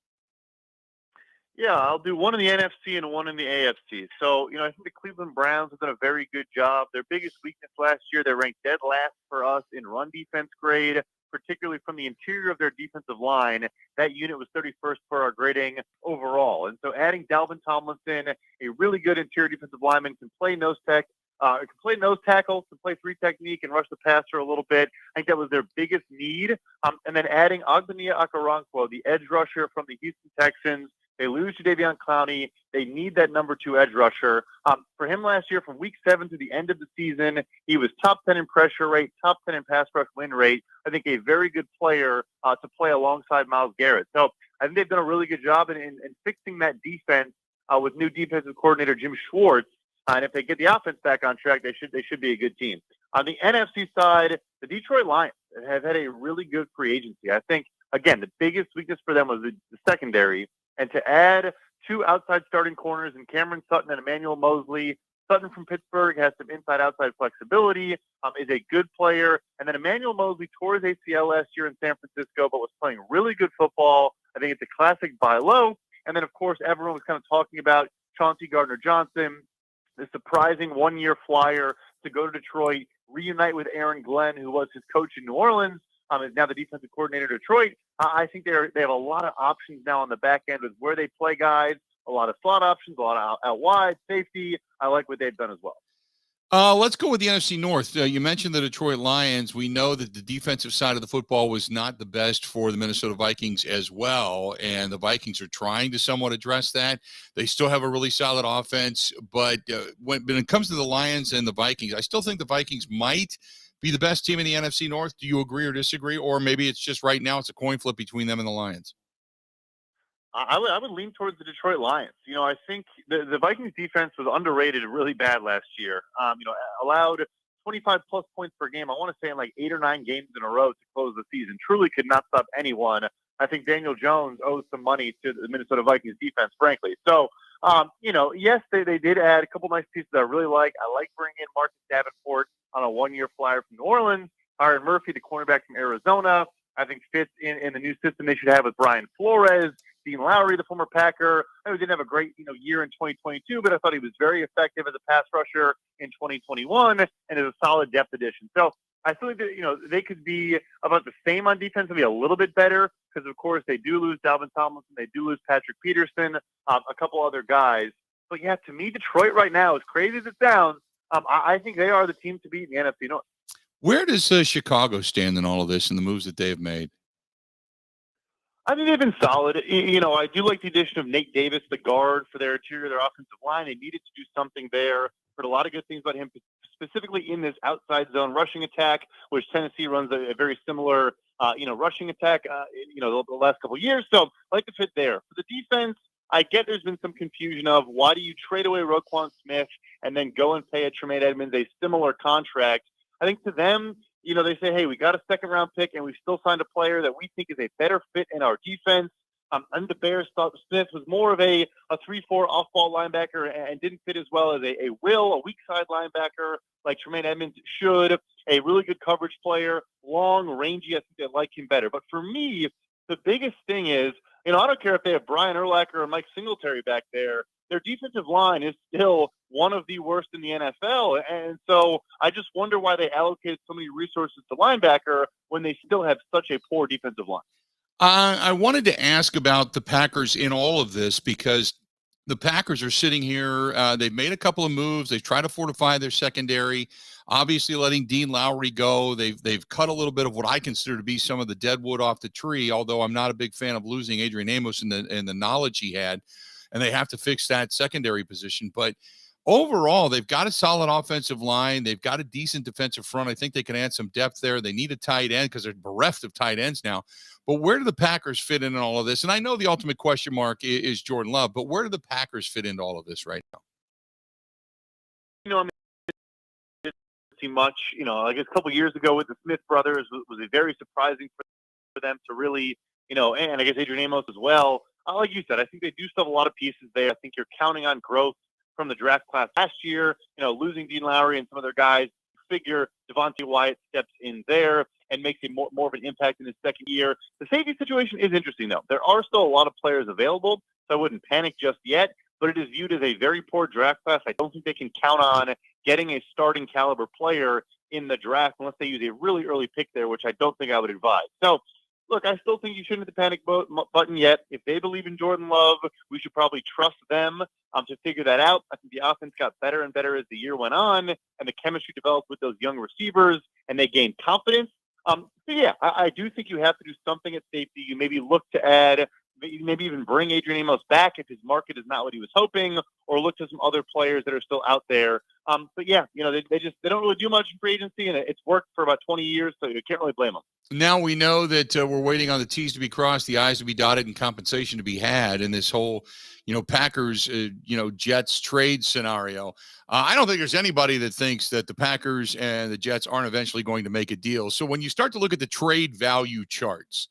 [SPEAKER 18] Yeah, I'll do one in the NFC and one in the AFC. So, I think the Cleveland Browns have done a very good job. Their biggest weakness last year, they ranked dead last for us in run defense grade, particularly from the interior of their defensive line. That unit was 31st for our grading overall. And so adding Dalvin Tomlinson, a really good interior defensive lineman, can play nose tackle, can play three technique and rush the passer a little bit. I think that was their biggest need. And then adding Ogbonnia Okoronkwo, the edge rusher from the Houston Texans. They lose to Davion Clowney. They need that number 2 edge rusher. For him last year, from week 7 to the end of the season, he was top 10 in pressure rate, top 10 in pass rush win rate. I think a very good player to play alongside Myles Garrett. So I think they've done a really good job in fixing that defense with new defensive coordinator Jim Schwartz. And if they get the offense back on track, they should be a good team. On the NFC side, the Detroit Lions have had a really good free agency. I think, again, the biggest weakness for them was the secondary. And to add 2 outside starting corners in Cameron Sutton and Emmanuel Mosley. Sutton from Pittsburgh has some inside-outside flexibility, is a good player. And then Emmanuel Mosley tore his ACL last year in San Francisco, but was playing really good football. I think it's a classic buy low. And then, of course, everyone was kind of talking about Chauncey Gardner-Johnson, the surprising one-year flyer to go to Detroit, reunite with Aaron Glenn, who was his coach in New Orleans, is now the defensive coordinator of Detroit. I think they have a lot of options now on the back end with where they play guys, a lot of slot options, a lot of out wide, safety. I like what they've done as well.
[SPEAKER 1] Let's go with the NFC North. You mentioned the Detroit Lions. We know that the defensive side of the football was not the best for the Minnesota Vikings as well, and the Vikings are trying to somewhat address that. They still have a really solid offense, but when it comes to the Lions and the Vikings, I still think the Vikings might be the best team in the NFC North. Do you agree or disagree? Or maybe it's just right now it's a coin flip between them and the Lions?
[SPEAKER 18] I would lean towards the Detroit Lions. I think the Vikings defense was underrated really bad last year. Allowed 25-plus points per game, I want to say in like 8 or 9 games in a row to close the season. Truly could not stop anyone. I think Daniel Jones owes some money to the Minnesota Vikings defense, frankly. So, yes, they did add a couple nice pieces I really like. I like bringing in Marcus Davenport on a one-year flyer from New Orleans. Aaron Murphy, the cornerback from Arizona, I think fits in the new system they should have with Brian Flores. Dean Lowry, the former Packer. I know he didn't have a great year in 2022, but I thought he was very effective as a pass rusher in 2021 and is a solid depth addition. So I feel like they could be about the same on defense, maybe a little bit better because, of course, they do lose Dalvin Tomlinson. They do lose Patrick Peterson, a couple other guys. But, yeah, to me, Detroit right now, as crazy as it sounds, I think they are the team to beat in the NFC North.
[SPEAKER 1] Where does Chicago stand in all of this and the moves that they have made?
[SPEAKER 18] I think they've been solid. I do like the addition of Nate Davis, the guard, for their interior, their offensive line. They needed to do something there. Heard a lot of good things about him, specifically in this outside zone rushing attack, which Tennessee runs a very similar, rushing attack, the last couple of years. So I like the fit there. For the defense, I get there's been some confusion of why do you trade away Roquan Smith and then go and pay a Tremaine Edmonds a similar contract. I think to them, they say, hey, we got a second-round pick, and we still signed a player that we think is a better fit in our defense. And the Bears thought Smith was more of a 3-4 off-ball linebacker and didn't fit as well as a weak side linebacker like Tremaine Edmonds should. A really good coverage player, long, rangy. I think they like him better. But for me, the biggest thing is, I don't care if they have Brian Urlacher or Mike Singletary back there. Their defensive line is still one of the worst in the NFL. And so I just wonder why they allocated so many resources to linebacker when they still have such a poor defensive line.
[SPEAKER 1] I wanted to ask about the Packers in all of this because the Packers are sitting here. They've made a couple of moves. They've tried to fortify their secondary, obviously letting Dean Lowry go. They've cut a little bit of what I consider to be some of the dead wood off the tree, although I'm not a big fan of losing Adrian Amos and the knowledge he had, and they have to fix that secondary position. But overall, they've got a solid offensive line. They've got a decent defensive front. I think they can add some depth there. They need a tight end because they're bereft of tight ends now. But where do the Packers fit in all of this? And I know the ultimate question mark is Jordan Love, but where do the Packers fit into all of this right now?
[SPEAKER 18] I mean, didn't see much. I guess a couple years ago with the Smith brothers was a very surprising for them to really, and I guess Adrian Amos as well. Like you said, I think they do still have a lot of pieces there. I think you're counting on growth from the draft class last year. Losing Dean Lowry and some other guys, figure Devontae Wyatt steps in there and makes a more of an impact in his second year. The safety situation is interesting, though. There are still a lot of players available, so I wouldn't panic just yet, but it is viewed as a very poor draft class. I don't think they can count on getting a starting caliber player in the draft unless they use a really early pick there, which I don't think I would advise. So, look, I still think you shouldn't hit the panic button yet. If they believe in Jordan Love, we should probably trust them to figure that out. I think the offense got better and better as the year went on, and the chemistry developed with those young receivers, and they gained confidence. So, yeah, I do think you have to do something at safety. You maybe look to add, maybe even bring Adrian Amos back if his market is not what he was hoping, or look to some other players that are still out there. But, yeah, they don't really do much in free agency, and it's worked for about 20 years, so you can't really blame them.
[SPEAKER 1] Now we know that we're waiting on the T's to be crossed, the I's to be dotted, and compensation to be had in this whole, Packers, Jets trade scenario. I don't think there's anybody that thinks that the Packers and the Jets aren't eventually going to make a deal. So when you start to look at the trade value charts,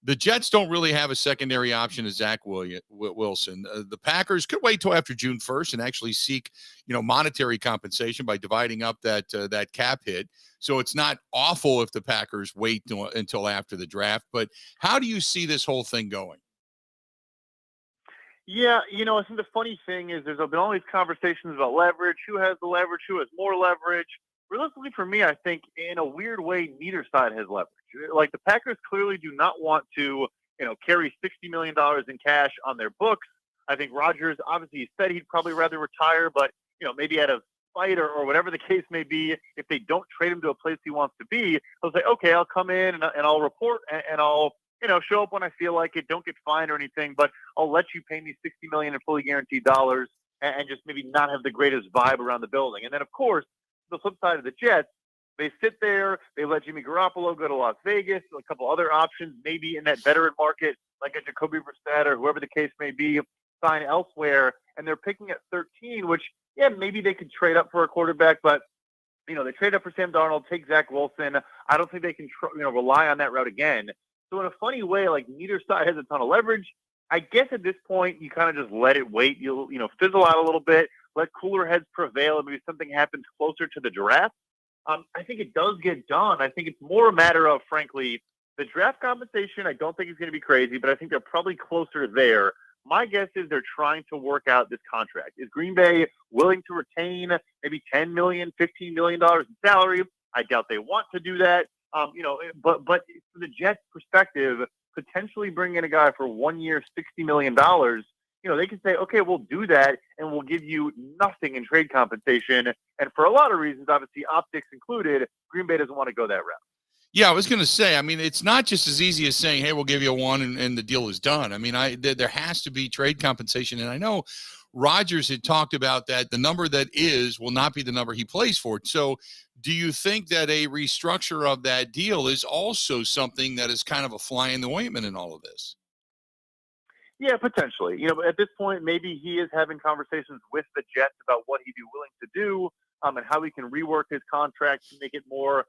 [SPEAKER 1] the Jets don't really have a secondary option as Zach Wilson. The Packers could wait till after June 1st and actually seek, monetary compensation by dividing up that cap hit. So it's not awful if the Packers wait until after the draft. But how do you see this whole thing going?
[SPEAKER 18] Yeah, I think the funny thing is there's been all these conversations about leverage, who has the leverage, who has more leverage. Realistically, for me, I think in a weird way, neither side has leverage. Like the Packers clearly do not want to, carry $60 million in cash on their books. I think Rodgers, obviously, he said he'd probably rather retire, but, maybe out of spite or whatever the case may be, if they don't trade him to a place he wants to be, he'll say, okay, I'll come in and I'll report and I'll, show up when I feel like it. Don't get fined or anything, but I'll let you pay me $60 million in fully guaranteed dollars and just maybe not have the greatest vibe around the building. And then, of course, the flip side of the Jets, they sit there, they let Jimmy Garoppolo go to Las Vegas, a couple other options, maybe in that veteran market, like a Jacoby Brissett or whoever the case may be, sign elsewhere, and they're picking at 13, which, yeah, maybe they could trade up for a quarterback, but, they trade up for Sam Darnold, take Zach Wilson. I don't think they can, rely on that route again. So in a funny way, like neither side has a ton of leverage. I guess at this point, you kind of just let it wait. You'll, fizzle out a little bit, let cooler heads prevail, and maybe something happens closer to the draft. I think it does get done. I think it's more a matter of, frankly, the draft compensation. I don't think it's going to be crazy, but I think they're probably closer there. My guess is they're trying to work out this contract. Is Green Bay willing to retain maybe $10 million, $15 million in salary? I doubt they want to do that. But from the Jets' perspective, potentially bring in a guy for 1 year, $60 million, they can say, okay, we'll do that, and we'll give you nothing in trade compensation. And for a lot of reasons, obviously optics included, Green Bay doesn't want to go that route.
[SPEAKER 1] Yeah, I was going to say, it's not just as easy as saying, hey, we'll give you one and the deal is done. There has to be trade compensation. And I know Rodgers had talked about that. The number that will not be the number he plays for. So do you think that a restructure of that deal is also something that is kind of a fly in the ointment in all of this?
[SPEAKER 18] Yeah, potentially. At this point, maybe he is having conversations with the Jets about what he'd be willing to do and how he can rework his contract to make it more,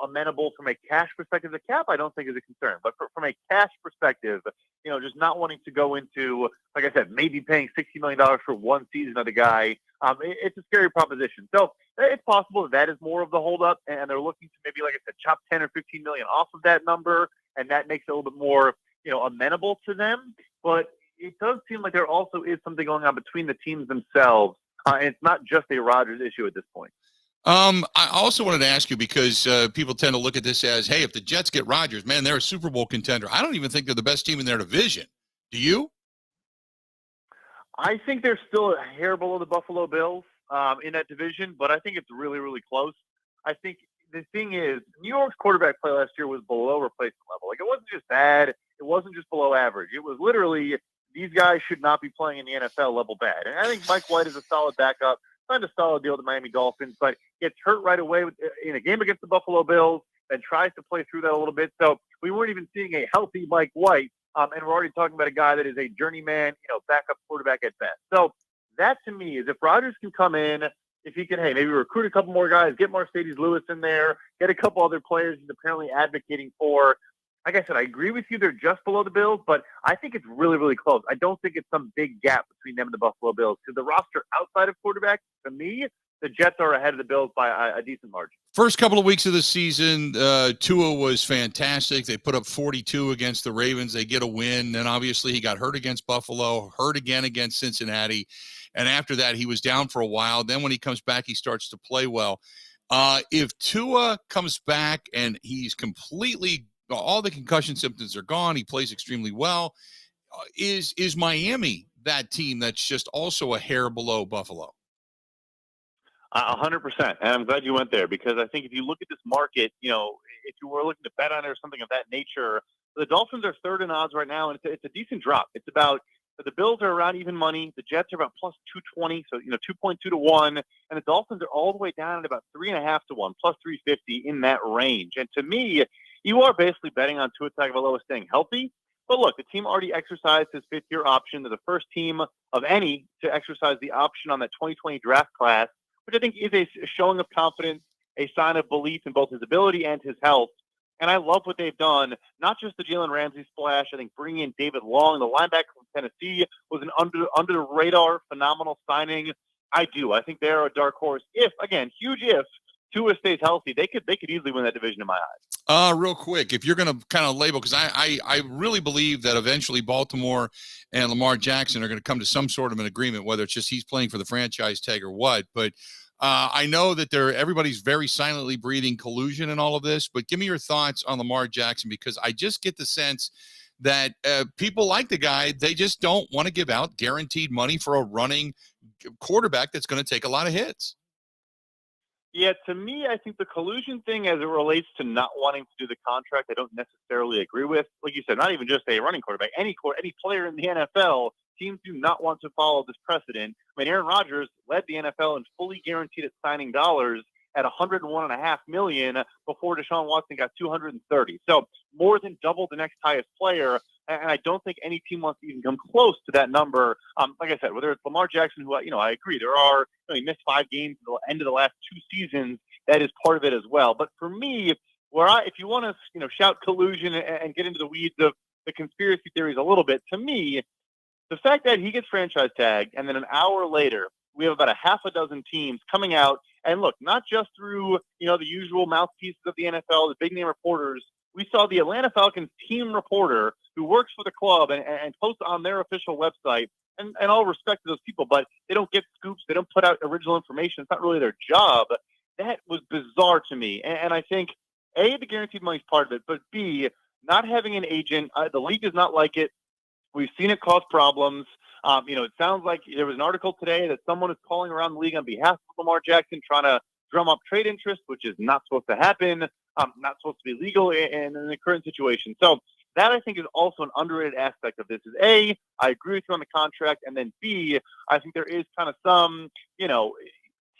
[SPEAKER 18] amenable from a cash perspective. The cap, I don't think is a concern, but from a cash perspective, just not wanting to go into, like I said, maybe paying $60 million for one season of the guy. It's a scary proposition. So it's possible that is more of the holdup, and they're looking to maybe, like I said, chop 10 or 15 million off of that number, and that makes it a little bit more, amenable to them. But it does seem like there also is something going on between the teams themselves, and it's not just a Rodgers issue at this point.
[SPEAKER 1] I also wanted to ask you, because people tend to look at this as, hey, if the Jets get Rodgers, man, they're a Super Bowl contender. I don't even think they're the best team in their division. Do you?
[SPEAKER 18] I think they're still a hair below the Buffalo Bills in that division, but I think it's really, really close. I think the thing is, New York's quarterback play last year was below replacement level. Like, it wasn't just bad. It wasn't just below average. It was literally, these guys should not be playing in the NFL level bad. And I think Mike White is a solid backup. Signed a solid deal with the Miami Dolphins, but gets hurt right away in a game against the Buffalo Bills and tries to play through that a little bit. So we weren't even seeing a healthy Mike White. And we're already talking about a guy that is a journeyman, backup quarterback at best. So that to me is if Rodgers can come in, if he can, maybe recruit a couple more guys, get Mercedes Lewis in there, get a couple other players he's apparently advocating for. Like I said, I agree with you. They're just below the Bills, but I think it's really, really close. I don't think it's some big gap between them and the Buffalo Bills because the roster outside of quarterback, to me, the Jets are ahead of the Bills by a decent margin.
[SPEAKER 1] First couple of weeks of the season, Tua was fantastic. They put up 42 against the Ravens. They get a win. Then obviously he got hurt against Buffalo, hurt again against Cincinnati. And after that, he was down for a while. Then when he comes back, he starts to play well. If Tua comes back and he's completely, all the concussion symptoms are gone, he plays extremely well, is Miami that team that's just also a hair below Buffalo?
[SPEAKER 18] 100%. And I'm glad you went there because I think if you look at this market, if you were looking to bet on it or something of that nature, the Dolphins are third in odds right now, and it's a decent drop. It's about, the Bills are around even money. The Jets are about plus 220, so 2.2 to 1, and the Dolphins are all the way down at about 3.5 to 1, plus 350 in that range. And to me, you are basically betting on Tua Tagovailoa staying healthy. But look, the team already exercised his fifth-year option. They're the first team of any to exercise the option on that 2020 draft class, which I think is a showing of confidence, a sign of belief in both his ability and his health. And I love what they've done, not just the Jalen Ramsey splash. I think bringing in David Long, the linebacker from Tennessee, was an under-the-radar phenomenal signing. I think they're a dark horse. If, again, huge if, Tua stays healthy, they could easily win that division in my eyes.
[SPEAKER 1] Real quick, if you're going to kind of label, because I really believe that eventually Baltimore and Lamar Jackson are going to come to some sort of an agreement, whether it's just he's playing for the franchise tag or what. But I know that everybody's very silently breathing collusion and all of this. But give me your thoughts on Lamar Jackson, because I just get the sense that people like the guy. They just don't want to give out guaranteed money for a running quarterback that's going to take a lot of hits.
[SPEAKER 18] Yeah, to me, I think the collusion thing as it relates to not wanting to do the contract, I don't necessarily agree with. Like you said, not even just a running quarterback, any player in the NFL, teams do not want to follow this precedent. I mean, Aaron Rodgers led the NFL in fully guaranteed at signing dollars at $101.5 million before Deshaun Watson got $230. So more than double the next highest player. And I don't think any team wants to even come close to that number. Like I said, whether it's Lamar Jackson, who, I agree, he missed 5 games at the end of the last 2 seasons. That is part of it as well. But for me, if you want to, shout collusion and get into the weeds of the conspiracy theories a little bit, to me, the fact that he gets franchise tagged and then an hour later, we have about a half a dozen teams coming out and look, not just through, the usual mouthpieces of the NFL, the big name reporters. We saw the Atlanta Falcons team reporter who works for the club and posts on their official website. And all respect to those people, but they don't get scoops. They don't put out original information. It's not really their job. That was bizarre to me. And I think, A, the guaranteed money is part of it, but B, not having an agent, the league does not like it. We've seen it cause problems. It sounds like there was an article today that someone is calling around the league on behalf of Lamar Jackson, trying to drum up trade interest, which is not supposed to happen, not supposed to be legal in the current situation. So that, I think, is also an underrated aspect of this. Is A, I agree with you on the contract, and then B, I think there is kind of some,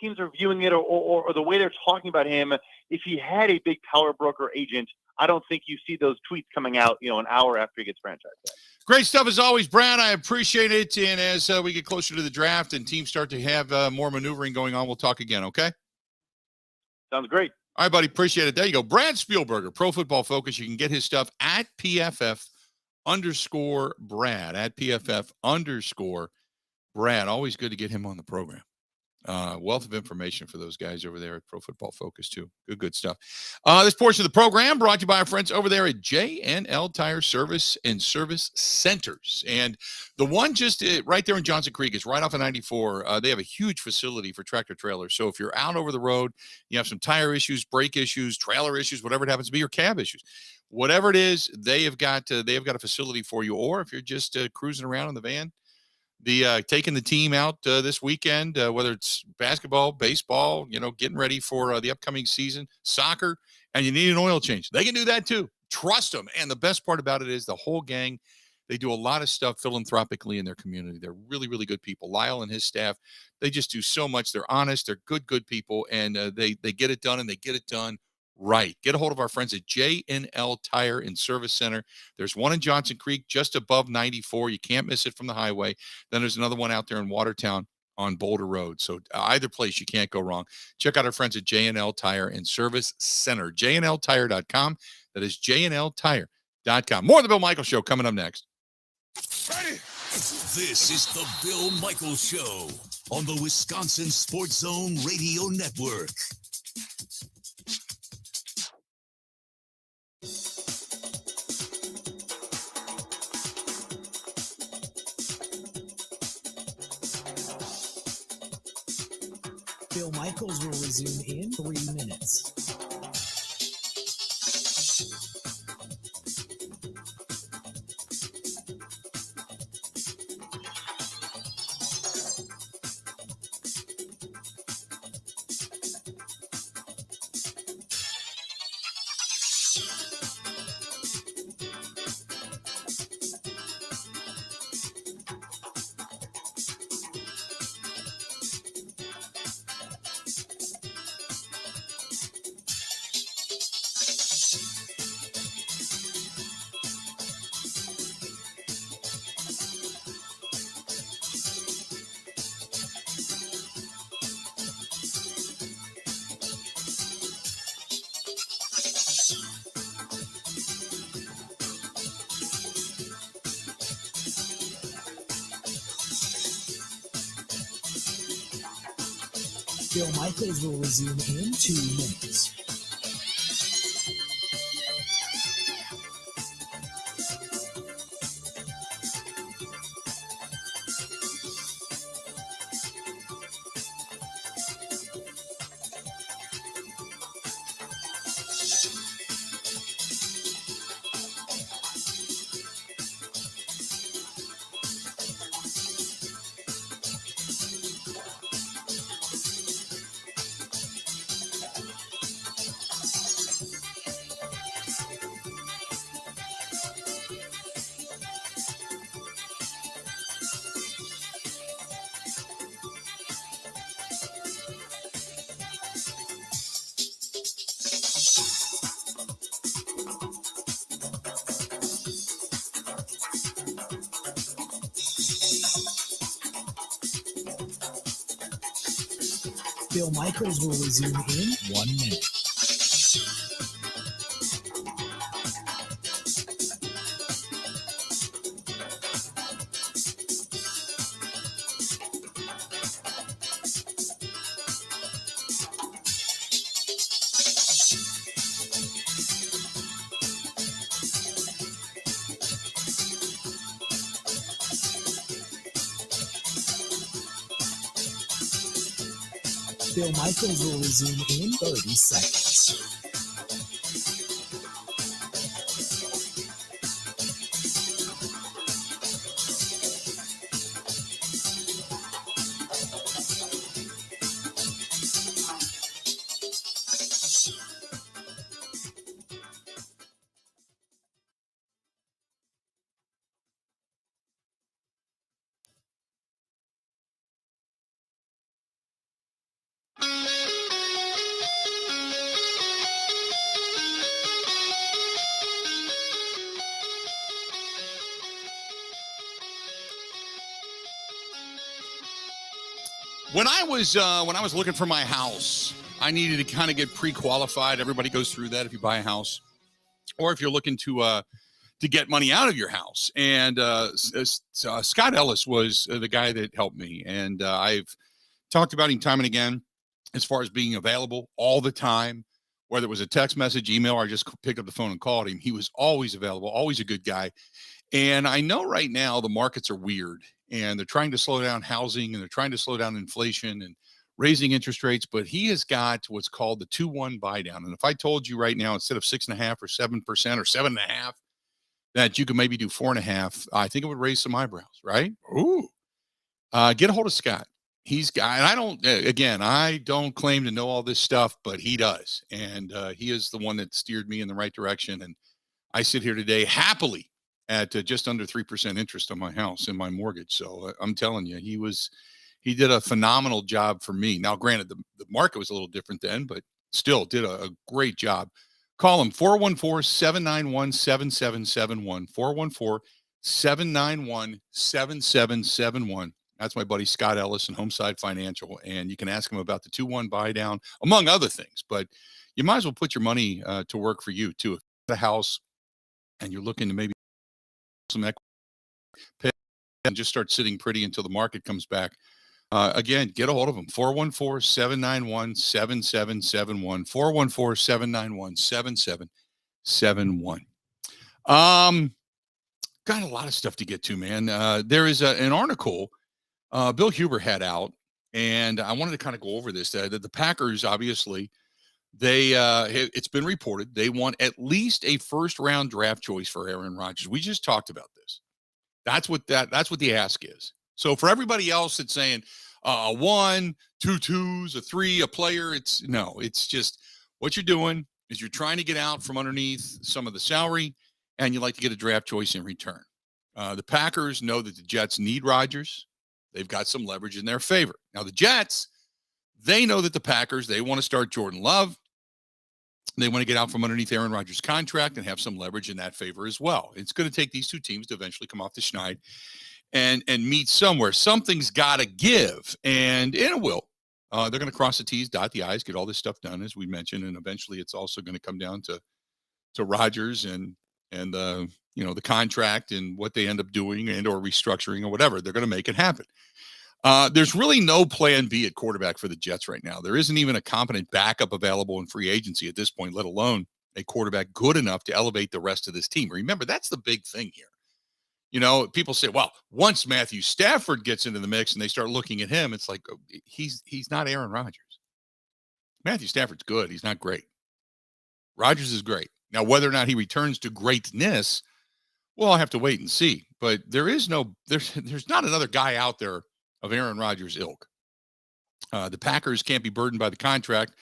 [SPEAKER 18] teams are viewing it or the way they're talking about him. If he had a big power broker agent, I don't think you see those tweets coming out, an hour after he gets franchised.
[SPEAKER 1] Great stuff as always, Brad. I appreciate it. And as we get closer to the draft and teams start to have more maneuvering going on, we'll talk again, okay?
[SPEAKER 18] Sounds great.
[SPEAKER 1] All right, buddy. Appreciate it. There you go. Brad Spielberger, Pro Football Focus. You can get his stuff at PFF_Brad, at PFF_Brad. Always good to get him on the program. Wealth of information for those guys over there at Pro Football Focus, too. Good stuff. This portion of the program brought to you by our friends over there at J&L Tire Service and Service Centers. And the one just right there in Johnson Creek is right off of 94. They have a huge facility for tractor trailers. So if you're out over the road, you have some tire issues, brake issues, trailer issues, whatever it happens to be, or cab issues, whatever it is, they have got a facility for you. Or if you're just cruising around in the van, taking the team out this weekend, whether it's basketball, baseball, getting ready for the upcoming season, soccer, and you need an oil change. They can do that too. Trust them. And the best part about it is the whole gang, they do a lot of stuff philanthropically in their community. They're really, really good people. Lyle and his staff, they just do so much. They're honest. They're good people. And they get it done, and they get it done right. Get a hold of our friends at J&L Tire and Service Center. There's one in Johnson Creek, just above 94. You can't miss it from the highway. Then there's another one out there in Watertown on Boulder Road. So either place, you can't go wrong. Check out our friends at J&L Tire and Service Center. JNLTire.com. That is JNLTire.com. More of the Bill Michaels Show coming up next.
[SPEAKER 13] Ready? This is the Bill Michaels Show on the Wisconsin Sports Zone Radio Network.
[SPEAKER 4] Bill Michaels will resume in 3 minutes. Bill Michaels will resume in 2 minutes. Bill Michaels will resume in 1 minute. Bill Michaels will resume in 30 seconds.
[SPEAKER 1] When I was looking for my house, I needed to kind of get pre-qualified. Everybody goes through that if you buy a house, or if you're looking to get money out of your house. And Scott Ellis was the guy that helped me, and I've talked about him time and again as far as being available all the time, whether it was a text message, email, or I just picked up the phone and called him. He was always available, always a good guy. And I know right now the markets are weird, and they're trying to slow down housing, and they're trying to slow down inflation and raising interest rates, but he has got what's called the 2-1 buy down. And if I told you right now, instead of 6.5% or 7% or 7.5%, that you could maybe do 4.5%, I think it would raise some eyebrows, right? Ooh. Get a hold of Scott. And I don't claim to know all this stuff, but he does. And he is the one that steered me in the right direction. And I sit here today happily at just under 3% interest on my house and my mortgage. So I'm telling you, he did a phenomenal job for me. Now, granted, the market was a little different then, but still did a great job. Call him 414-791-7771. 414-791-7771. That's my buddy Scott Ellis and Homeside Financial. And you can ask him about the 2-1 buy down, among other things. But you might as well put your money to work for you, too. If you have a house and you're looking to maybe some equity and just start sitting pretty until the market comes back, again, get a hold of him. 414-791-7771. 414-791-7771. Got a lot of stuff to get to, man. There is an article Bill Huber had out, and I wanted to kind of go over this. That the Packers, obviously, it's been reported they want at least a first-round draft choice for Aaron Rodgers. We just talked about this. That's what the ask is. So for everybody else that's saying a 1, 2 twos, a 3, a player, it's just what you're doing is you're trying to get out from underneath some of the salary, and you like to get a draft choice in return. The Packers know that the Jets need Rodgers. They've got some leverage in their favor. Now, the Jets, they know that the Packers, they want to start Jordan Love. They want to get out from underneath Aaron Rodgers' contract and have some leverage in that favor as well. It's going to take these two teams to eventually come off the schneid and meet somewhere. Something's got to give, and it will. They're going to cross the T's, dot the I's, get all this stuff done, as we mentioned, and eventually it's also going to come down to Rodgers and the contract and what they end up doing and or restructuring or whatever. They're going to make it happen. There's really no plan B at quarterback for the Jets right now. There isn't even a competent backup available in free agency at this point, let alone a quarterback good enough to elevate the rest of this team. Remember, that's the big thing here. People say, well, once Matthew Stafford gets into the mix and they start looking at him, it's like, he's not Aaron Rodgers. Matthew Stafford's good. He's not great. Rodgers is great. Now, whether or not he returns to greatness, well, I'll have to wait and see. But there's not another guy out there of Aaron Rodgers' ilk. The Packers can't be burdened by the contract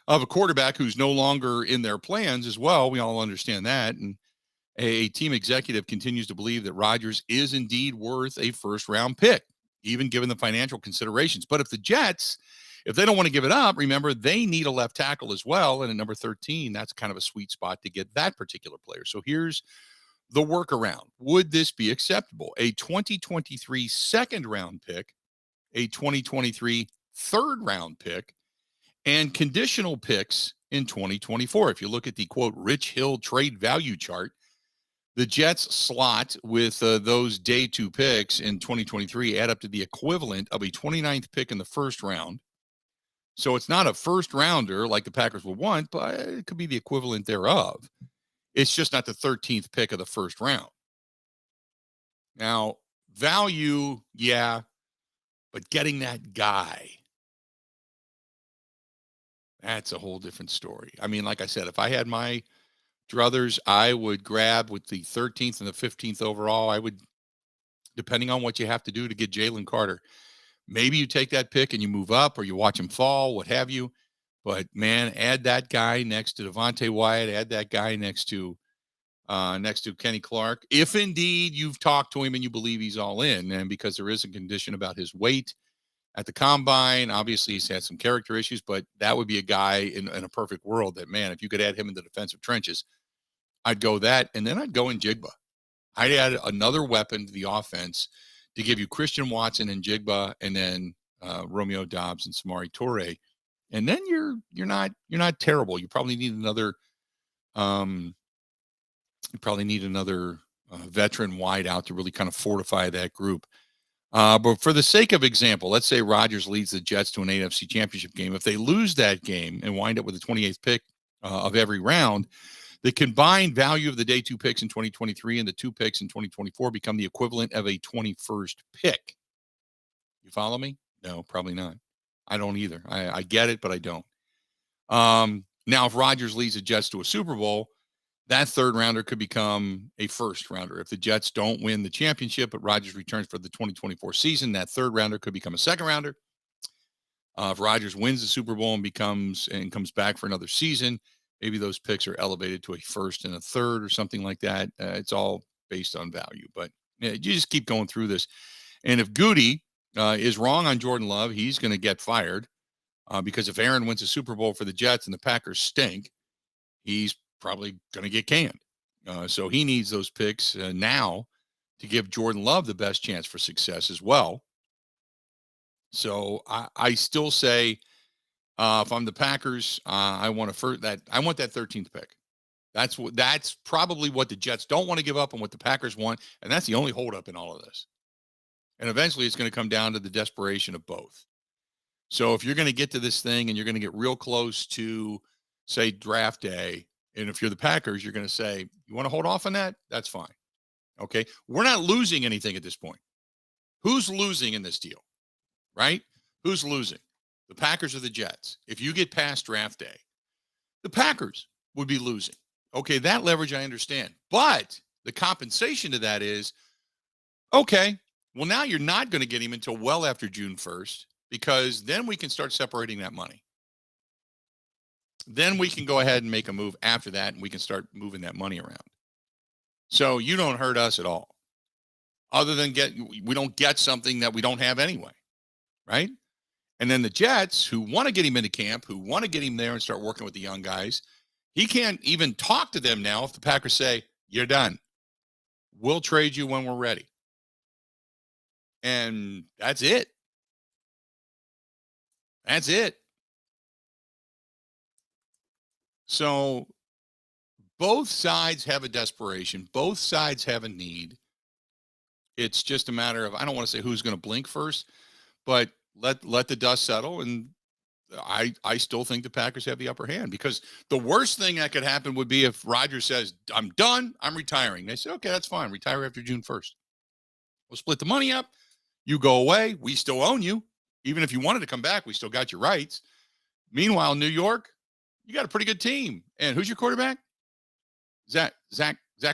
[SPEAKER 1] of a quarterback who's no longer in their plans as well. We all understand that. And a team executive continues to believe that Rodgers is indeed worth a first-round pick, even given the financial considerations. But if the Jets, if they don't want to give it up, remember, they need a left tackle as well. And at number 13, that's kind of a sweet spot to get that particular player. So here's the workaround. Would this be acceptable? A 2023 second-round pick, a 2023 third-round pick, and conditional picks in 2024. If you look at the, quote, Rich Hill trade value chart, the Jets slot with those day 2 picks in 2023 add up to the equivalent of a 29th pick in the first round. So it's not a first rounder like the Packers would want, but it could be the equivalent thereof. It's just not the 13th pick of the first round. Now, value, yeah, but getting that guy, that's a whole different story. I mean, like I said, if I had my druthers, I would grab with the 13th and the 15th overall. I would, depending on what you have to do to get Jalen Carter. Maybe you take that pick and you move up, or you watch him fall, what have you. But, man, add that guy next to Devontae Wyatt. Add that guy next to Kenny Clark. If, indeed, you've talked to him and you believe he's all in, and because there is a condition about his weight at the combine. Obviously, he's had some character issues, but that would be a guy in a perfect world that, man, if you could add him in the defensive trenches, I'd go that, and then I'd go in Jigba. I'd add another weapon to the offense to give you Christian Watson and Jigba, and then Romeo Doubs and Samori Toure, and then you're not terrible. You probably need another veteran wide out to really kind of fortify that group. But for the sake of example, let's say Rodgers leads the Jets to an NFC championship game. If they lose that game and wind up with the 28th pick of every round, the combined value of the day 2 picks in 2023 and the 2 picks in 2024 become the equivalent of a 21st pick. You follow me? No, probably not. I don't either. I get it, but I don't. Now, if Rodgers leads the Jets to a Super Bowl, that third rounder could become a first rounder. If the Jets don't win the championship, but Rodgers returns for the 2024 season, that third rounder could become a second rounder. If Rodgers wins the Super Bowl and comes back for another season, maybe those picks are elevated to a first and a third or something like that. It's all based on value, but you just keep going through this. And if Goody is wrong on Jordan Love, he's going to get fired because if Aaron wins a Super Bowl for the Jets and the Packers stink, he's probably going to get canned. So he needs those picks now to give Jordan Love the best chance for success as well. So I still say if I'm the Packers, I want that 13th pick. That's probably what the Jets don't want to give up and what the Packers want, and that's the only holdup in all of this. And eventually it's going to come down to the desperation of both. So if you're going to get to this thing and you're going to get real close to, say, draft day, and if you're the Packers, you're going to say, you want to hold off on that? That's fine. Okay? We're not losing anything at this point. Who's losing in this deal? Right? Who's losing? The Packers or the Jets? If you get past draft day, the Packers would be losing. Okay, that leverage I understand. But the compensation to that is, okay, well, now you're not going to get him until well after June 1st because then we can start separating that money. Then we can go ahead and make a move after that, and we can start moving that money around. So you don't hurt us at all. Other than we don't get something that we don't have anyway, right? And then the Jets, who want to get him into camp, who want to get him there and start working with the young guys, he can't even talk to them now if the Packers say, you're done. We'll trade you when we're ready. And that's it. That's it. So both sides have a desperation. Both sides have a need. It's just a matter of, I don't want to say who's going to blink first, but let the dust settle. And I still think the Packers have the upper hand because the worst thing that could happen would be if Rodgers says, I'm done, I'm retiring. They say, okay, that's fine. Retire after June 1st. We'll split the money up. You go away. We still own you. Even if you wanted to come back, we still got your rights. Meanwhile, New York, you got a pretty good team. And who's your quarterback? Zach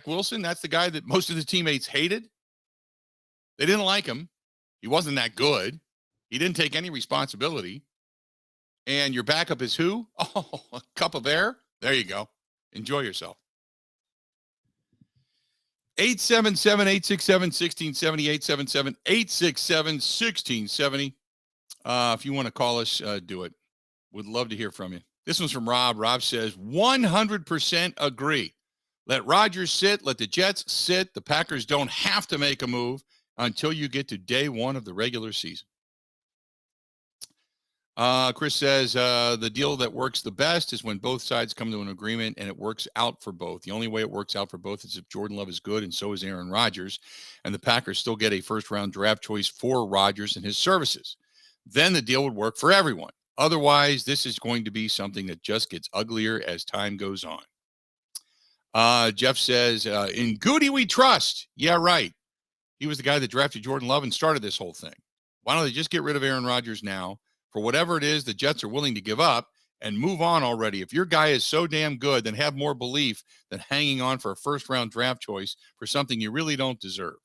[SPEAKER 1] Wilson. That's the guy that most of the teammates hated. They didn't like him. He wasn't that good. He didn't take any responsibility. And your backup is who? Oh, a cup of air. There you go. Enjoy yourself. 877-867-1670, 877-867-1670. If you want to call us, do it. Would love to hear from you. This one's from Rob. Rob says, 100% agree. Let Rodgers sit. Let the Jets sit. The Packers don't have to make a move until you get to day one of the regular season. Chris says, the deal that works the best is when both sides come to an agreement and it works out for both. The only way it works out for both is if Jordan Love is good and so is Aaron Rodgers, and the Packers still get a first-round draft choice for Rodgers and his services. Then the deal would work for everyone. Otherwise, this is going to be something that just gets uglier as time goes on. Jeff says, in Goody we trust. Yeah, right. He was the guy that drafted Jordan Love and started this whole thing. Why don't they just get rid of Aaron Rodgers now for whatever it is the Jets are willing to give up and move on already? If your guy is so damn good, then have more belief than hanging on for a first-round draft choice for something you really don't deserve.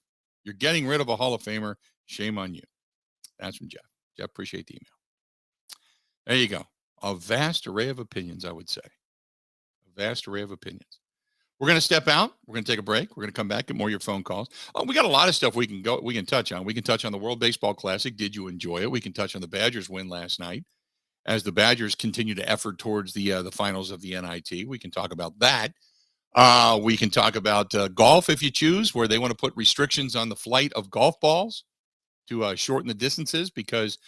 [SPEAKER 1] You're getting rid of a Hall of Famer. Shame on you. That's from Jeff. Jeff, appreciate the email. There you go. A vast array of opinions, I would say. A vast array of opinions. We're going to step out. We're going to take a break. We're going to come back, get more of your phone calls. Oh, we got a lot of stuff we can touch on. We can touch on the World Baseball Classic. Did you enjoy it? We can touch on the Badgers win last night as the Badgers continue to effort towards the finals of the NIT. We can talk about that. We can talk about golf if you choose, where they want to put restrictions on the flight of golf balls to shorten the distances because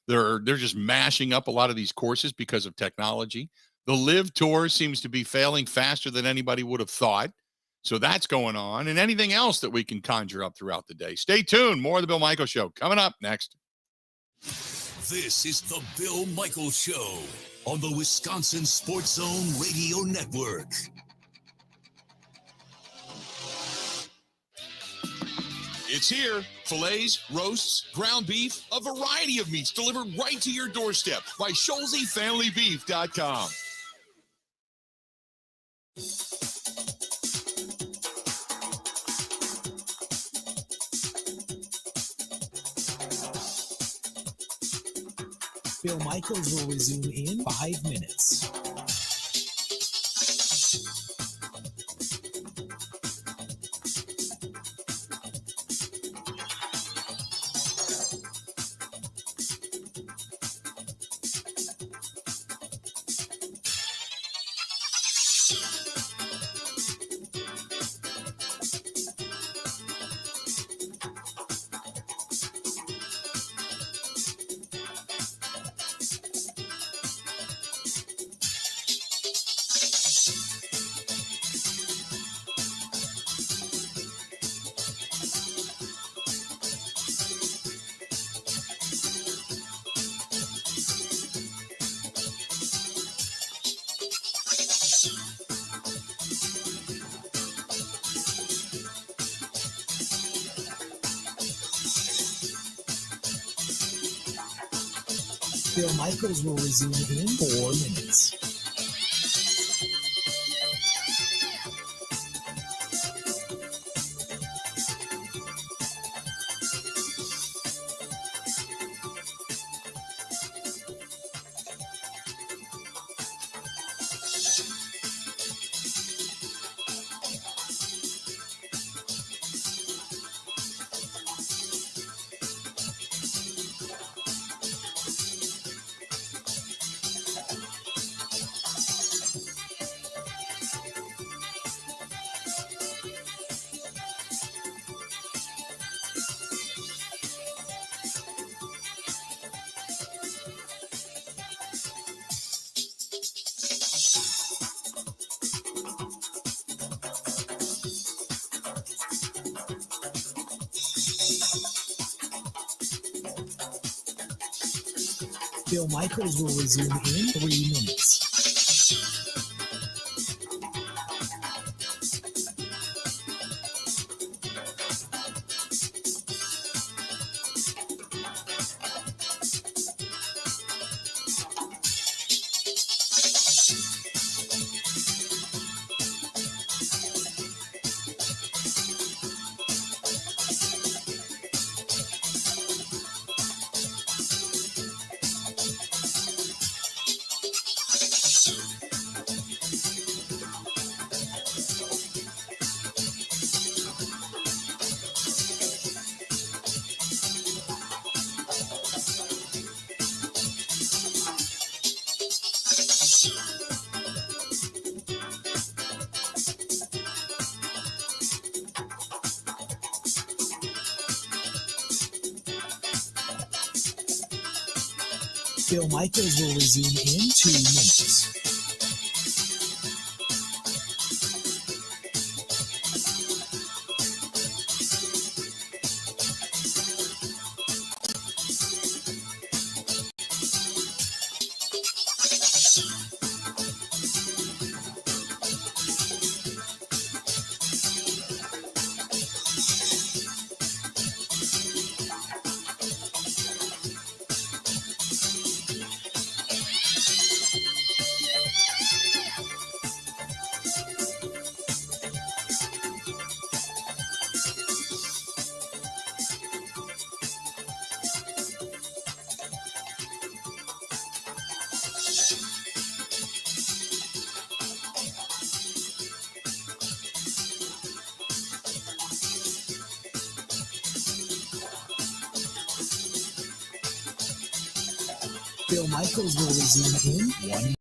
[SPEAKER 1] they're just mashing up a lot of these courses because of technology. The LIV Tour seems to be failing faster than anybody would have thought. So that's going on. And anything else that we can conjure up throughout the day. Stay tuned. More of the Bill Michaels Show coming up next.
[SPEAKER 13] This is the Bill Michaels Show on the Wisconsin Sports Zone Radio Network. It's here. Fillets, roasts, ground beef, a variety of meats delivered right to your doorstep by ScholzeFamilyBeef.com.
[SPEAKER 4] Bill Michaels will resume in 5 minutes. Bill Michaels will resume in 4 minutes. Bill Michaels will resume in 3 minutes. Bill Michaels will resume in 2 minutes. Bill Michaels will resume in 1 minute.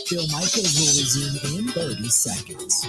[SPEAKER 4] Bill Michaels will resume in 30 seconds.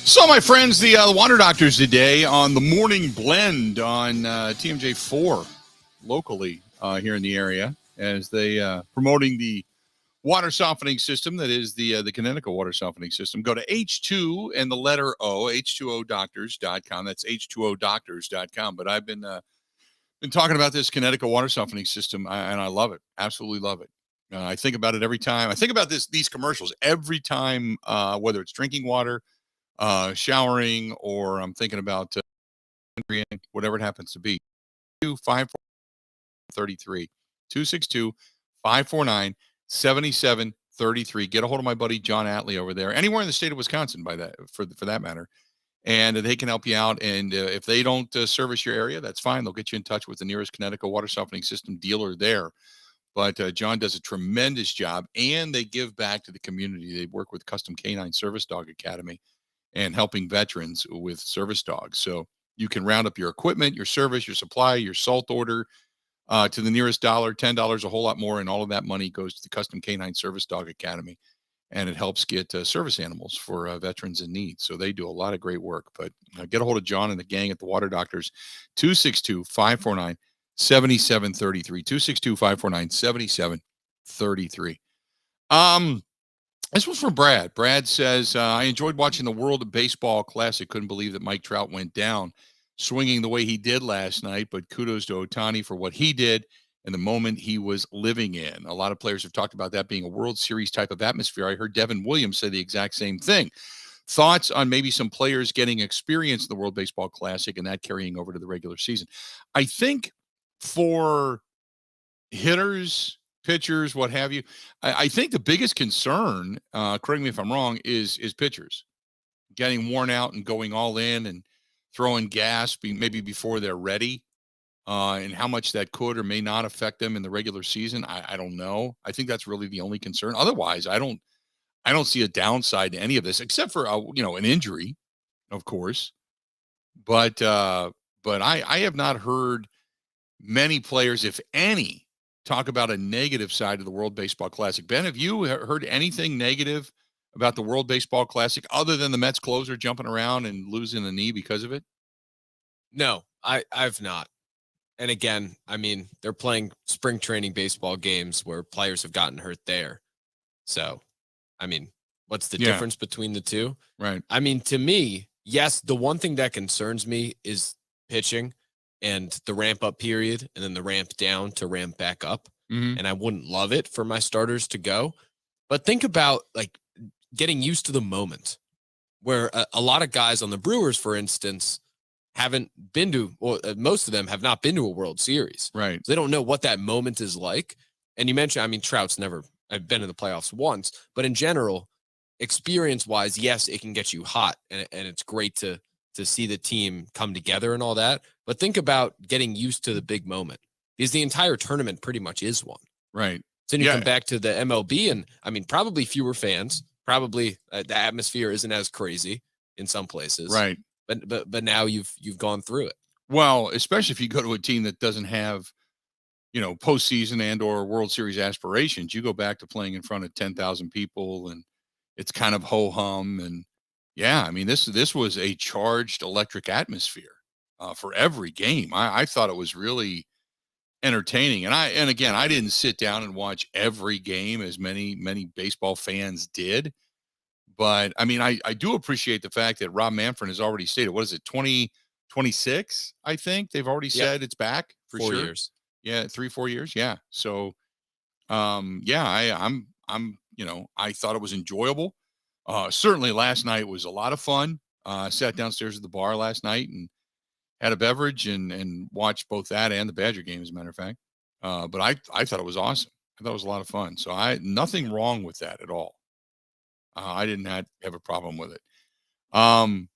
[SPEAKER 1] So, my friends, the Water Doctors today on the Morning Blend on TMJ4 locally here in the area as they promoting the water softening system that is the Connecticut water softening system. Go to H2 and the letter O, H2ODoctors.com. That's H2ODoctors.com. But I've been talking about this Connecticut water softening system, and I love it. Absolutely love it. I think about it every time. I think about these commercials every time, whether it's drinking water, showering, or I'm thinking about whatever it happens to be. 254-33 262-549-7733. Get a hold of my buddy John Atley over there, anywhere in the state of Wisconsin, for that matter, and they can help you out. And if they don't service your area, that's fine. They'll get you in touch with the nearest Connecticut water softening system dealer there. But John does a tremendous job, and they give back to the community. They work with Custom Canine Service Dog Academy and helping veterans with service dogs. So you can round up your equipment, your service, your supply, your salt order to the nearest dollar, $10, a whole lot more. And all of that money goes to the Custom Canine Service Dog Academy. And it helps get service animals for veterans in need. So they do a lot of great work. But get a hold of John and the gang at the Water Doctors, 262-549-7733, 262-549-7733. This was from Brad. Brad says, I enjoyed watching the World of Baseball Classic. Couldn't believe that Mike Trout went down swinging the way he did last night, but kudos to Ohtani for what he did and the moment he was living in. A lot of players have talked about that being a World Series type of atmosphere. I heard Devin Williams say the exact same thing. Thoughts on maybe some players getting experience in the World Baseball Classic and that carrying over to the regular season? I think for hitters, pitchers, what have you, I think the biggest concern, correct me if I'm wrong, is pitchers getting worn out and going all in and throwing gas maybe before they're ready, and how much that could or may not affect them in the regular season. I don't know. I think that's really the only concern. Otherwise, I don't see a downside to any of this except for an injury, of course. But I have not heard many players, if any, talk about a negative side of the World Baseball Classic. Ben, have you heard anything negative about the World Baseball Classic other than the Mets closer jumping around and losing a knee because of it?
[SPEAKER 2] No, I've not. And again, I mean, they're playing spring training baseball games where players have gotten hurt there. So, I mean, what's the difference between the two?
[SPEAKER 1] Right.
[SPEAKER 2] I mean, to me, yes, the one thing that concerns me is pitching and the ramp up period and then the ramp down to ramp back up.
[SPEAKER 1] Mm-hmm.
[SPEAKER 2] And I wouldn't love it for my starters to go. But think about like getting used to the moment where a lot of guys on the Brewers, for instance, haven't been to, well, most of them have not been to a World Series.
[SPEAKER 1] Right.
[SPEAKER 2] So they don't know what that moment is like. And you mentioned, I mean, Trout's never been in the playoffs once, but in general, experience wise, yes, it can get you hot and it's great to see the team come together and all that. But think about getting used to the big moment because the entire tournament pretty much is one.
[SPEAKER 1] Right.
[SPEAKER 2] So then you come back to the MLB and I mean, probably fewer fans, probably the atmosphere isn't as crazy in some places.
[SPEAKER 1] Right.
[SPEAKER 2] But now you've gone through it.
[SPEAKER 1] Well, especially if you go to a team that doesn't have, postseason and or World Series aspirations, you go back to playing in front of 10,000 people and it's kind of ho-hum. And yeah, I mean, this was a charged electric atmosphere for every game. I thought it was really entertaining. And again, I didn't sit down and watch every game as many baseball fans did. But I mean, I do appreciate the fact that Rob Manfred has already stated, what is it, 2026? I think they've already said it's back for
[SPEAKER 2] 4
[SPEAKER 1] sure.
[SPEAKER 2] years.
[SPEAKER 1] Yeah, 3-4 years. Yeah. So, I'm I thought it was enjoyable. Certainly last night was a lot of fun. Sat downstairs at the bar last night and had a beverage and watched both that and the Badger game, as a matter of fact. But I thought it was awesome. I thought it was a lot of fun. So nothing wrong with that at all. I did not have a problem with it.
[SPEAKER 2] I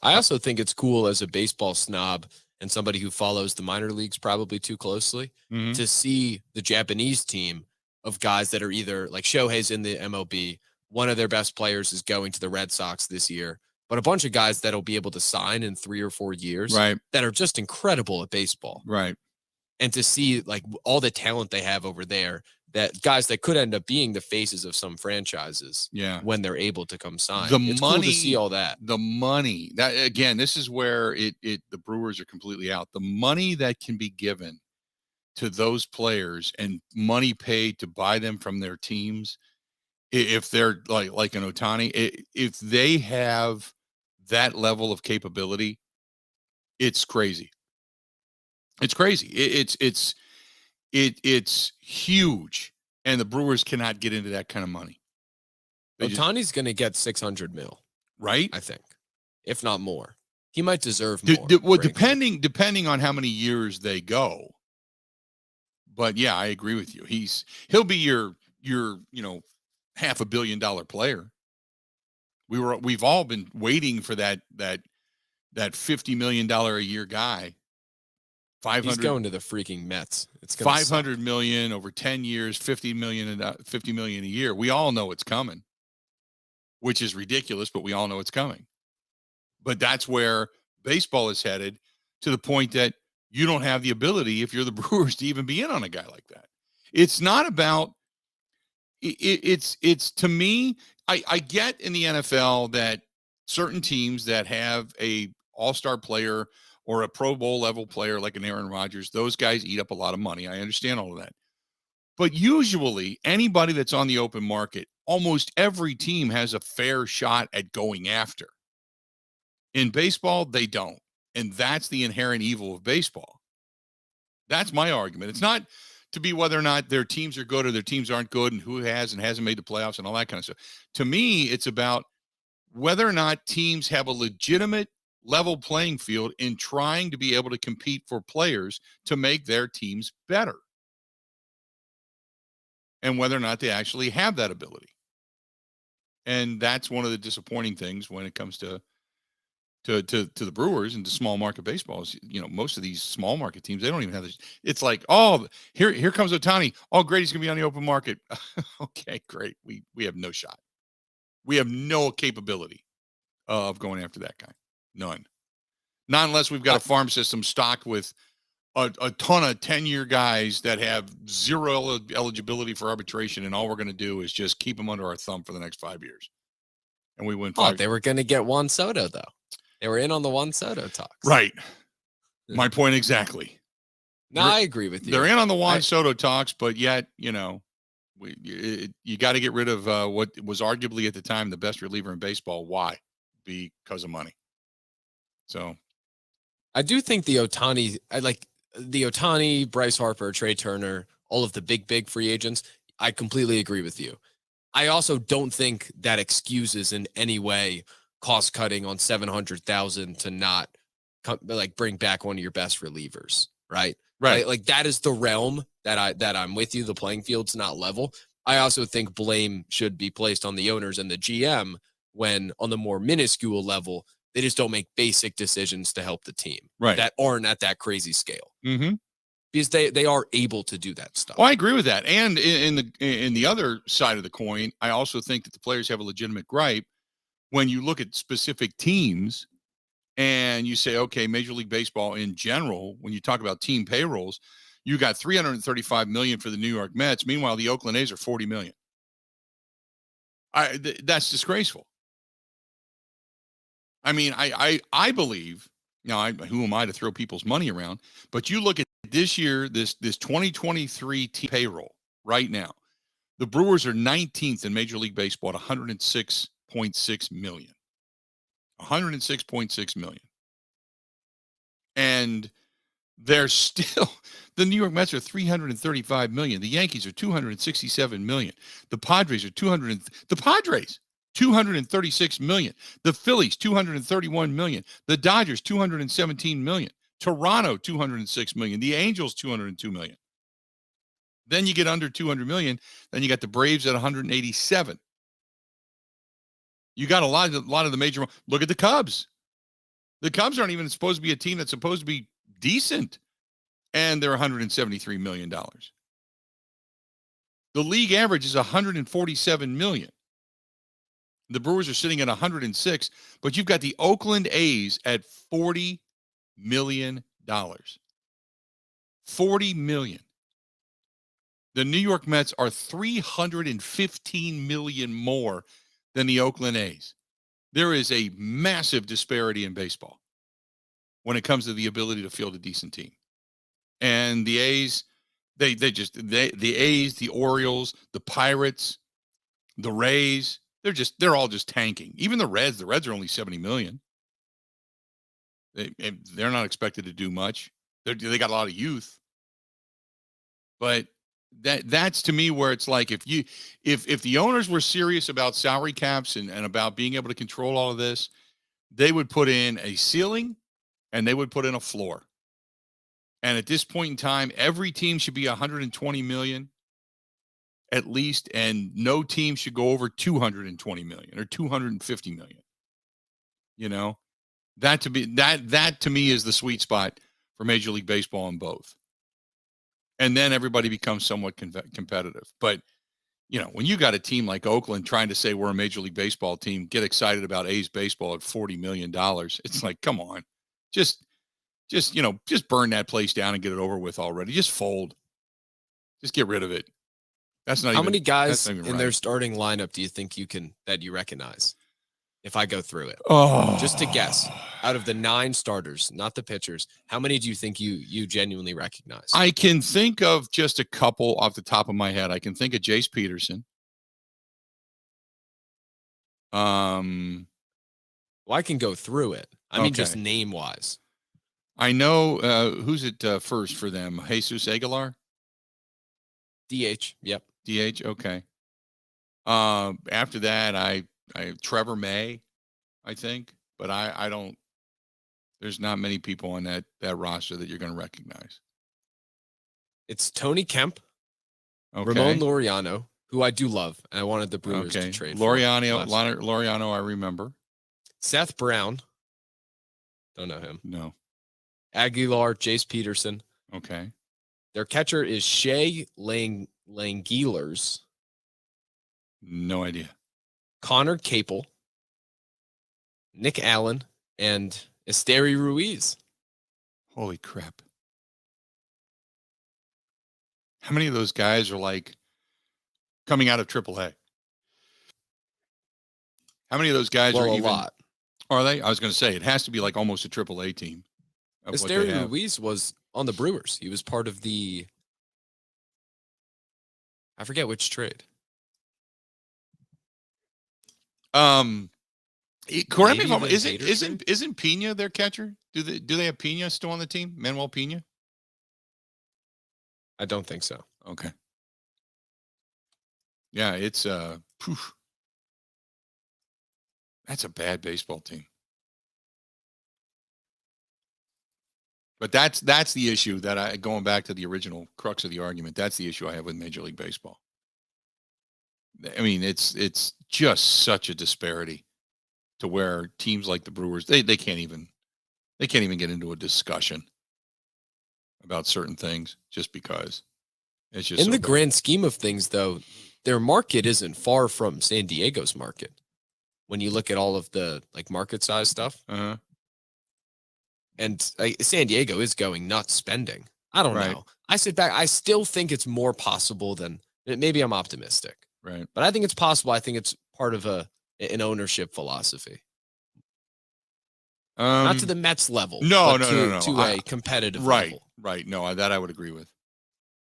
[SPEAKER 2] also think it's cool as a baseball snob and somebody who follows the minor leagues probably too closely to see the Japanese team of guys that are either like Shohei's in the MLB. One of their best players is going to the Red Sox this year, but a bunch of guys that'll be able to sign in 3 or 4 years that are just incredible at baseball.
[SPEAKER 1] Right.
[SPEAKER 2] And to see like all the talent they have over there that guys that could end up being the faces of some franchises.
[SPEAKER 1] Yeah.
[SPEAKER 2] When they're able to come sign.
[SPEAKER 1] It's
[SPEAKER 2] cool to see all that.
[SPEAKER 1] The money that, again, this is where the Brewers are completely out. The money that can be given to those players and money paid to buy them from their teams, if they're like an Ohtani, if they have that level of capability, it's crazy. It's crazy. It's huge, and the Brewers cannot get into that kind of money.
[SPEAKER 2] Ohtani's going to get $600 million,
[SPEAKER 1] right?
[SPEAKER 2] I think, if not more. He might deserve more.
[SPEAKER 1] Well, depending on how many years they go. But yeah, I agree with you. He'll be your $500 million player. We've all been waiting for that $50 million a year guy.
[SPEAKER 2] He's going to the freaking Mets. It's
[SPEAKER 1] $500 million over 10 years, $50 million a year. We all know it's coming, which is ridiculous, but we all know it's coming. But that's where baseball is headed, to the point that you don't have the ability, if you're the Brewers, to even be in on a guy like that. It's not about it's to me, I get in the NFL that certain teams that have a all-star player or a Pro Bowl level player like an Aaron Rodgers, those guys eat up a lot of money. I understand all of that. But usually anybody that's on the open market, almost every team has a fair shot at going after. In baseball, they don't. And that's the inherent evil of baseball. That's my argument. It's not to be whether or not their teams are good or their teams aren't good and who has and hasn't made the playoffs and all that kind of stuff. To me, it's about whether or not teams have a legitimate level playing field in trying to be able to compete for players to make their teams better. And whether or not they actually have that ability. And that's one of the disappointing things when it comes to the Brewers and to small market baseball is, most of these small market teams, they don't even have this. It's like, oh, here comes Ohtani. Oh, great. He's going to be on the open market. Okay, great. We have no shot. We have no capability of going after that guy. None. Not unless we've got a farm system stocked with a ton of 10-year guys that have zero eligibility for arbitration. And all we're going to do is just keep them under our thumb for the next 5 years. And we win 5
[SPEAKER 2] they were going to get Juan Soto, though. They were in on the Juan Soto talks.
[SPEAKER 1] Right. My point exactly.
[SPEAKER 2] No, I agree with you.
[SPEAKER 1] They're in on the Juan Soto talks, but yet, you got to get rid of what was arguably at the time the best reliever in baseball. Why? Because of money. So
[SPEAKER 2] I do think the Ohtani, Bryce Harper, Trey Turner, all of the big free agents, I completely agree with you. I also don't think that excuses in any way cost cutting on $700,000 to not bring back one of your best relievers, right?
[SPEAKER 1] Right.
[SPEAKER 2] Like that is the realm that I'm with you. The playing field's not level. I also think blame should be placed on the owners and the GM when on the more minuscule level, they just don't make basic decisions to help the team.
[SPEAKER 1] Right.
[SPEAKER 2] That aren't at that crazy scale.
[SPEAKER 1] Mm-hmm.
[SPEAKER 2] Because they are able to do that stuff.
[SPEAKER 1] Well, I agree with that. And in the other side of the coin, I also think that the players have a legitimate gripe when you look at specific teams and you say, okay, Major League Baseball in general, when you talk about team payrolls, you got $335 million for the New York Mets. Meanwhile, the Oakland A's are $40 million. That's disgraceful. I mean, I believe, now who am I to throw people's money around? But you look at this year, this 2023 team payroll right now, the Brewers are 19th in Major League Baseball at $106.6 million. $106.6 million. And they're still, the New York Mets are $335 million. The Yankees are $267 million. The Padres are $236 million. The Phillies, $231 million. The Dodgers, $217 million. Toronto, $206 million. The Angels, $202 million. Then you get under $200 million. Then you got the Braves at $187. You got a lot of the major. Look at the Cubs. The Cubs aren't even supposed to be a team that's supposed to be decent, and they're $173 million. The league average is $147 million. The Brewers are sitting at 106, but you've got the Oakland A's at $40 million. $40 million. The New York Mets are $315 million more than the Oakland A's. There is a massive disparity in baseball when it comes to the ability to field a decent team. And the A's, the A's, the Orioles, the Pirates, the Rays, they're all just tanking. Even the Reds are only 70 million. They're not expected to do much. They got a lot of youth. But that's to me where it's like if the owners were serious about salary caps and about being able to control all of this, they would put in a ceiling and they would put in a floor. And at this point in time, every team should be 120 million at least, and no team should go over 220 million or 250 million. You know, that to me is the sweet spot for Major League Baseball in both. And then everybody becomes somewhat competitive. But, you know, when you got a team like Oakland trying to say we're a Major League Baseball team, get excited about A's baseball at $40 million. It's like, come on, just burn that place down and get it over with already. Just fold. Just get rid of it. That's not
[SPEAKER 2] How
[SPEAKER 1] even,
[SPEAKER 2] many guys
[SPEAKER 1] in
[SPEAKER 2] in their starting lineup do you think that you recognize? If I go through it, just to guess, out of the 9 starters, not the pitchers, how many do you think you genuinely recognize?
[SPEAKER 1] I can think of just a couple off the top of my head. I can think of Jace Peterson.
[SPEAKER 2] Well, I can go through it. I mean, just name wise.
[SPEAKER 1] I know who's it first for them. Jesus Aguilar.
[SPEAKER 2] DH. Yep.
[SPEAKER 1] DH. Okay. After that, I Trevor May, I think, but I don't. There's not many people on that roster that you're going to recognize.
[SPEAKER 2] It's Tony Kemp, Ramon Laureano, who I do love, and I wanted the Brewers to trade.
[SPEAKER 1] Laureano, I remember.
[SPEAKER 2] Seth Brown. Don't know him.
[SPEAKER 1] No.
[SPEAKER 2] Aguilar, Jace Peterson.
[SPEAKER 1] Okay.
[SPEAKER 2] Their catcher is Shea Langillers.
[SPEAKER 1] No idea.
[SPEAKER 2] Connor Capel, Nick Allen, and Esteri Ruiz.
[SPEAKER 1] Holy crap. How many of those guys are like coming out of AAA? How many of those guys are even? A lot. Are they? I was going to say, it has to be like almost a AAA team.
[SPEAKER 2] Esteri Ruiz was on the Brewers. He was part of the, I forget which trade.
[SPEAKER 1] Correct me if I'm wrong. Isn't Pena their catcher? Do they have Pena still on the team? Manuel Pena?
[SPEAKER 2] I don't think so.
[SPEAKER 1] Okay. Yeah, it's that's a bad baseball team. But that's the issue that going back to the original crux of the argument, that's the issue I have with Major League Baseball. I mean, it's just such a disparity to where teams like the Brewers, they can't even get into a discussion about certain things just because it's just
[SPEAKER 2] in the grand scheme of things, though, their market isn't far from San Diego's market. When you look at all of the like market size stuff, and San Diego is going nuts spending. I don't know. I sit back. I still think it's more possible than maybe I'm optimistic.
[SPEAKER 1] Right.
[SPEAKER 2] But I think it's possible. I think it's part of an ownership philosophy. Not to the Mets level.
[SPEAKER 1] No.
[SPEAKER 2] To a competitive level.
[SPEAKER 1] Right. No, that I would agree with.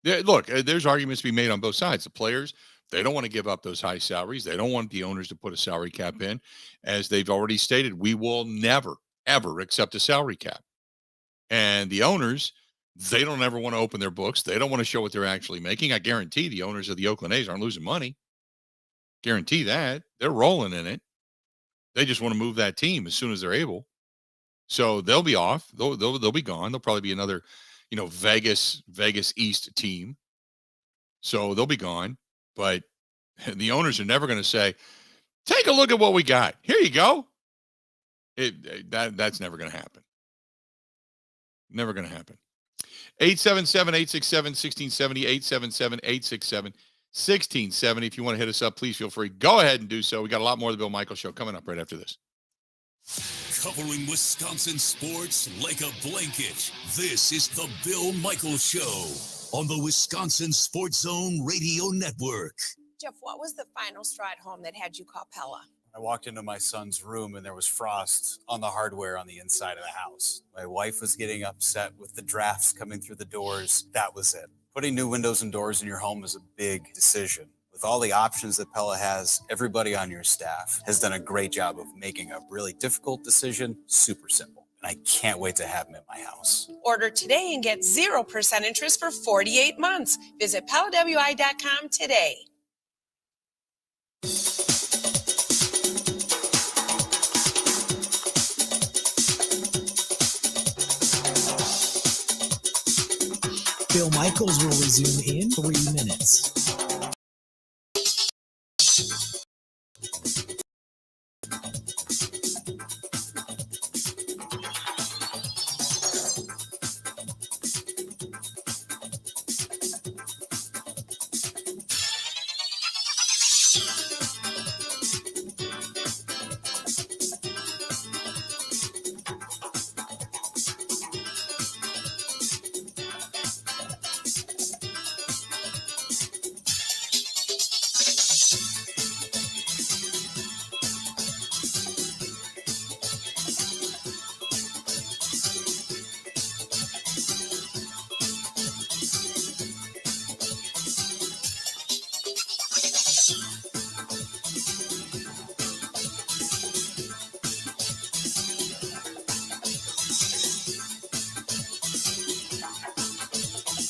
[SPEAKER 1] Look, there's arguments to be made on both sides. The players, they don't want to give up those high salaries. They don't want the owners to put a salary cap in. As they've already stated, we will never, ever accept a salary cap. And the owners, they don't ever want to open their books. They don't want to show what they're actually making. I guarantee the owners of the Oakland A's aren't losing money. Guarantee that. They're rolling in it. They just want to move that team as soon as they're able. So they'll be off. They'll be gone. They'll probably be another, Vegas East team. So they'll be gone. But the owners are never going to say, take a look at what we got. Here you go. That's never going to happen. Never going to happen. 877-867-1670, 877-867-1670. If you want to hit us up, please feel free. Go ahead and do so. We got a lot more of the Bill Michaels Show coming up right after this.
[SPEAKER 13] Covering Wisconsin sports like a blanket. This is the Bill Michaels Show on the Wisconsin Sports Zone Radio Network.
[SPEAKER 7] Jeff, what was the final straw at home that had you call Pella?
[SPEAKER 14] I walked into my son's room and there was frost on the hardware on the inside of the house. My wife was getting upset with the drafts coming through the doors. That was it. Putting new windows and doors in your home is a big decision. With all the options that Pella has, everybody on your staff has done a great job of making a really difficult decision super simple. And I can't wait to have them in my house.
[SPEAKER 7] Order today and get 0% interest for 48 months. Visit PellaWI.com today.
[SPEAKER 4] Bill Michaels will resume in 3 minutes.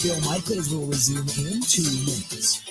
[SPEAKER 4] Bill Michaels will resume in 2 minutes.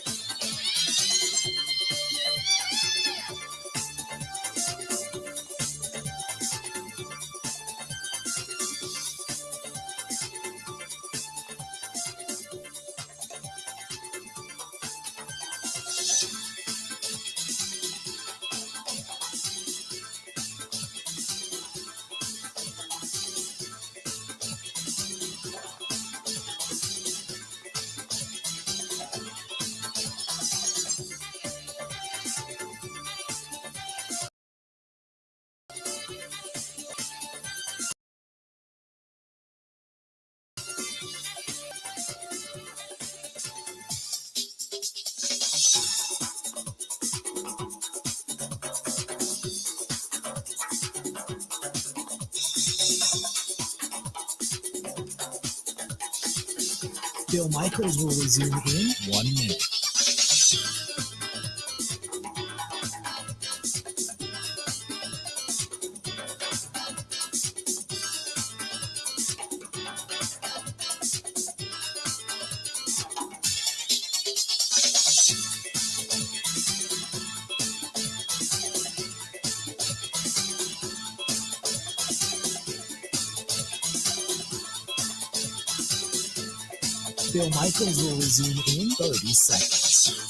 [SPEAKER 4] Bill Michaels will resume in 1 minute. Bill Michaels will resume in 30 seconds.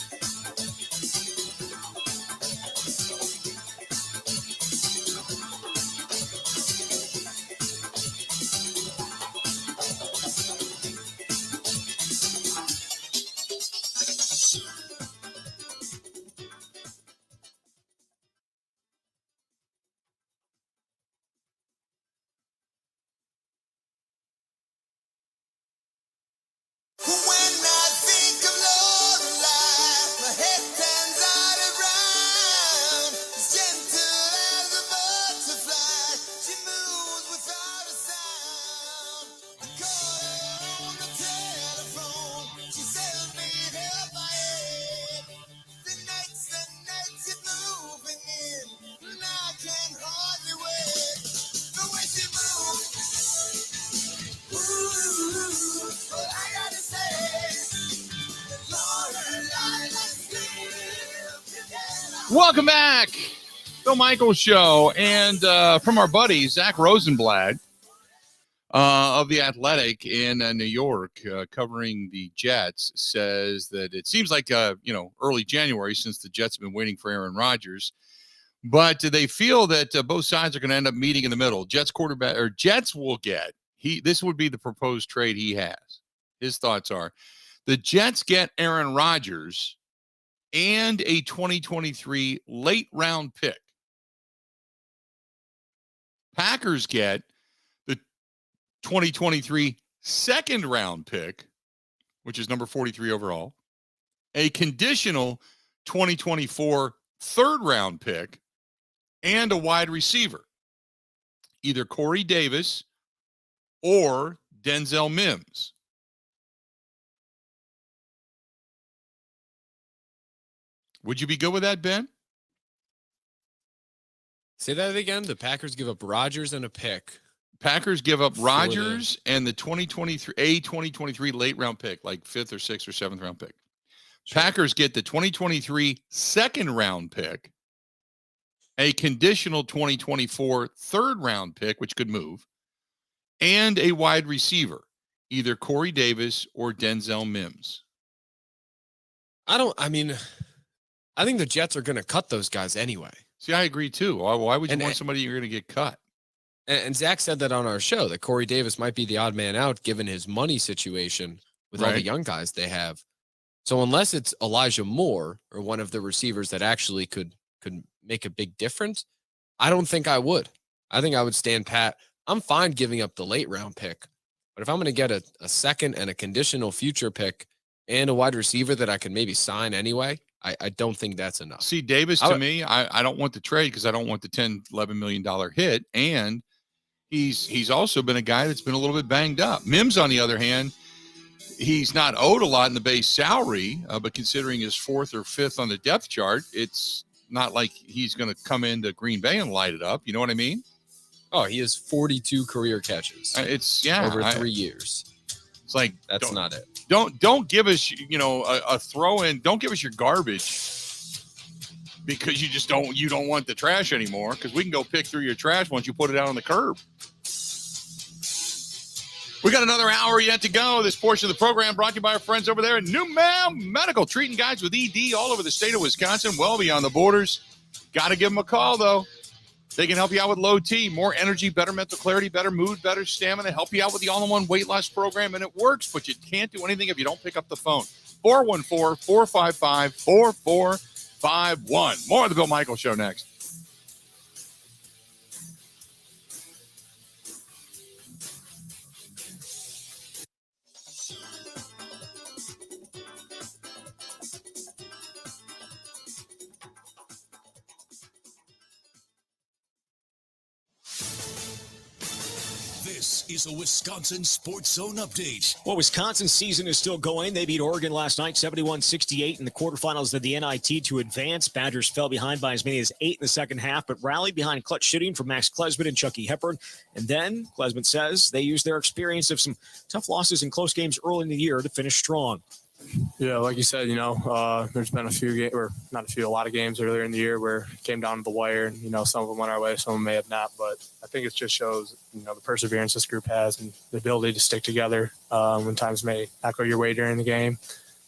[SPEAKER 1] Welcome back. Bill Michaels Show. And from our buddy, Zach Rosenblatt of The Athletic in New York, covering the Jets, says that it seems like, early January since the Jets have been waiting for Aaron Rodgers. But they feel that both sides are going to end up meeting in the middle. Jets will get, this would be the proposed trade he has. His thoughts are the Jets get Aaron Rodgers and a 2023 late round pick. Packers get the 2023 second round pick which is number 43 overall, a conditional 2024 third-round pick, and a wide receiver, either Corey Davis or Denzel Mims. Would you be good with that, Ben?
[SPEAKER 2] Say that again. The Packers give up Rodgers and a pick.
[SPEAKER 1] Packers give up Rodgers and the 2023 late round pick, like 5th or 6th or 7th round pick. Sure. Packers get the 2023 second round pick, a conditional 2024 third round pick, which could move, and a wide receiver, either Corey Davis or Denzel Mims.
[SPEAKER 2] I think the Jets are going to cut those guys anyway.
[SPEAKER 1] See, I agree too. Why would you want somebody you're going to get cut?
[SPEAKER 2] And Zach said that on our show, that Corey Davis might be the odd man out given his money situation with all the young guys they have. So unless it's Elijah Moore or one of the receivers that actually could make a big difference, I don't think I would. I think I would stand pat. I'm fine giving up the late round pick, but if I'm going to get a second and a conditional future pick and a wide receiver that I can maybe sign anyway, I don't think that's enough.
[SPEAKER 1] See, Davis, to me, I don't want the trade because I don't want the $10, $11 million hit. And he's also been a guy that's been a little bit banged up. Mims, on the other hand, he's not owed a lot in the base salary, but considering his 4th or 5th on the depth chart, it's not like he's going to come into Green Bay and light it up. You know what I mean?
[SPEAKER 2] Oh, he has 42 career catches. Over 3 years.
[SPEAKER 1] It's like,
[SPEAKER 2] that's not it.
[SPEAKER 1] Don't give us, a throw in. Don't give us your garbage because you don't want the trash anymore, because we can go pick through your trash once you put it out on the curb. We got another hour yet to go. This portion of the program brought to you by our friends over there at New Mound Medical, treating guys with ED all over the state of Wisconsin, well beyond the borders. Got to give them a call, though. They can help you out with low T, more energy, better mental clarity, better mood, better stamina, help you out with the all-in-one weight loss program, and it works, but you can't do anything if you don't pick up the phone. 414-455-4451. More of the Bill Michaels Show next.
[SPEAKER 13] This is a Wisconsin Sports Zone update.
[SPEAKER 16] Well, Wisconsin's season is still going. They beat Oregon last night, 71-68 in the quarterfinals of the NIT to advance. Badgers fell behind by as many as 8 in the second half, but rallied behind clutch shooting from Max Klesman and Chucky Hepburn. And then Klesman says they used their experience of some tough losses in close games early in the year to finish strong.
[SPEAKER 10] Yeah, like you said, there's been a lot of games earlier in the year where it came down to the wire. Some of them went our way, some of them may have not. But I think it just shows, the perseverance this group has and the ability to stick together when times may not go your way during the game,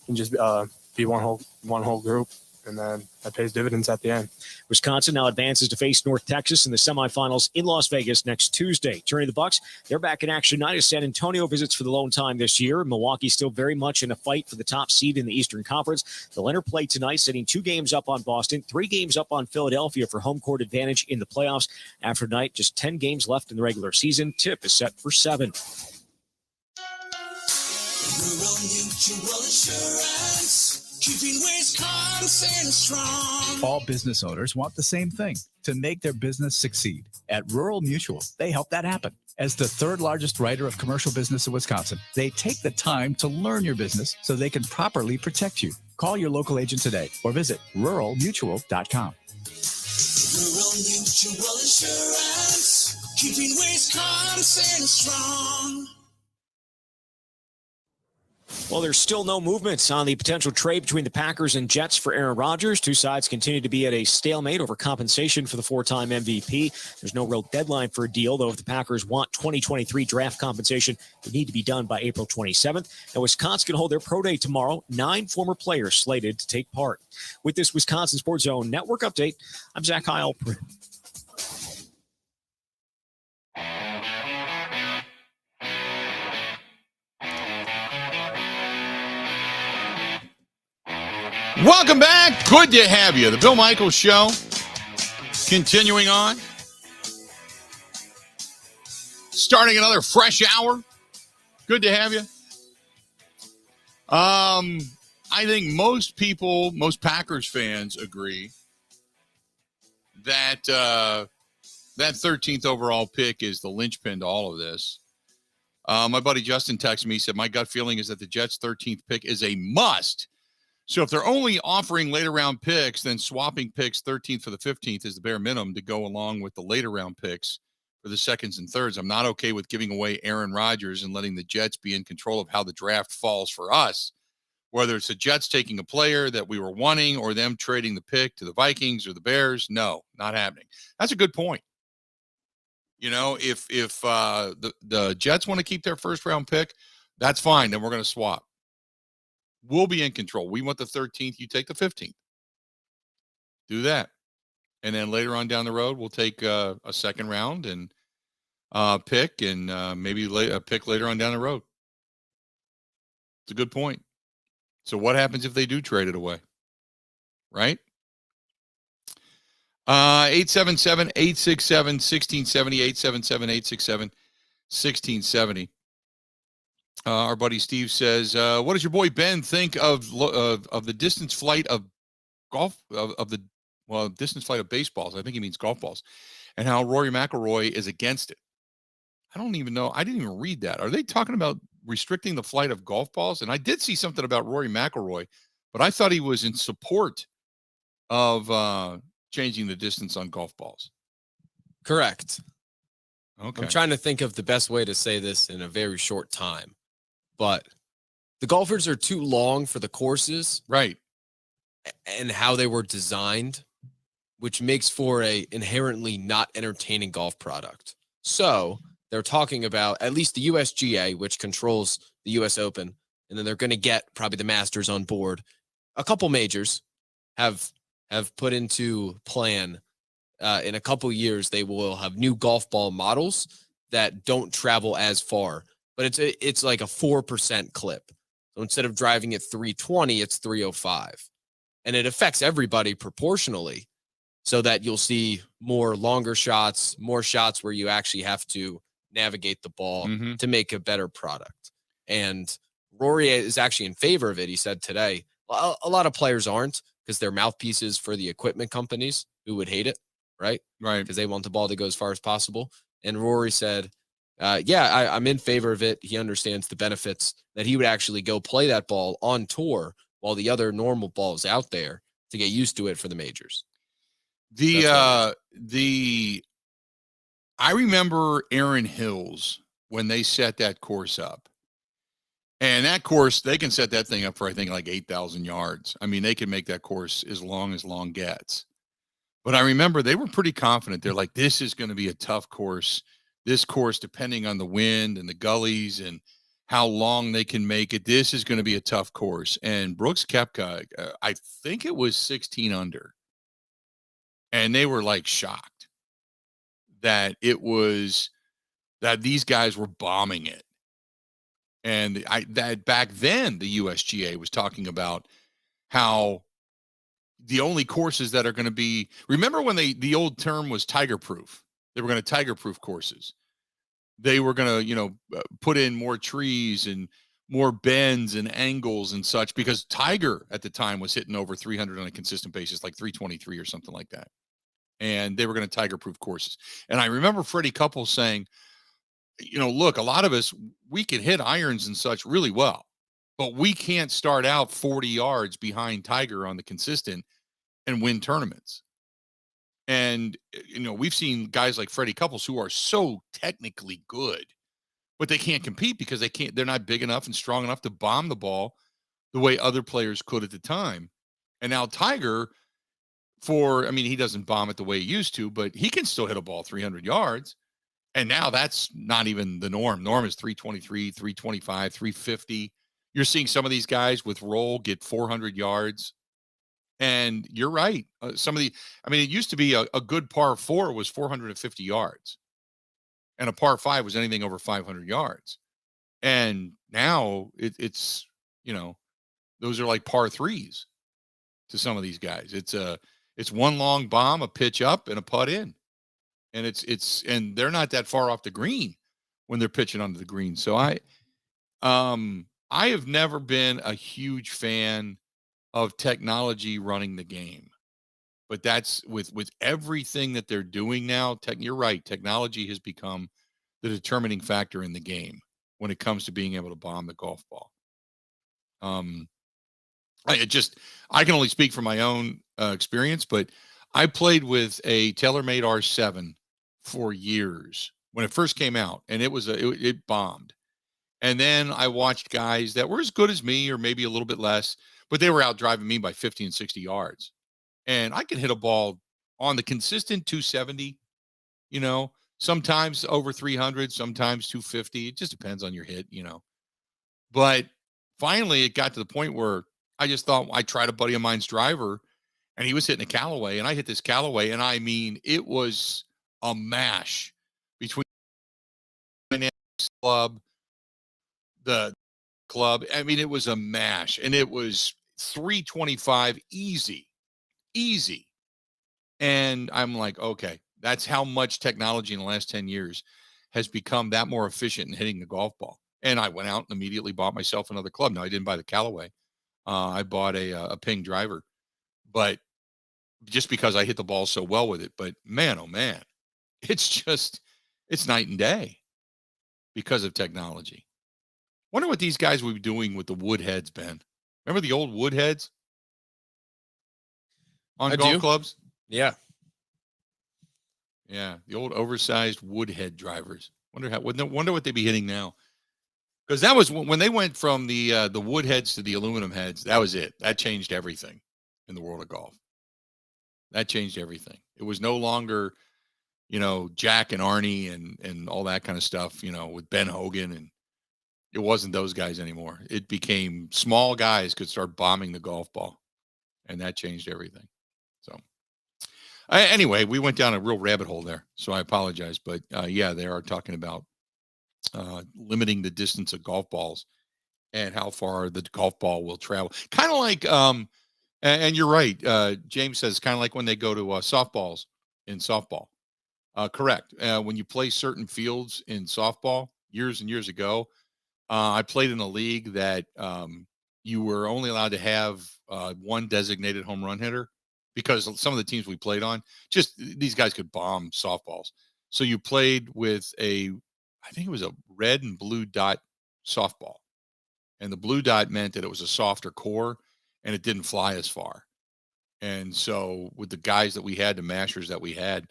[SPEAKER 10] and just be one whole group. And then that pays dividends at the end.
[SPEAKER 16] Wisconsin now advances to face North Texas in the semifinals in Las Vegas next Tuesday. Turning the Bucks, they're back in action tonight as San Antonio visits for the lone time this year. Milwaukee still very much in a fight for the top seed in the Eastern Conference. The Leonard play tonight, setting 2 games up on Boston, 3 games up on Philadelphia for home court advantage in the playoffs. After tonight, just 10 games left in the regular season. Tip is set for 7.
[SPEAKER 13] Rural Mutual Insurance. Keeping Wisconsin strong.
[SPEAKER 19] All business owners want the same thing, to make their business succeed. At Rural Mutual, they help that happen. As the 3rd largest writer of commercial business in Wisconsin, they take the time to learn your business so they can properly protect you. Call your local agent today or visit ruralmutual.com.
[SPEAKER 13] Rural Mutual Insurance. Keeping Wisconsin strong.
[SPEAKER 16] Well, there's still no movements on the potential trade between the Packers and Jets for Aaron Rodgers. Two sides continue to be at a stalemate over compensation for the 4-time MVP. There's no real deadline for a deal, though if the Packers want 2023 draft compensation, it need to be done by April 27th. And Wisconsin can hold their pro day tomorrow. 9 former players slated to take part. With this Wisconsin Sports Zone Network update, I'm Zach Heil.
[SPEAKER 1] Welcome back. Good to have you. The Bill Michaels Show continuing on. Starting another fresh hour. Good to have you. I think most Packers fans agree that that 13th overall pick is the linchpin to all of this. My buddy Justin texted me, he said, my gut feeling is that the Jets' 13th pick is a must. So if they're only offering later round picks, then swapping picks 13th for the 15th is the bare minimum to go along with the later round picks for the seconds and thirds. I'm not okay with giving away Aaron Rodgers and letting the Jets be in control of how the draft falls for us, whether it's the Jets taking a player that we were wanting or them trading the pick to the Vikings or the Bears. No, not happening. That's a good point. You know, if the Jets want to keep their first round pick, that's fine. Then we're going to swap. We'll be in control. We want the 13th. You take the 15th. Do that. And then later on down the road, we'll take a second round and pick and maybe a pick later on down the road. It's a good point. So what happens if they do trade it away? Right? 877-867-1670, 877-867-1670. Our buddy Steve says, what does your boy Ben think of the distance flight of golf, distance flight of baseballs? I think he means golf balls, and how Rory McIlroy is against it. I don't even know. I didn't even read that. Are they talking about restricting the flight of golf balls? And I did see something about Rory McIlroy, but I thought he was in support of changing the distance on golf balls.
[SPEAKER 2] Correct.
[SPEAKER 1] Okay.
[SPEAKER 2] I'm trying to think of the best way to say this in a very short time, but the golfers are too long for the courses.
[SPEAKER 1] Right.
[SPEAKER 2] And how they were designed, which makes for a inherently not entertaining golf product. So they're talking about at least the USGA, which controls the US Open, and then they're going to get probably the Masters on board. A couple majors have put into plan in a couple years, they will have new golf ball models that don't travel as far, but it's like a 4% clip. So instead of driving at 320, it's 305. And it affects everybody proportionally so that you'll see more longer shots, more shots where you actually have to navigate the ball to make a better product. And Rory is actually in favor of it. He said today, a lot of players aren't because they're mouthpieces for the equipment companies who would hate it, right?
[SPEAKER 1] Right.
[SPEAKER 2] Because they want the ball to go as far as possible. And Rory said, I'm in favor of it. He understands the benefits that he would actually go play that ball on tour while the other normal ball is out there to get used to it for the majors.
[SPEAKER 1] I remember Aaron Hills when they set that course up. And that course, they can set that thing up for, I think, like 8,000 yards. I mean, they can make that course as long gets. But I remember they were pretty confident. They're like, this is going to be a tough course. This course, depending on the wind and the gullies and how long they can make it, this is going to be a tough course. And Brooks Koepka, I think it was 16 under. And they were like shocked that that these guys were bombing it. And that back then the USGA was talking about how the only courses that are going to be, remember when the old term was tiger proof? They were going to tiger proof courses. They were going to, put in more trees and more bends and angles and such, because Tiger at the time was hitting over 300 on a consistent basis, like 323 or something like that. And they were going to tiger proof courses. And I remember Freddie Couples saying, look, a lot of us, we can hit irons and such really well, but we can't start out 40 yards behind Tiger on the consistent and win tournaments. And, we've seen guys like Freddie Couples who are so technically good, but they can't compete because they're not big enough and strong enough to bomb the ball the way other players could at the time. And now Tiger, he doesn't bomb it the way he used to, but he can still hit a ball 300 yards. And now that's not even the norm. Norm is 323, 325, 350. You're seeing some of these guys with roll get 400 yards. And you're right. It used to be a good par 4 was 450 yards. And a par 5 was anything over 500 yards. And now it's those are like par 3s to some of these guys. It's one long bomb, a pitch up, and a putt in. And and they're not that far off the green when they're pitching onto the green. So I have never been a huge fan of technology running the game. But that's with everything that they're doing now. You're right. Technology has become the determining factor in the game when it comes to being able to bomb the golf ball. I can only speak from my own experience, but I played with a TaylorMade R7 for years when it first came out, and it bombed. And then I watched guys that were as good as me, or maybe a little bit less, but they were out driving me by 50 and 60 yards. And I can hit a ball on the consistent 270, sometimes over 300, sometimes 250. It just depends on your hit, But finally, it got to the point where I just thought I tried a buddy of mine's driver, and he was hitting a Callaway, and I hit this Callaway, and I mean, it was a mash between the club. I mean, it was a mash, and it was 325 easy. And I'm like, okay, that's how much technology in the last 10 years has become that more efficient in hitting the golf ball. And I went out and immediately bought myself another club. No, I didn't buy the Callaway. I bought a Ping driver, but just because I hit the ball so well with it. But man, oh man, it's night and day because of technology. Wonder what these guys would be doing with the wood heads, Ben. Remember the old wood heads on golf clubs?
[SPEAKER 2] Yeah.
[SPEAKER 1] Yeah, the old oversized wood head drivers. Wonder what they'd be hitting now. Because that was when they went from the wood heads to the aluminum heads. That was it. That changed everything in the world of golf. That changed everything. It was no longer, Jack and Arnie and all that kind of stuff, with Ben Hogan, and it wasn't those guys anymore. It became small guys could start bombing the golf ball, and that changed everything. So anyway, we went down a real rabbit hole there, so I apologize. But yeah, they are talking about limiting the distance of golf balls and how far the golf ball will travel. Kind of like, and you're right. James says kind of like when they go to softballs in softball. Correct. When you play certain fields in softball years and years ago, I played in a league that you were only allowed to have one designated home run hitter because some of the teams we played on, just these guys could bomb softballs. So you played with I think it was a red and blue dot softball. And the blue dot meant that it was a softer core and it didn't fly as far. And so with the guys that we had, the mashers that we had,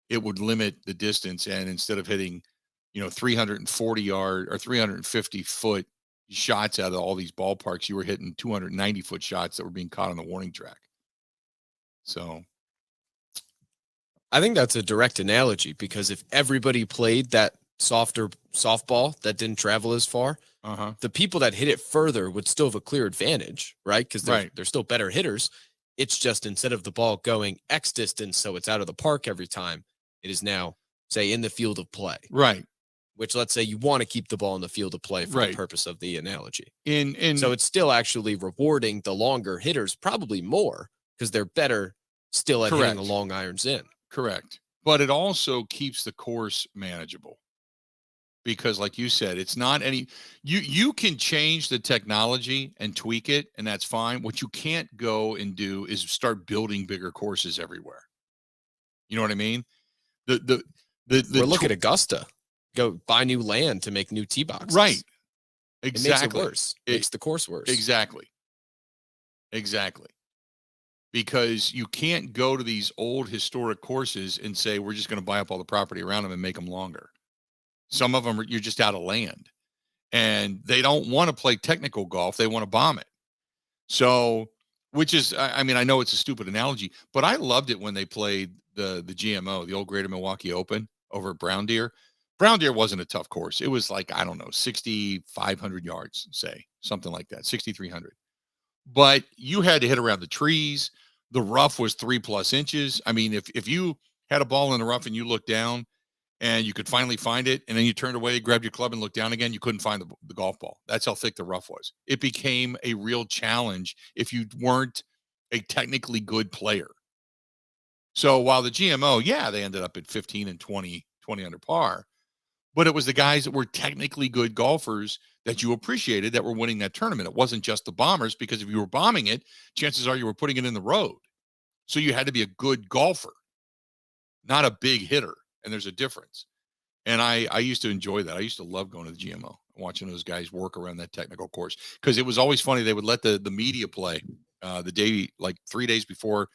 [SPEAKER 1] it would limit the distance. And instead of hitting, 340 yard or 350 foot shots out of all these ballparks, you were hitting 290 foot shots that were being caught on the warning track. So
[SPEAKER 2] I think that's a direct analogy, because if everybody played that softer softball that didn't travel as far, the people that hit it further would still have a clear advantage, right? Because they're still better hitters. It's just instead of the ball going X distance, so it's out of the park every time, it is now, say, in the field of play.
[SPEAKER 1] Right.
[SPEAKER 2] Which, let's say you want to keep the ball in the field of play for the purpose of the analogy.
[SPEAKER 1] In
[SPEAKER 2] so it's still actually rewarding the longer hitters probably more because they're better still at hitting the long irons in.
[SPEAKER 1] Correct. But it also keeps the course manageable. Because like you said, it's not you can change the technology and tweak it, and that's fine. What you can't go and do is start building bigger courses everywhere. You know what I mean?
[SPEAKER 2] Look at Augusta. Go buy new land to make new tee boxes.
[SPEAKER 1] Right. Exactly.
[SPEAKER 2] It makes it worse. It makes the course worse.
[SPEAKER 1] Exactly. Because you can't go to these old historic courses and say, we're just going to buy up all the property around them and make them longer. Some of them you're just out of land, and they don't want to play technical golf. They want to bomb it. So, which is, I mean, I know it's a stupid analogy, but I loved it when they played the GMO, the old Greater Milwaukee Open over at Brown Deer. Brown Deer wasn't a tough course. It was like, I don't know, 6,500 yards, say, something like that, 6,300. But you had to hit around the trees. The rough was 3+ inches. I mean, if you had a ball in the rough and you looked down and you could finally find it, and then you turned away, grabbed your club and looked down again, you couldn't find the golf ball. That's how thick the rough was. It became a real challenge if you weren't a technically good player. So while the GMO, yeah, they ended up at 15 and 20 under par, but it was the guys that were technically good golfers that you appreciated that were winning that tournament. It wasn't just the bombers, because if you were bombing it, chances are you were putting it in the road. So you had to be a good golfer, not a big hitter. And there's a difference. And I used to enjoy that. I used to love going to the GMO, watching those guys work around that technical course, because it was always funny. They would let the media play the day, like 3 days before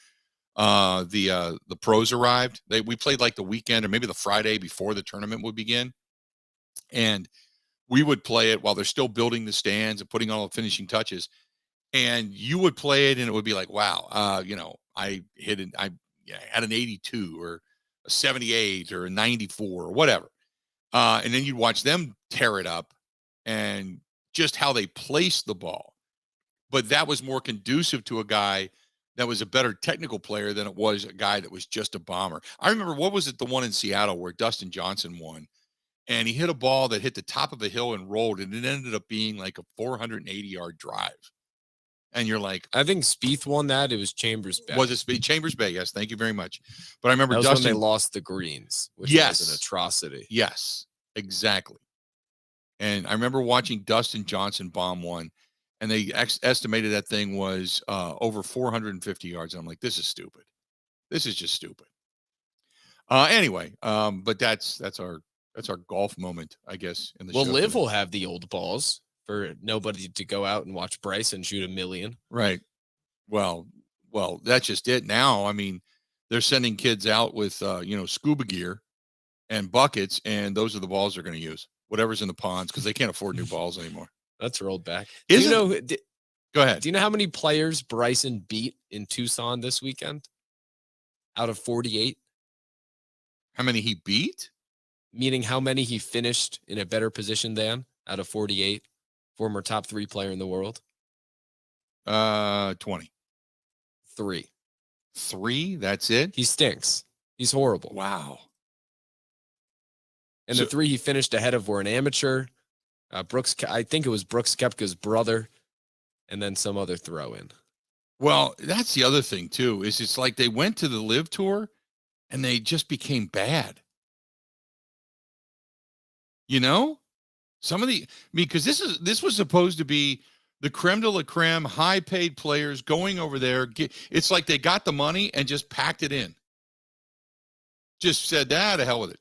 [SPEAKER 1] the pros arrived. We played like the weekend or maybe the Friday before the tournament would begin. And we would play it while they're still building the stands and putting all the finishing touches. And you would play it and it would be like, wow, I had an 82 or a 78 or a 94 or whatever. And then you'd watch them tear it up and just how they placed the ball. But that was more conducive to a guy that was a better technical player than it was a guy that was just a bomber. I remember, what was it, the one in Seattle where Dustin Johnson won, and he hit a ball that hit the top of a hill and rolled, and it ended up being like a 480-yard drive. And you're like,
[SPEAKER 2] I think Spieth won that. It was Chambers Bay.
[SPEAKER 1] Was it Chambers Bay? Yes, thank you very much. But I remember
[SPEAKER 2] that was
[SPEAKER 1] Dustin,
[SPEAKER 2] when they lost the greens, which was an atrocity.
[SPEAKER 1] Yes, exactly. And I remember watching Dustin Johnson bomb one, and they estimated that thing was over 450 yards. And I'm like, this is stupid. This is just stupid. Anyway, but that's our golf moment, I guess. In the
[SPEAKER 2] well,
[SPEAKER 1] show
[SPEAKER 2] LIV
[SPEAKER 1] today.
[SPEAKER 2] will have the old balls for nobody to go out and watch Bryson shoot $1 million.
[SPEAKER 1] Right. Well, that's just it now. I mean, they're sending kids out with, scuba gear and buckets, and those are the balls they're going to use, whatever's in the ponds, because they can't afford new balls anymore.
[SPEAKER 2] That's rolled back.
[SPEAKER 1] Go ahead.
[SPEAKER 2] Do you know how many players Bryson beat in Tucson this weekend? Out of 48?
[SPEAKER 1] How many he beat?
[SPEAKER 2] Meaning how many he finished in a better position than out of 48? Former top 3 player in the world?
[SPEAKER 1] 20.
[SPEAKER 2] 3.
[SPEAKER 1] 3? That's it?
[SPEAKER 2] He stinks. He's horrible.
[SPEAKER 1] Wow.
[SPEAKER 2] And the 3 he finished ahead of were an amateur, I think it was Brooks Koepka's brother, and then some other throw in.
[SPEAKER 1] Well, that's the other thing too, is it's like they went to the LIV Tour and they just became bad. Because this was supposed to be the creme de la creme, high paid players going over there. It's like they got the money and just packed it in. Just said, to hell with it.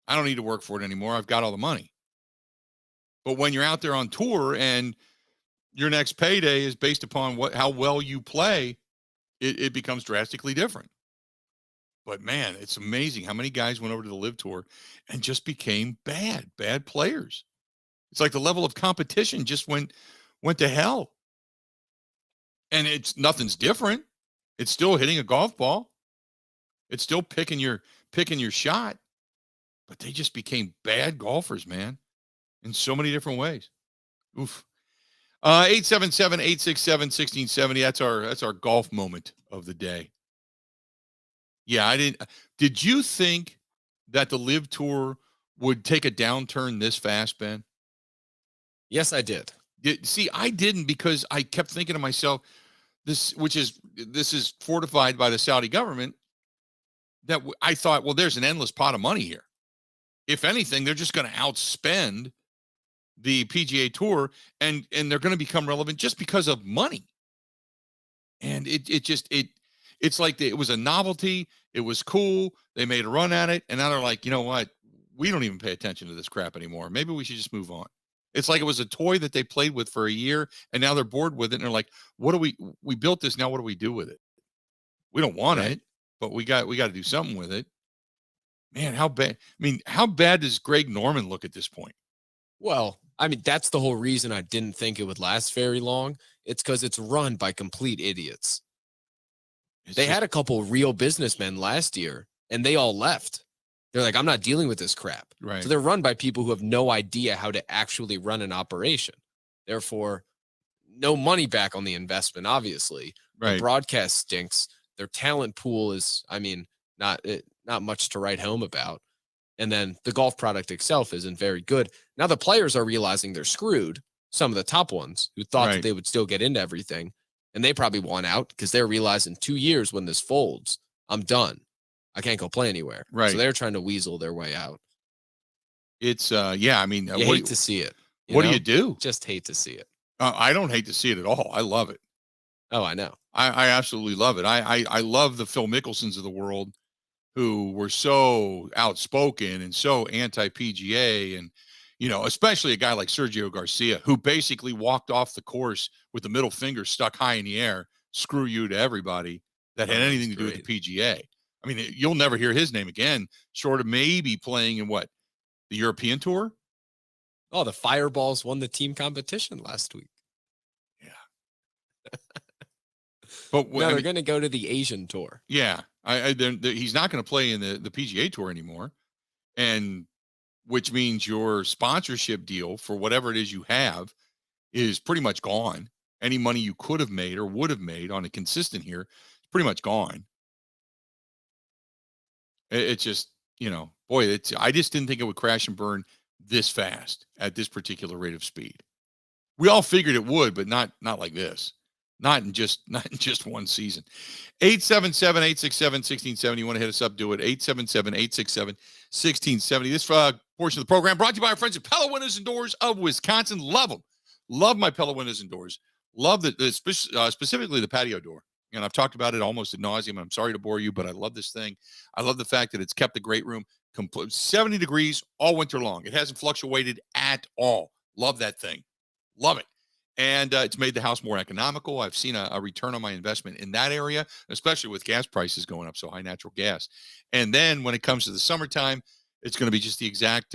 [SPEAKER 1] I don't need to work for it anymore. I've got all the money. But when you're out there on tour and your next payday is based upon how well you play, it becomes drastically different. But man, it's amazing how many guys went over to the LIV Tour and just became bad players. It's like the level of competition just went to hell. And nothing's different. It's still hitting a golf ball. It's still picking your shot. But they just became bad golfers, man, in so many different ways. Oof. 877-867-1670. That's our golf moment of the day. Yeah, did you think that the LIV Tour would take a downturn this fast, Ben?
[SPEAKER 2] Yes, I did.
[SPEAKER 1] See, I didn't, because I kept thinking to myself, this is fortified by the Saudi government, that I thought, well, there's an endless pot of money here. If anything, they're just going to outspend the PGA Tour, and they're going to become relevant just because of money. And it's like it was a novelty. It was cool. They made a run at it, and now they're like, you know what? We don't even pay attention to this crap anymore. Maybe we should just move on. It's like it was a toy that they played with for a year, and now they're bored with it, and they're like, we built this, now what do we do with it? We don't want it, but we got to do something with it. Man, how bad does Greg Norman look at this point?
[SPEAKER 2] Well, that's the whole reason I didn't think it would last very long. It's because it's run by complete idiots. They had a couple real businessmen last year, and they all left. They're like, I'm not dealing with this crap.
[SPEAKER 1] Right.
[SPEAKER 2] So they're run by people who have no idea how to actually run an operation. Therefore, no money back on the investment, obviously.
[SPEAKER 1] Right.
[SPEAKER 2] The broadcast stinks. Their talent pool is, not much to write home about. And then the golf product itself isn't very good. Now the players are realizing they're screwed. Some of the top ones who thought that they would still get into everything. And they probably want out because they're realizing 2 years when this folds, I'm done. I can't go play anywhere.
[SPEAKER 1] Right.
[SPEAKER 2] So they're trying to weasel their way out.
[SPEAKER 1] It's,
[SPEAKER 2] you hate to see it.
[SPEAKER 1] What do you do?
[SPEAKER 2] Just hate to see it.
[SPEAKER 1] I don't hate to see it at all. I love it.
[SPEAKER 2] Oh, I know.
[SPEAKER 1] I absolutely love it. I love the Phil Mickelsons of the world who were so outspoken and so anti-PGA, and, especially a guy like Sergio Garcia, who basically walked off the course with the middle finger stuck high in the air, screw you to everybody that had anything to do with the PGA. I mean, you'll never hear his name again, short of maybe playing in the European Tour?
[SPEAKER 2] Oh, the Fireballs won the team competition last week.
[SPEAKER 1] But
[SPEAKER 2] they're going to go to the Asian Tour.
[SPEAKER 1] Yeah, he's not going to play in the PGA Tour anymore, and which means your sponsorship deal for whatever it is you have is pretty much gone. Any money you could have made or would have made on a consistent here is pretty much gone. It's just, I just didn't think it would crash and burn this fast at this particular rate of speed. We all figured it would, but not like this. Not in just one season. 877-867-1670. You want to hit us up, do it. 877-867-1670. This portion of the program brought to you by our friends at Pella Windows and Doors of Wisconsin. Love them. Love my Pella Windows and Doors. Love specifically the patio door. And I've talked about it almost ad nauseum. I'm sorry to bore you, but I love this thing. I love the fact that it's kept the great room 70 degrees all winter long. It hasn't fluctuated at all. Love that thing. Love it. And it's made the house more economical. I've seen a return on my investment in that area, especially with gas prices going up so high, natural gas. And then when it comes to the summertime, it's going to be just the exact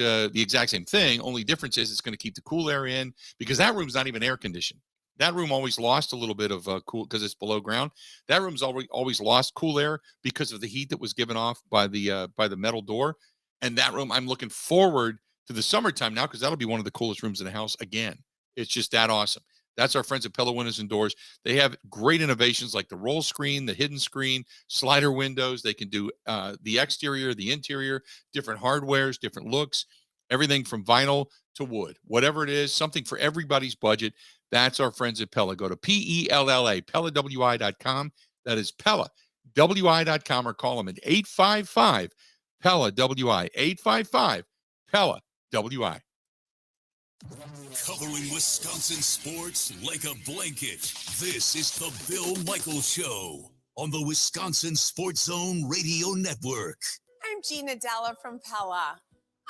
[SPEAKER 1] same thing. Only difference is it's going to keep the cool air in, because that room's not even air conditioned. That room always lost a little bit of cool because it's below ground. That room's always lost cool air because of the heat that was given off by the metal door. And that room, I'm looking forward to the summertime now, because that'll be one of the coolest rooms in the house again. It's just that awesome. That's our friends at Pella Windows and Doors. They have great innovations like the roll screen, the hidden screen, slider windows. They can do the exterior, the interior, different hardwares, different looks, everything from vinyl to wood. Whatever it is, something for everybody's budget. That's our friends at Pella. Go to Pella, PellaWI.com. That is Pella, WI.com, or call them at 855 Pella WI, 855 Pella WI.
[SPEAKER 13] Covering Wisconsin sports like a blanket. This is the Bill Michaels Show on the Wisconsin Sports Zone Radio Network.
[SPEAKER 7] I'm Gina Della from Pella.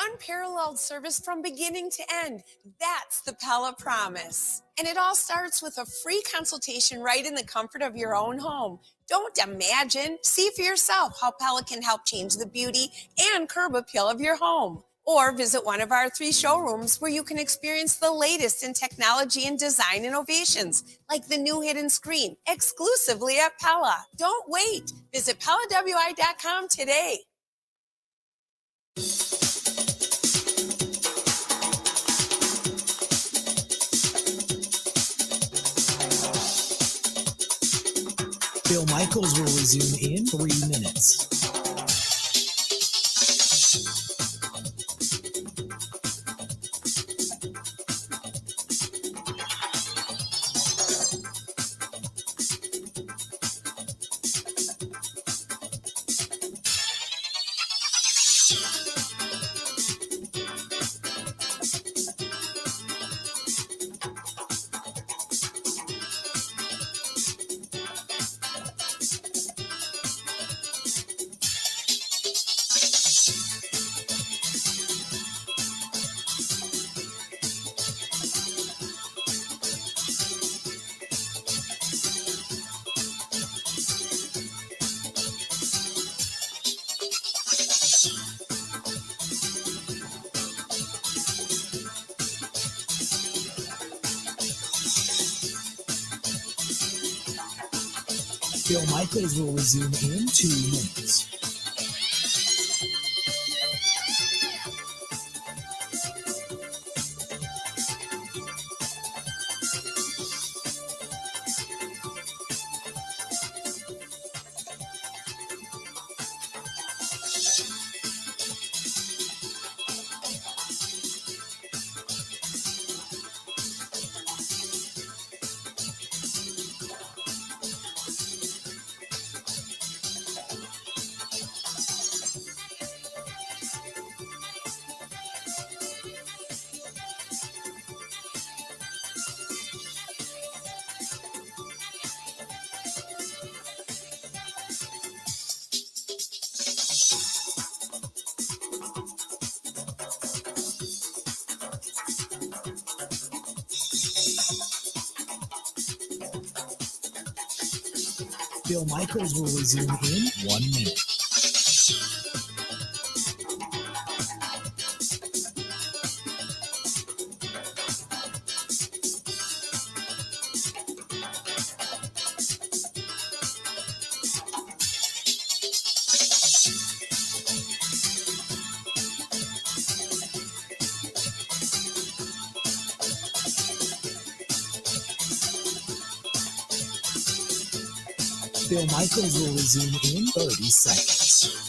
[SPEAKER 7] Unparalleled service from beginning to end. That's the Pella promise. And it all starts with a free consultation right in the comfort of your own home. Don't imagine. See for yourself how Pella can help change the beauty and curb appeal of your home. Or visit one of our 3 showrooms where you can experience the latest in technology and design innovations, like the new hidden screen, exclusively at Pella. Don't wait. Visit PellaWI.com today.
[SPEAKER 4] Bill Michaels will resume in 3 minutes. Bill Michaels will resume in 2 minutes. Bill Michaels will resume in 1 minute. Bill Michaels will resume in 30 seconds.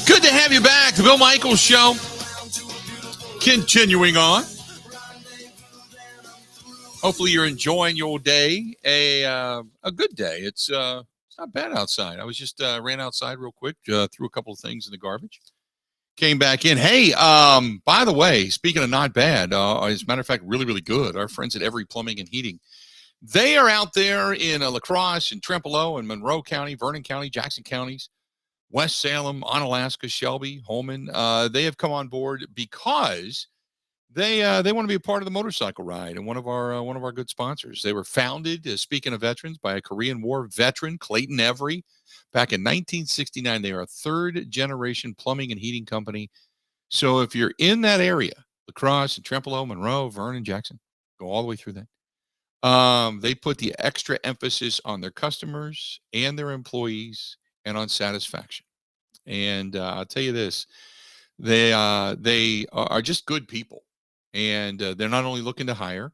[SPEAKER 1] Good to have you back. The Bill Michaels Show. Continuing on. Hopefully you're enjoying your day. A good day. It's not bad outside. I was just ran outside real quick, threw a couple of things in the garbage. Came back in. Hey, by the way, speaking of not bad, as a matter of fact, really, really good. Our friends at Every Plumbing and Heating. They are out there in La Crosse and Trempealeau and Monroe County, Vernon County, Jackson counties, West Salem, Onalaska, Shelby, Holman. They have come on board because they want to be a part of the motorcycle ride and one of our good sponsors. They were founded, speaking of veterans, by a Korean War veteran, Clayton Every, back in 1969. They are a third-generation plumbing and heating company. So if you're in that area, La Crosse and Trempealeau, Monroe, Vernon, Jackson, go all the way through that. They put the extra emphasis on their customers and their employees and on satisfaction. And I'll tell you this, they are just good people. And they're not only looking to hire,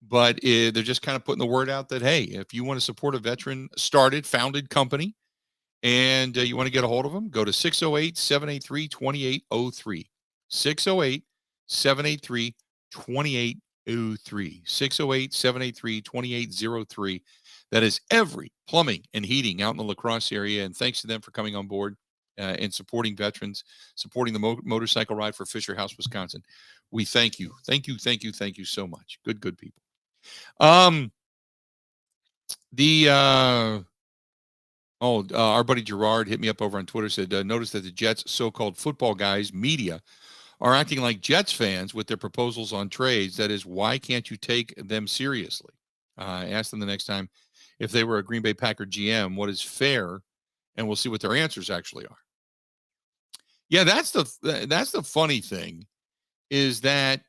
[SPEAKER 1] but they're just kind of putting the word out that, hey, if you want to support a veteran founded company and you want to get a hold of them, go to 608-783-2803. 608-783-2803. 608-783-2803. That is Every Plumbing and Heating out in the La Crosse area. And thanks to them for coming on board and supporting veterans, supporting the motorcycle ride for Fisher House, Wisconsin. We thank you. Thank you so much. Good people. Our buddy Gerard hit me up over on Twitter, said, notice that the Jets' so-called football guys, media, are acting like Jets fans with their proposals on trades. That is, why can't you take them seriously? Ask them the next time if they were a Green Bay Packer GM, what is fair, and we'll see what their answers actually are. Yeah, that's the funny thing, is that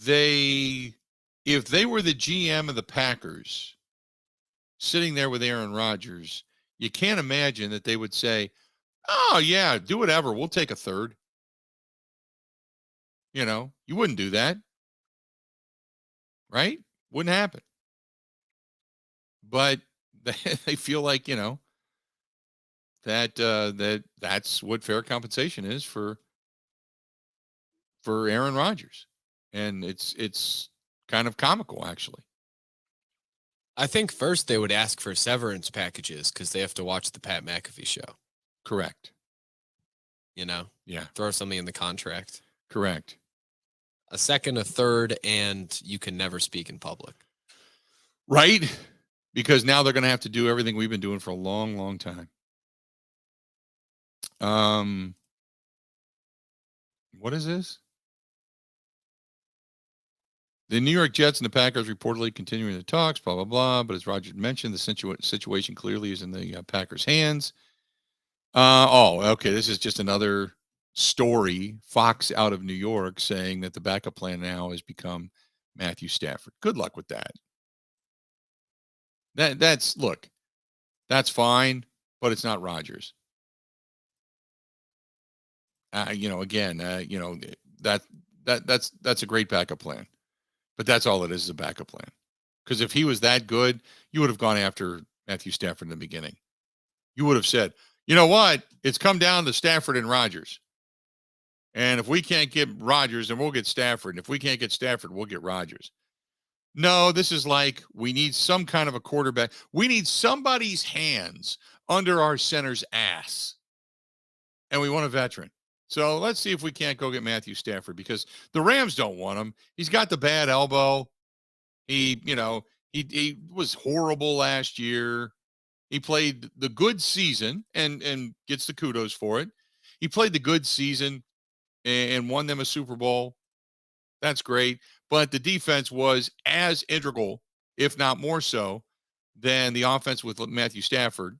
[SPEAKER 1] if they were the GM of the Packers sitting there with Aaron Rodgers, you can't imagine that they would say, oh, yeah, do whatever. We'll take a third. You know, you wouldn't do that. Right? Wouldn't happen. But they feel like, that's what fair compensation is for Aaron Rodgers. And it's kind of comical, actually.
[SPEAKER 2] I think first they would ask for severance packages because they have to watch the Pat McAfee show.
[SPEAKER 1] Correct.
[SPEAKER 2] Yeah.
[SPEAKER 1] Throw
[SPEAKER 2] something in the contract.
[SPEAKER 1] Correct.
[SPEAKER 2] A second, a third, and you can never speak in public.
[SPEAKER 1] Right? Because now they're going to have to do everything we've been doing for a long, long time. What is this? The New York Jets and the Packers reportedly continuing the talks, blah, blah, blah. But as Rodgers mentioned, the situation clearly is in the Packers' hands. Okay. This is just another story. Fox out of New York saying that the backup plan now has become Matthew Stafford. Good luck with that. That's fine, but it's not Rodgers. That's a great backup plan. But that's all it is a backup plan. Because if he was that good, you would have gone after Matthew Stafford in the beginning. You would have said, you know what? It's come down to Stafford and Rodgers. And if we can't get Rodgers, then we'll get Stafford. And if we can't get Stafford, we'll get Rodgers. No, this is like we need some kind of a quarterback. We need somebody's hands under our center's ass. And we want a veteran. So let's see if we can't go get Matthew Stafford because the Rams don't want him. He's got the bad elbow. He was horrible last year. He played the good season and gets the kudos for it. He played the good season and won them a Super Bowl. That's great. But the defense was as integral, if not more so, than the offense with Matthew Stafford.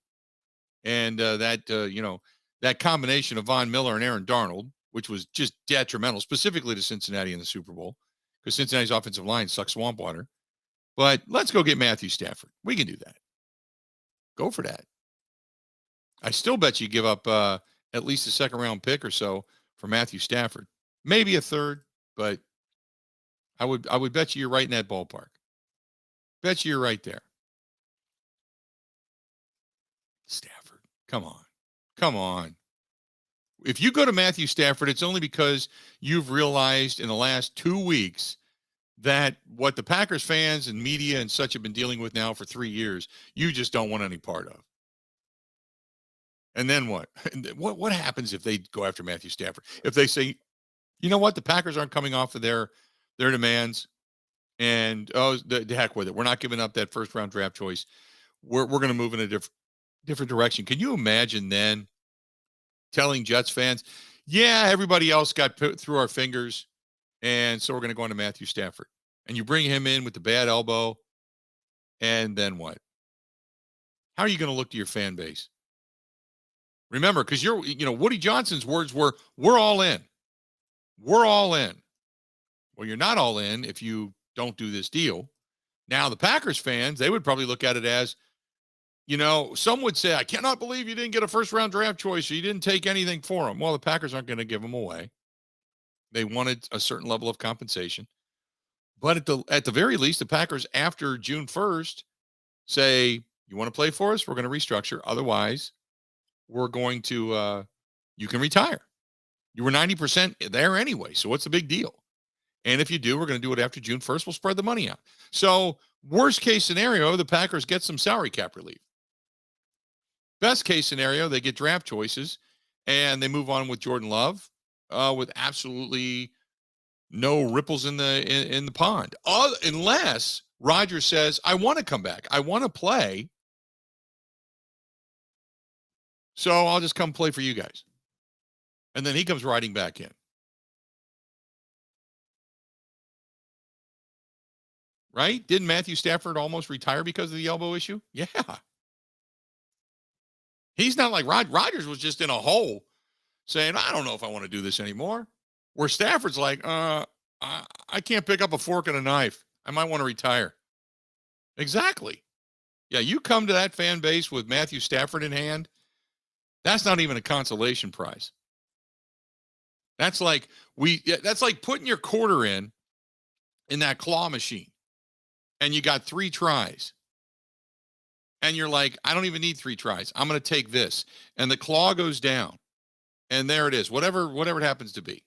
[SPEAKER 1] And that combination of Von Miller and Aaron Darnold, which was just detrimental, specifically to Cincinnati in the Super Bowl, because Cincinnati's offensive line sucks swamp water. But let's go get Matthew Stafford. We can do that. Go for that. I still bet you give up at least a second-round pick or so for Matthew Stafford. Maybe a third, but I would bet you're right in that ballpark. Bet you're right there. Stafford, come on. Come on. If you go to Matthew Stafford, it's only because you've realized in the last 2 weeks that what the Packers fans and media and such have been dealing with now for 3 years, you just don't want any part of. And then what? What happens if they go after Matthew Stafford? If they say, you know what, the Packers aren't coming off of their demands, and the heck with it. We're not giving up that first-round draft choice. We're going to move in a different direction. Can you imagine then telling Jets fans, yeah, everybody else got put through our fingers, and so we're going to go on to Matthew Stafford. And you bring him in with the bad elbow, and then what? How are you going to look to your fan base? Remember, because Woody Johnson's words were, we're all in. We're all in. Well, you're not all in if you don't do this deal. Now, the Packers fans, they would probably look at it as, some would say, I cannot believe you didn't get a first-round draft choice or you didn't take anything for him. Well, the Packers aren't going to give them away. They wanted a certain level of compensation. But at the very least, the Packers, after June 1st, say, you want to play for us? We're going to restructure. Otherwise, we're going to, you can retire. You were 90% there anyway, so what's the big deal? And if you do, we're going to do it after June 1st. We'll spread the money out. So worst case scenario, the Packers get some salary cap relief. Best case scenario, they get draft choices and they move on with Jordan Love with absolutely no ripples in the pond. Unless Rodgers says, I want to come back. I want to play. So I'll just come play for you guys. And then he comes riding back in. Right? Didn't Matthew Stafford almost retire because of the elbow issue? Yeah. He's not like Rodgers was just in a hole saying, I don't know if I want to do this anymore. Where Stafford's like, I can't pick up a fork and a knife. I might want to retire. Exactly. Yeah, you come to that fan base with Matthew Stafford in hand, that's not even a consolation prize. That's like putting your quarter in that claw machine. And you got 3 tries. And you're like, I don't even need 3 tries. I'm going to take this. And the claw goes down. And there it is. Whatever it happens to be.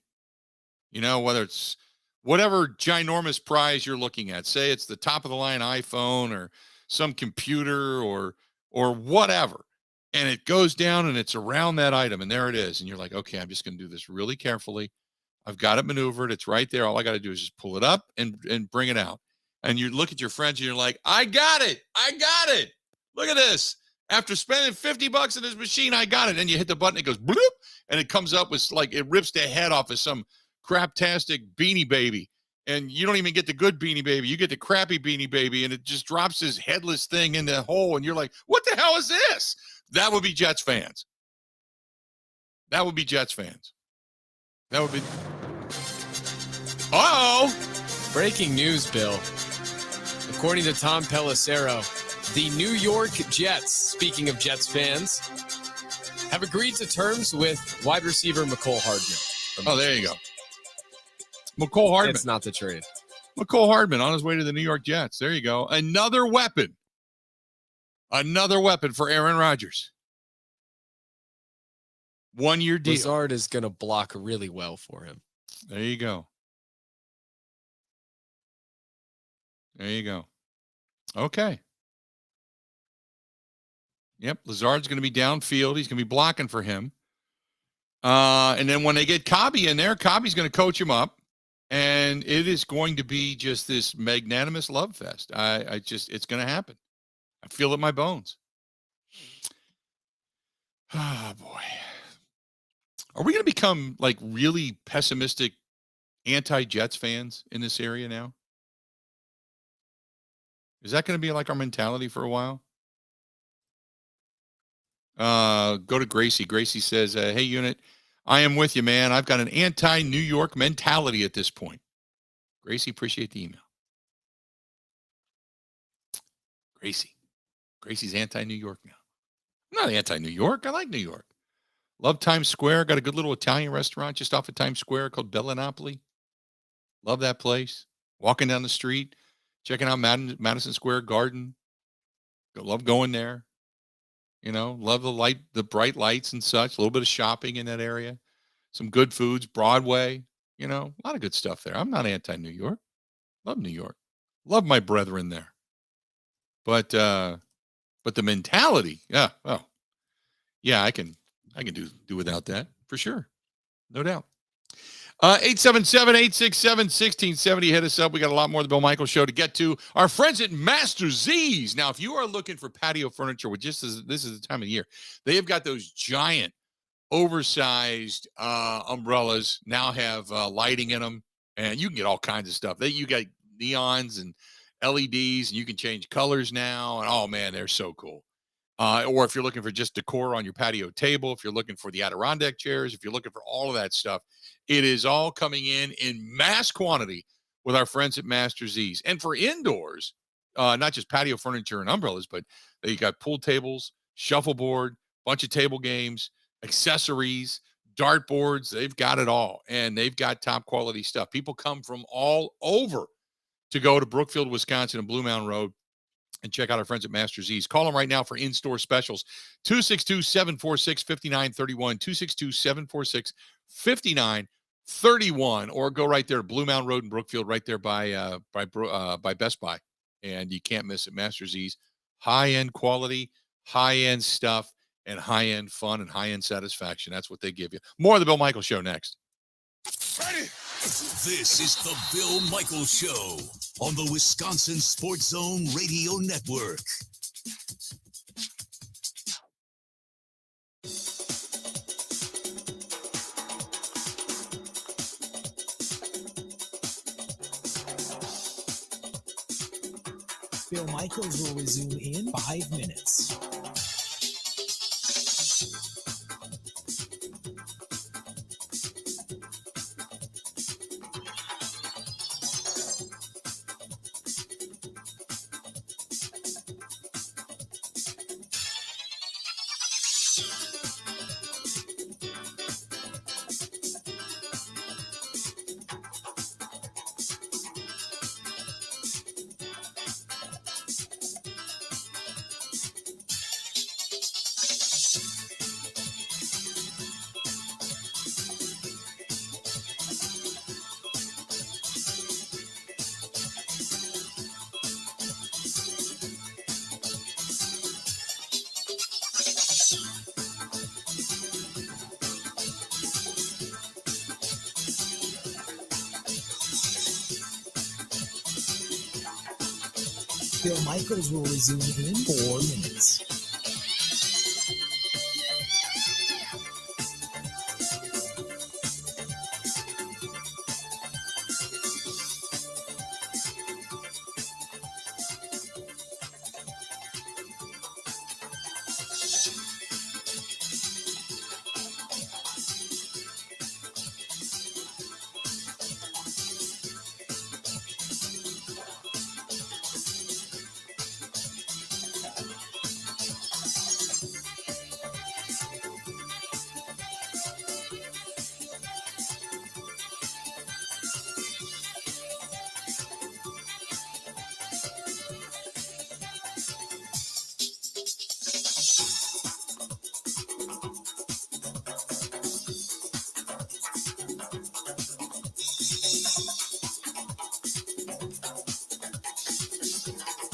[SPEAKER 1] Whether it's whatever ginormous prize you're looking at. Say it's the top of the line iPhone or some computer or whatever. And it goes down and it's around that item. And there it is. And you're like, okay, I'm just going to do this really carefully. I've got it maneuvered. It's right there. All I got to do is just pull it up and bring it out. And you look at your friends and you're like, I got it. I got it. Look at this. After spending $50 in this machine, I got it. And you hit the button, it goes bloop, and it comes up with it rips the head off of some craptastic Beanie Baby. And you don't even get the good Beanie Baby. You get the crappy Beanie Baby, and it just drops this headless thing in the hole. And you're like, what the hell is this? That would be Jets fans. That would be Jets fans. That would be. Uh-oh.
[SPEAKER 2] Breaking news, Bill. According to Tom Pelissero, the New York Jets, speaking of Jets fans, have agreed to terms with wide receiver Mecole Hardman.
[SPEAKER 1] Oh, there you go. Mecole Hardman.
[SPEAKER 2] It's not the trade.
[SPEAKER 1] Mecole Hardman on his way to the New York Jets. There you go. Another weapon. Another weapon for Aaron Rodgers. 1-year deal.
[SPEAKER 2] Lazard is going to block really well for him.
[SPEAKER 1] There you go. There you go. Okay. Yep, Lazard's going to be downfield. He's going to be blocking for him. And then when they get Cobby in there, Cobby's going to coach him up. And it is going to be just this magnanimous love fest. It's going to happen. I feel it in my bones. Oh, boy. Are we going to become like really pessimistic anti-Jets fans in this area now? Is that going to be like our mentality for a while? Go to Gracie. Gracie says, hey, Unit, I am with you, man. I've got an anti-New York mentality at this point. Gracie, appreciate the email. Gracie's anti-New York now. I'm not anti-New York. I like New York. Love Times Square. Got a good little Italian restaurant just off of Times Square called Bella Napoli. Love that place. Walking down the street, checking out Madison Square Garden. Love going there. You know, love the bright lights and such. A little bit of shopping in that area. Some good foods, Broadway. You know, a lot of good stuff there. I'm not anti-New York. Love New York. Love my brethren there. But the mentality, yeah, well, yeah, I can do without that for sure. No doubt. 877-867-1670. Hit us up. We got a lot more of the Bill Michaels Show to get to. Our friends at Master Z's. Now, if you are looking for patio furniture, this is the time of the year, they have got those giant, oversized umbrellas. Now have lighting in them, and you can get all kinds of stuff. You got neons and LEDs, and you can change colors now. And oh man, they're so cool. Or if you're looking for just decor on your patio table, if you're looking for the Adirondack chairs, if you're looking for all of that stuff, it is all coming in mass quantity with our friends at Master Z's. And for indoors, not just patio furniture and umbrellas, but you got pool tables, shuffleboard, bunch of table games, accessories, dartboards. They've got it all, and they've got top quality stuff. People come from all over to go to Brookfield, Wisconsin, and Blue Mountain Road and check out our friends at Master Z's. Call them right now for in-store specials. 262-746-5931, 262-746-5931, or go right there to Blue Mountain Road in Brookfield, right there by Best Buy. And you can't miss it. Master Z's, high-end quality, high-end stuff, and high-end fun and high-end satisfaction. That's what they give you. More of the Bill Michaels Show next.
[SPEAKER 13] Ready? This is the Bill Michaels Show on the Wisconsin Sports Zone Radio Network.
[SPEAKER 4] Bill Michaels will resume in 5 minutes. Bill Michaels will resume in 4 minutes.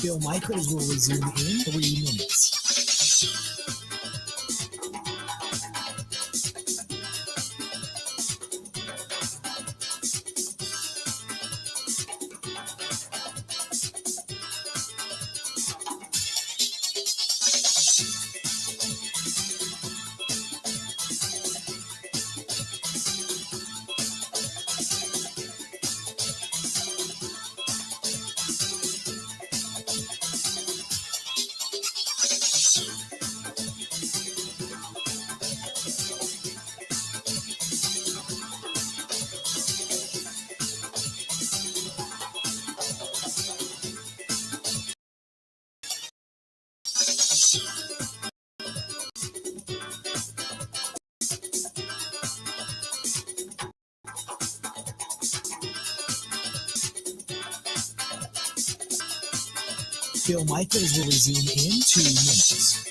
[SPEAKER 4] Bill Michaels will resume in 3 minutes. Bill Michaels will resume in 2 minutes.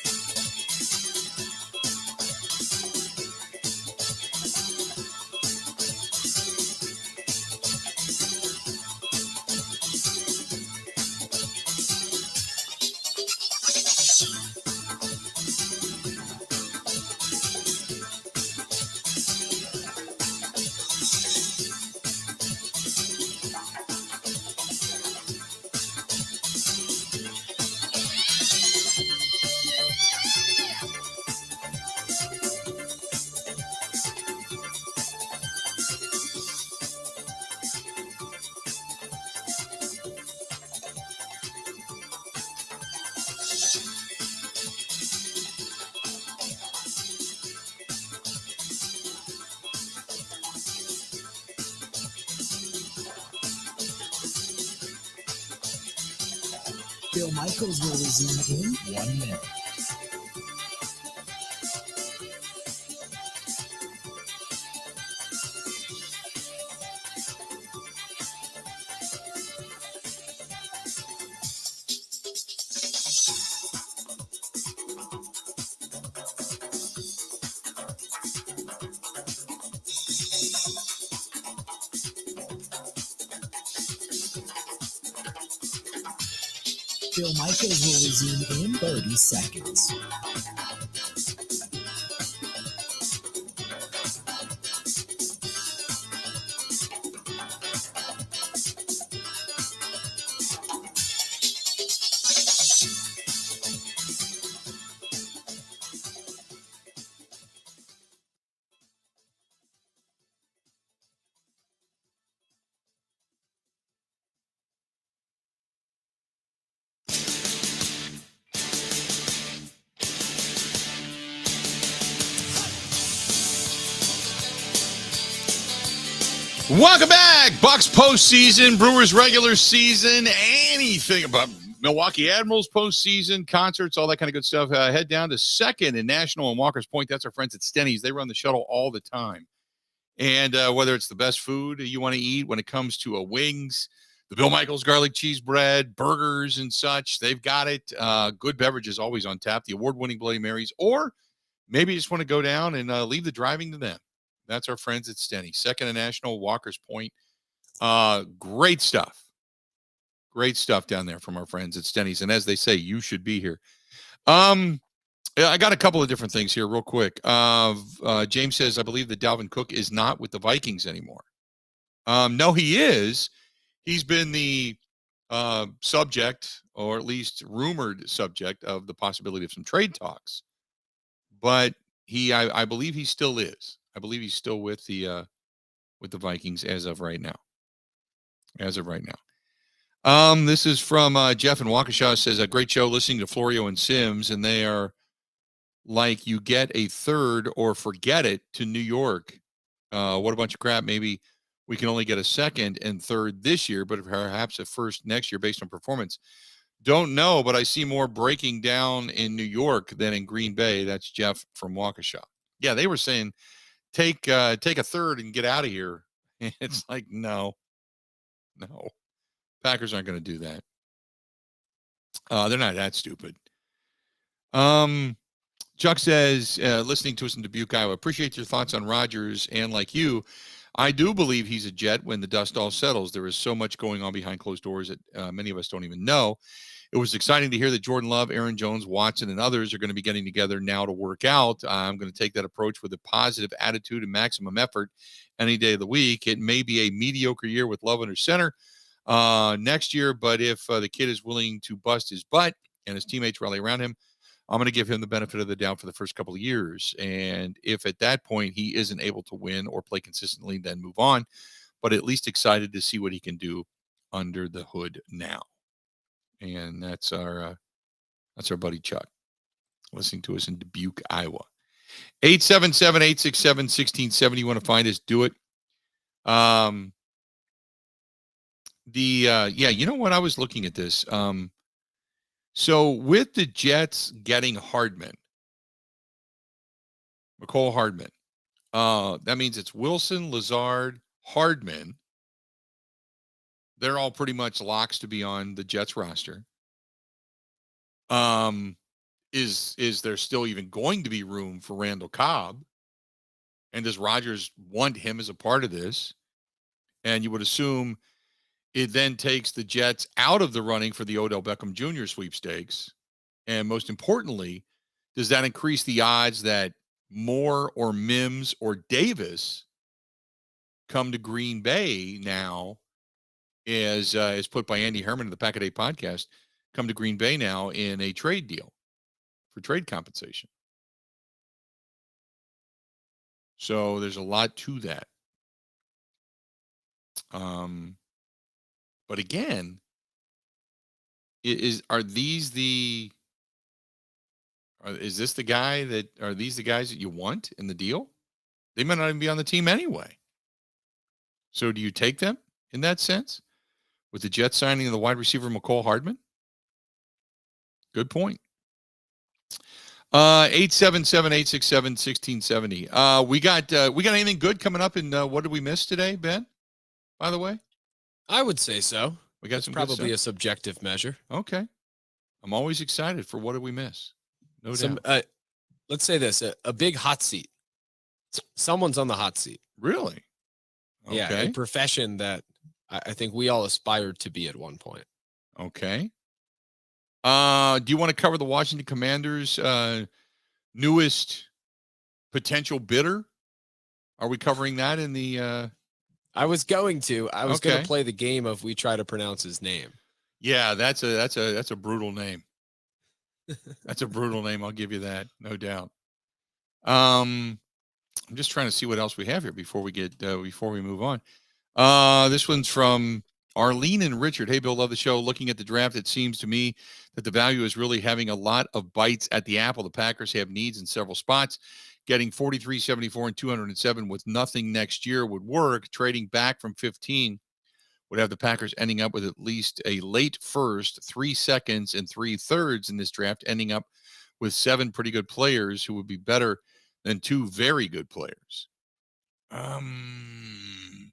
[SPEAKER 4] Bill Michaels will resume in 1 minute. Bill Michaels will resume in 30 seconds.
[SPEAKER 1] Welcome back. Bucks postseason, Brewers regular season, anything about Milwaukee Admirals postseason, concerts, all that kind of good stuff. Head down to 2nd and National and Walker's Point. That's our friends at Stenney's. They run the shuttle all the time. And whether it's the best food you want to eat when it comes to wings, the Bill Michaels garlic cheese bread, burgers and such, they've got it. Good beverages always on tap, the award-winning Bloody Marys, or maybe you just want to go down and leave the driving to them. That's our friends at Stenney. 2nd and National, Walker's Point. Great stuff. Great stuff down there from our friends at Stenney's. And as they say, you should be here. I got a couple of different things here real quick. James says, I believe that Dalvin Cook is not with the Vikings anymore. No, he is. He's been the subject, or at least rumored subject, of the possibility of some trade talks. But I believe he still is. I believe he's still with the Vikings as of right now. This is from Jeff in Waukesha. Says, a great show listening to Florio and Sims, and they are like, you get a third or forget it to New York. What a bunch of crap. Maybe we can only get a second and third this year, but perhaps a first next year based on performance. Don't know, but I see more breaking down in New York than in Green Bay. That's Jeff from Waukesha. Yeah, they were saying, take a third and get out of here. It's like, no. Packers aren't going to do that. They're not that stupid. Chuck says, listening to us in Dubuque, Iowa, appreciate your thoughts on Rodgers, and like you, I do believe he's a Jet when the dust all settles. There is so much going on behind closed doors that many of us don't even know. It was exciting to hear that Jordan Love, Aaron Jones, Watson, and others are going to be getting together now to work out. I'm going to take that approach with a positive attitude and maximum effort any day of the week. It may be a mediocre year with Love under center next year, but if the kid is willing to bust his butt and his teammates rally around him, I'm going to give him the benefit of the doubt for the first couple of years. And if at that point he isn't able to win or play consistently, then move on. But at least excited to see what he can do under the hood now. And that's our buddy Chuck listening to us in Dubuque, Iowa. 877-867-1670. You want to find us? Do it. You know what? I was looking at this. So with the Jets getting Hardman, Mecole Hardman, that means it's Wilson, Lazard, Hardman. They're all pretty much locks to be on the Jets roster. Is there still even going to be room for Randall Cobb? And does Rodgers want him as a part of this? And you would assume it then takes the Jets out of the running for the Odell Beckham Jr. sweepstakes. And most importantly, does that increase the odds that Moore or Mims or Davis come to Green Bay now, as put by Andy Herman of the Pack a Day podcast, come to Green Bay now in a trade deal for trade compensation? So there's a lot to that. But again, is these the guys that you want in the deal? They might not even be on the team anyway. So do you take them in that sense? With the Jets signing of the wide receiver Mecole Hardman? Good point. 877-867-1670. We got anything good coming up in what did we miss today, Ben? By the way?
[SPEAKER 2] I would say so.
[SPEAKER 1] We got
[SPEAKER 2] It's
[SPEAKER 1] some
[SPEAKER 2] probably a subjective measure.
[SPEAKER 1] Okay. I'm always excited for what did we miss. No doubt.
[SPEAKER 2] Let's say this, a big hot seat. Someone's on the hot seat.
[SPEAKER 1] Really? Okay.
[SPEAKER 2] Yeah, a profession that I think we all aspired to be at one point.
[SPEAKER 1] Okay. Do you want to cover the Washington Commanders' newest potential bidder? Are we covering that in the
[SPEAKER 2] I was going to play the game of we try to pronounce his name.
[SPEAKER 1] Yeah, that's a brutal name. That's a brutal name. I'll give you that, no doubt. I'm just trying to see what else we have here before we move on. This one's from Arlene and Richard. Hey, Bill, love the show. Looking at the draft, it seems to me that the value is really having a lot of bites at the apple. The Packers have needs in several spots. Getting 43, 74, and 207 with nothing next year would work. Trading back from 15 would have the Packers ending up with at least a late first, 3 seconds, and 3/3 in this draft, ending up with 7 pretty good players who would be better than 2 very good players. I'm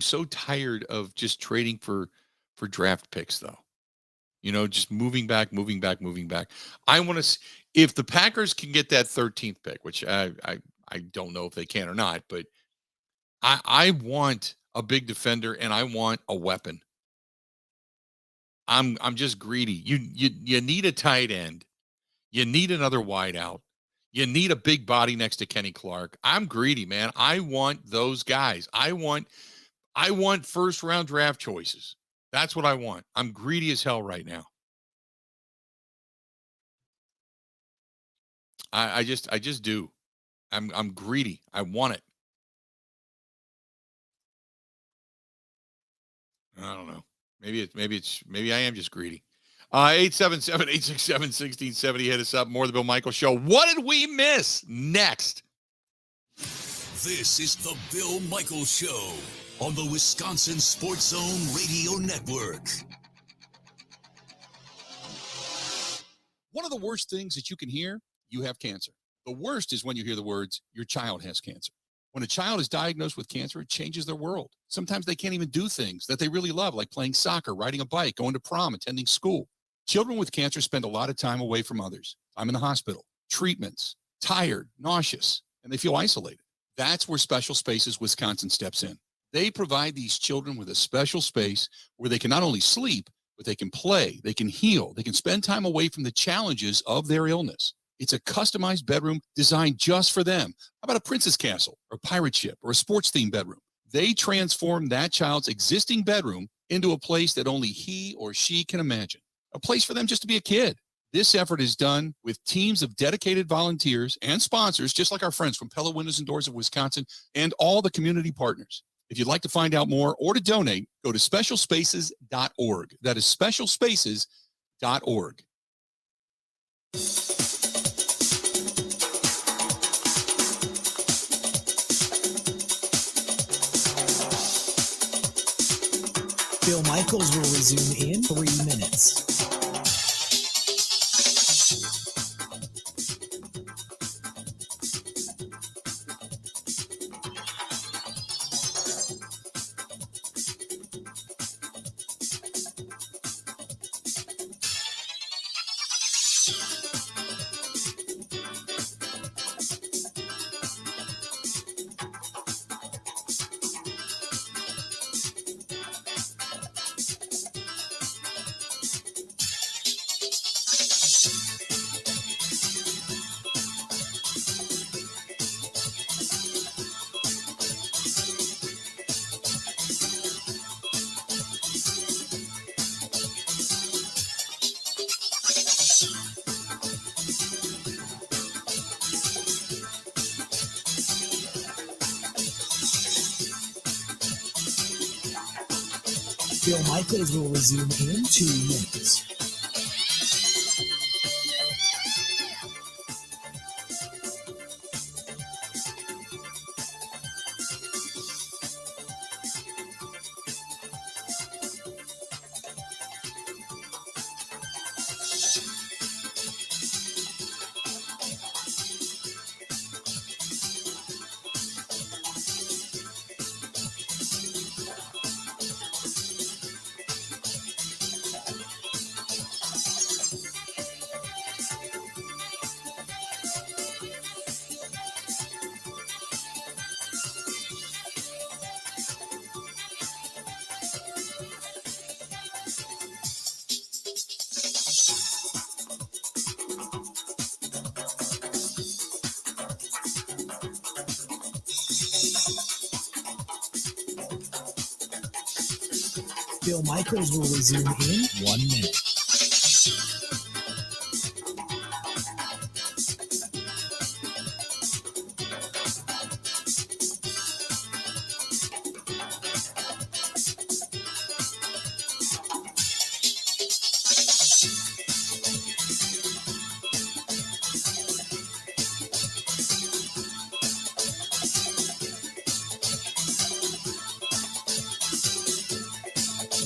[SPEAKER 1] so tired of just trading for draft picks, though. You know, just moving back. I want to, if the Packers can get that 13th pick, which I don't know if they can or not, but I want a big defender and I want a weapon. I'm just greedy. You need a tight end. You need another wideout. You need a big body next to Kenny Clark. I'm greedy, man. I want those guys. I want first round draft choices. That's what I want. I'm greedy as hell right now. I just do. I'm greedy. I want it. I don't know. Maybe I am just greedy. 877-867-1670. Hit us up. More of the Bill Michaels Show. What did we miss? Next.
[SPEAKER 13] This is the Bill Michaels Show on the Wisconsin Sports Zone Radio Network.
[SPEAKER 1] One of the worst things that you can hear, you have cancer. The worst is when you hear the words, your child has cancer. When a child is diagnosed with cancer, it changes their world. Sometimes they can't even do things that they really love, like playing soccer, riding a bike, going to prom, attending school. Children with cancer spend a lot of time away from others. Time in the hospital, treatments, tired, nauseous, and they feel isolated. That's where Special Spaces Wisconsin steps in. They provide these children with a special space where they can not only sleep, but they can play, they can heal, they can spend time away from the challenges of their illness. It's a customized bedroom designed just for them. How about a princess castle or a pirate ship or a sports-themed bedroom? They transform that child's existing bedroom into a place that only he or she can imagine, a place for them just to be a kid. This effort is done with teams of dedicated volunteers and sponsors, just like our friends from Pella Windows and Doors of Wisconsin and all the community partners. If you'd like to find out more or to donate, go to specialspaces.org. That is specialspaces.org.
[SPEAKER 4] Bill Michaels will resume in 3 minutes. Bill Michaels will resume in 2 minutes. Bill Michaels will resume in 1 minute.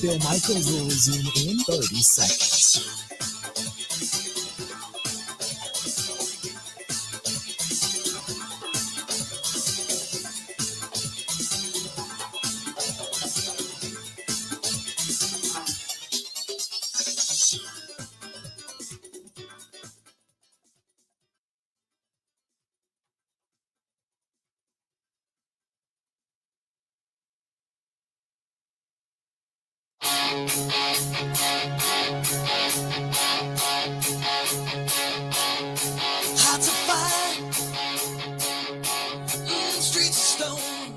[SPEAKER 4] Bill Michaels will resume in 30 seconds.
[SPEAKER 20] Hard to find, streets of stone,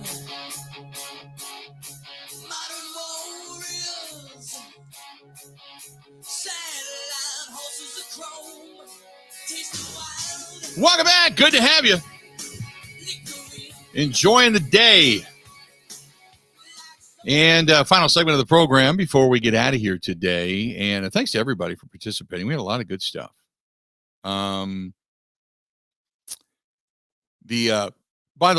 [SPEAKER 20] modern warriors, satellite horses of chrome, taste the wild.
[SPEAKER 1] Welcome back. Good to have you. Enjoying the day. And final segment of the program before we get out of here today. And thanks to everybody for participating. We had a lot of good stuff. By the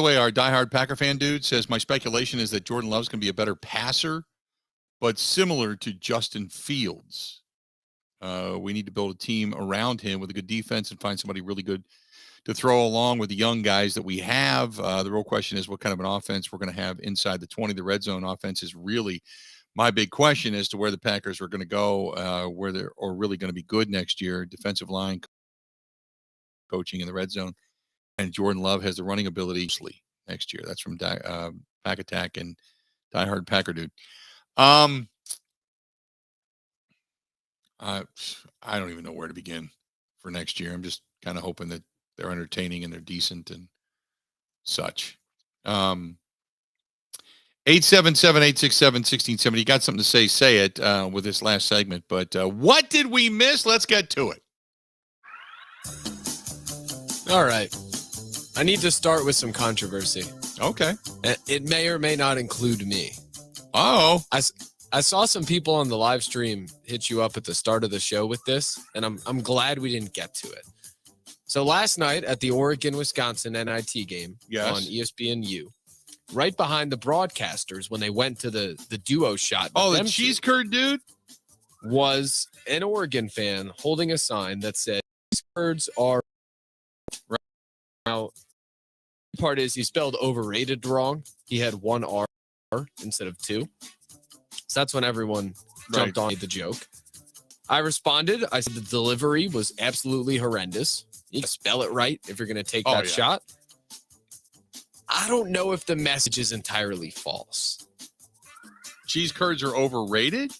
[SPEAKER 1] way, our diehard Packer fan dude says, my speculation is that Jordan Love's going to be a better passer, but similar to Justin Fields. We need to build a team around him with a good defense and find somebody really good to throw along with the young guys that we have. The real question is what kind of an offense we're going to have inside the 20. The red zone offense is really my big question as to where the Packers are going to go, where they're really going to be good next year. Defensive line coaching in the red zone And Jordan Love has the running ability next year. That's from Pack Attack and Diehard Packer Dude. I don't even know where to begin for next year. I'm just kind of hoping that they're entertaining and they're decent and such. 877-867-1670. You got something to say it with this last segment. But what did we miss? Let's get to it.
[SPEAKER 2] All right. I need to start with some controversy.
[SPEAKER 1] Okay.
[SPEAKER 2] It may or may not include me.
[SPEAKER 1] Oh.
[SPEAKER 2] I saw some people on the live stream hit you up at the start of the show with this, and I'm glad we didn't get to it. So last night at the Oregon-Wisconsin NIT game on ESPNU, right behind the broadcasters when they went to the duo shot.
[SPEAKER 1] Oh, the cheese curd dude?
[SPEAKER 2] Was an Oregon fan holding a sign that said, cheese curds are... Now, the part is he spelled overrated wrong. He had one R instead of two. So that's when everyone jumped on the joke. I responded. I said the delivery was absolutely horrendous. You can spell it right if you're going to take that shot. I don't know if the message is entirely false.
[SPEAKER 1] Cheese curds are overrated?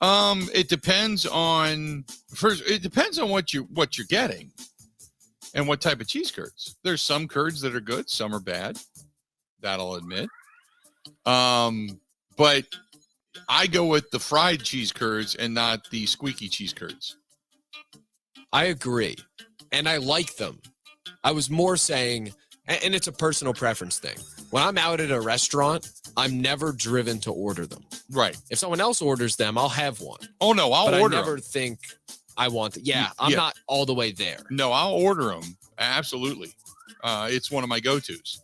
[SPEAKER 1] It depends on what you're getting and what type of cheese curds. There's some curds that are good, some are bad. That I'll admit. But I go with the fried cheese curds and not the squeaky cheese curds.
[SPEAKER 2] I agree. And I like them. I was more saying, and it's a personal preference thing. When I'm out at a restaurant, I'm never driven to order them.
[SPEAKER 1] Right.
[SPEAKER 2] If someone else orders them, I'll have one.
[SPEAKER 1] Oh, no, I'll order them.
[SPEAKER 2] I never think I want it. Yeah, I'm not all the way there.
[SPEAKER 1] No, I'll order them. Absolutely. It's one of my go-tos.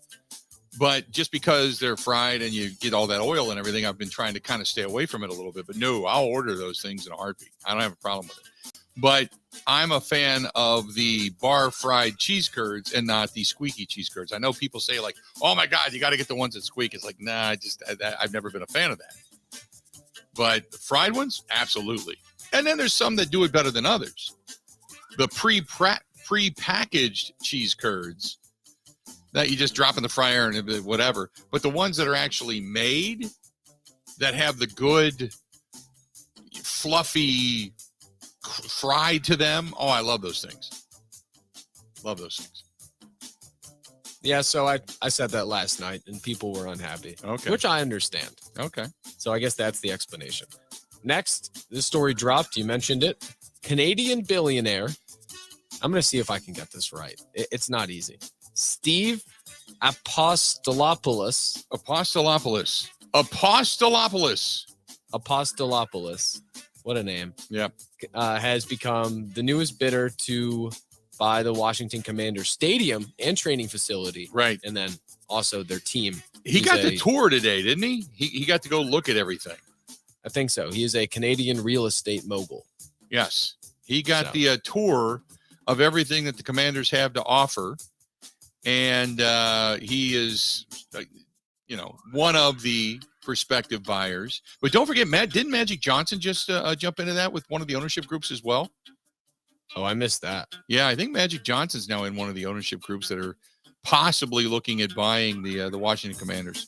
[SPEAKER 1] But just because they're fried and you get all that oil and everything, I've been trying to kind of stay away from it a little bit. But no, I'll order those things in a heartbeat. I don't have a problem with it. But I'm a fan of the bar fried cheese curds and not the squeaky cheese curds. I know people say like, oh my God, you got to get the ones that squeak. It's like, nah, I've never been a fan of that. But the fried ones, absolutely. And then there's some that do it better than others. The pre-packaged cheese curds that you just drop in the fryer and whatever. But the ones that are actually made that have the good fluffy fried to them. Oh, I love those things. Love those things.
[SPEAKER 2] Yeah, so I said that last night and people were unhappy.
[SPEAKER 1] Okay.
[SPEAKER 2] Which I understand.
[SPEAKER 1] Okay.
[SPEAKER 2] So I guess that's the explanation. Next, this story dropped. You mentioned it. Canadian billionaire. I'm going to see if I can get this right. It's not easy. Steve Apostolopoulos. What a name.
[SPEAKER 1] Yeah.
[SPEAKER 2] Has become the newest bidder to buy the Washington Commanders stadium and training facility.
[SPEAKER 1] Right.
[SPEAKER 2] And then also their team.
[SPEAKER 1] He got the tour today, didn't he? He got to go look at everything.
[SPEAKER 2] I think so. He is a Canadian real estate mogul.
[SPEAKER 1] Yes. He got the tour of everything that the Commanders have to offer. And he is, one of the prospective buyers. But don't forget, didn't Magic Johnson just jump into that with one of the ownership groups as well?
[SPEAKER 2] Oh, I missed that.
[SPEAKER 1] Yeah, I think Magic Johnson's now in one of the ownership groups that are possibly looking at buying the Washington Commanders.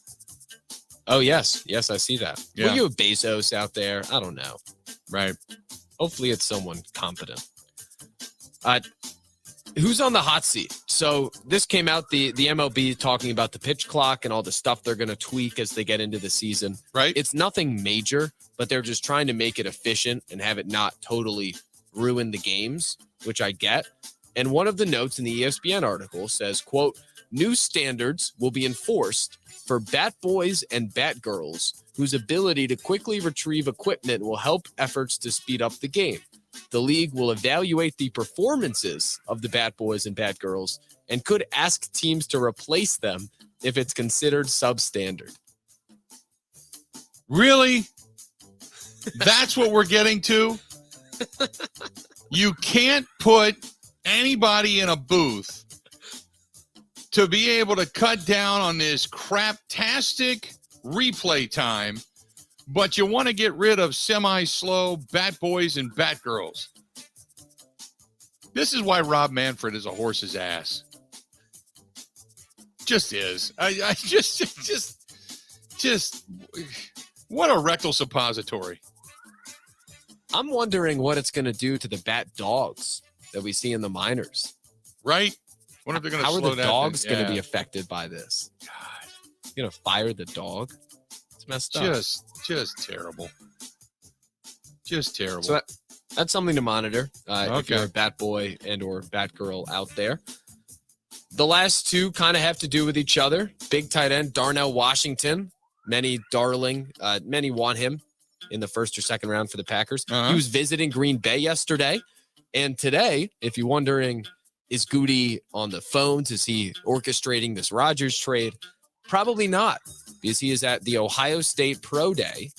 [SPEAKER 2] Oh, yes. Yes, I see that.
[SPEAKER 1] Yeah.
[SPEAKER 2] Will you have Bezos out there? I don't know.
[SPEAKER 1] Right.
[SPEAKER 2] Hopefully it's someone competent. Who's on the hot seat? So this came out, the MLB talking about the pitch clock and all the stuff they're going to tweak as they get into the season.
[SPEAKER 1] Right.
[SPEAKER 2] It's nothing major, but they're just trying to make it efficient and have it not totally ruin the games, which I get. And one of the notes in the ESPN article says, quote, new standards will be enforced for bat boys and bat girls whose ability to quickly retrieve equipment will help efforts to speed up the game. The league will evaluate the performances of the bat boys and bat girls and could ask teams to replace them if it's considered substandard.
[SPEAKER 1] Really? That's what we're getting to? You can't put anybody in a booth to be able to cut down on this craptastic replay time, but you want to get rid of semi-slow bat boys and bat girls. This is why Rob Manfred is a horse's ass. Just is. I just what a rectal suppository.
[SPEAKER 2] I'm wondering what it's going to do to the bat dogs that we see in the minors.
[SPEAKER 1] Right? What if they're going to slow
[SPEAKER 2] How are the
[SPEAKER 1] that
[SPEAKER 2] dogs
[SPEAKER 1] thing?
[SPEAKER 2] going to be
[SPEAKER 1] Yeah.
[SPEAKER 2] affected by this? God, you're going to fire the dog? It's messed up.
[SPEAKER 1] Just terrible. Just terrible.
[SPEAKER 2] So that's something to monitor if
[SPEAKER 1] Okay.
[SPEAKER 2] you're a bat boy and or bat girl out there. The last two kind of have to do with each other. Big tight end Darnell Washington. Many want him in the first or second round for the Packers.
[SPEAKER 1] Uh-huh.
[SPEAKER 2] He was visiting Green Bay yesterday. And today, if you're wondering, is Goody on the phones? Is he orchestrating this Rodgers trade? Probably not, because he is at the Ohio State Pro Day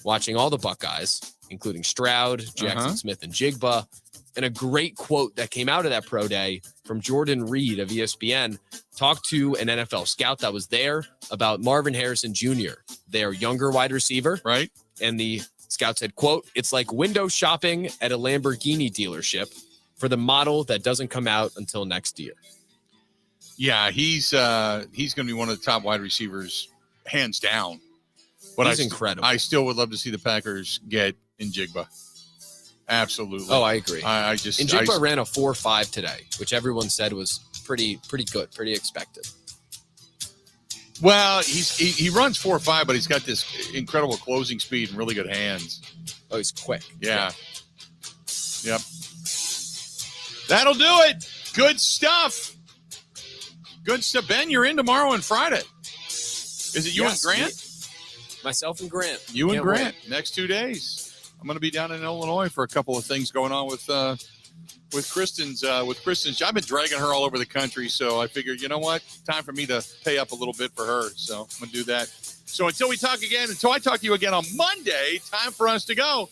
[SPEAKER 2] watching all the Buckeyes, including Stroud, Jackson Smith, and Jigba. And a great quote that came out of that Pro Day from Jordan Reed of ESPN talked to an NFL scout that was there about Marvin Harrison Jr., their younger wide receiver.
[SPEAKER 1] Right.
[SPEAKER 2] And the scout said, quote, "It's like window shopping at a Lamborghini dealership for the model that doesn't come out until next year."
[SPEAKER 1] Yeah, he's going to be one of the top wide receivers, hands down. But
[SPEAKER 2] He's incredible.
[SPEAKER 1] I still would love to see the Packers get Njigba. Absolutely.
[SPEAKER 2] Oh, I agree.
[SPEAKER 1] And
[SPEAKER 2] Njigba ran a 4.5 today, which everyone said was pretty good, pretty expected.
[SPEAKER 1] Well, he runs 4.5, but he's got this incredible closing speed and really good hands.
[SPEAKER 2] Oh, he's quick.
[SPEAKER 1] Yeah. Yep. That'll do it. Good stuff. Good stuff. Ben, you're in tomorrow and Friday. Is it you
[SPEAKER 2] Yes,
[SPEAKER 1] and Grant?
[SPEAKER 2] Myself and Grant.
[SPEAKER 1] You and
[SPEAKER 2] Can't
[SPEAKER 1] Grant.
[SPEAKER 2] wait.
[SPEAKER 1] Next 2 days. I'm going to be down in Illinois for a couple of things going on with Kristen's. I've been dragging her all over the country, so I figured, you know what? Time for me to pay up a little bit for her. So I'm going to do that. So until I talk to you again on Monday, time for us to go.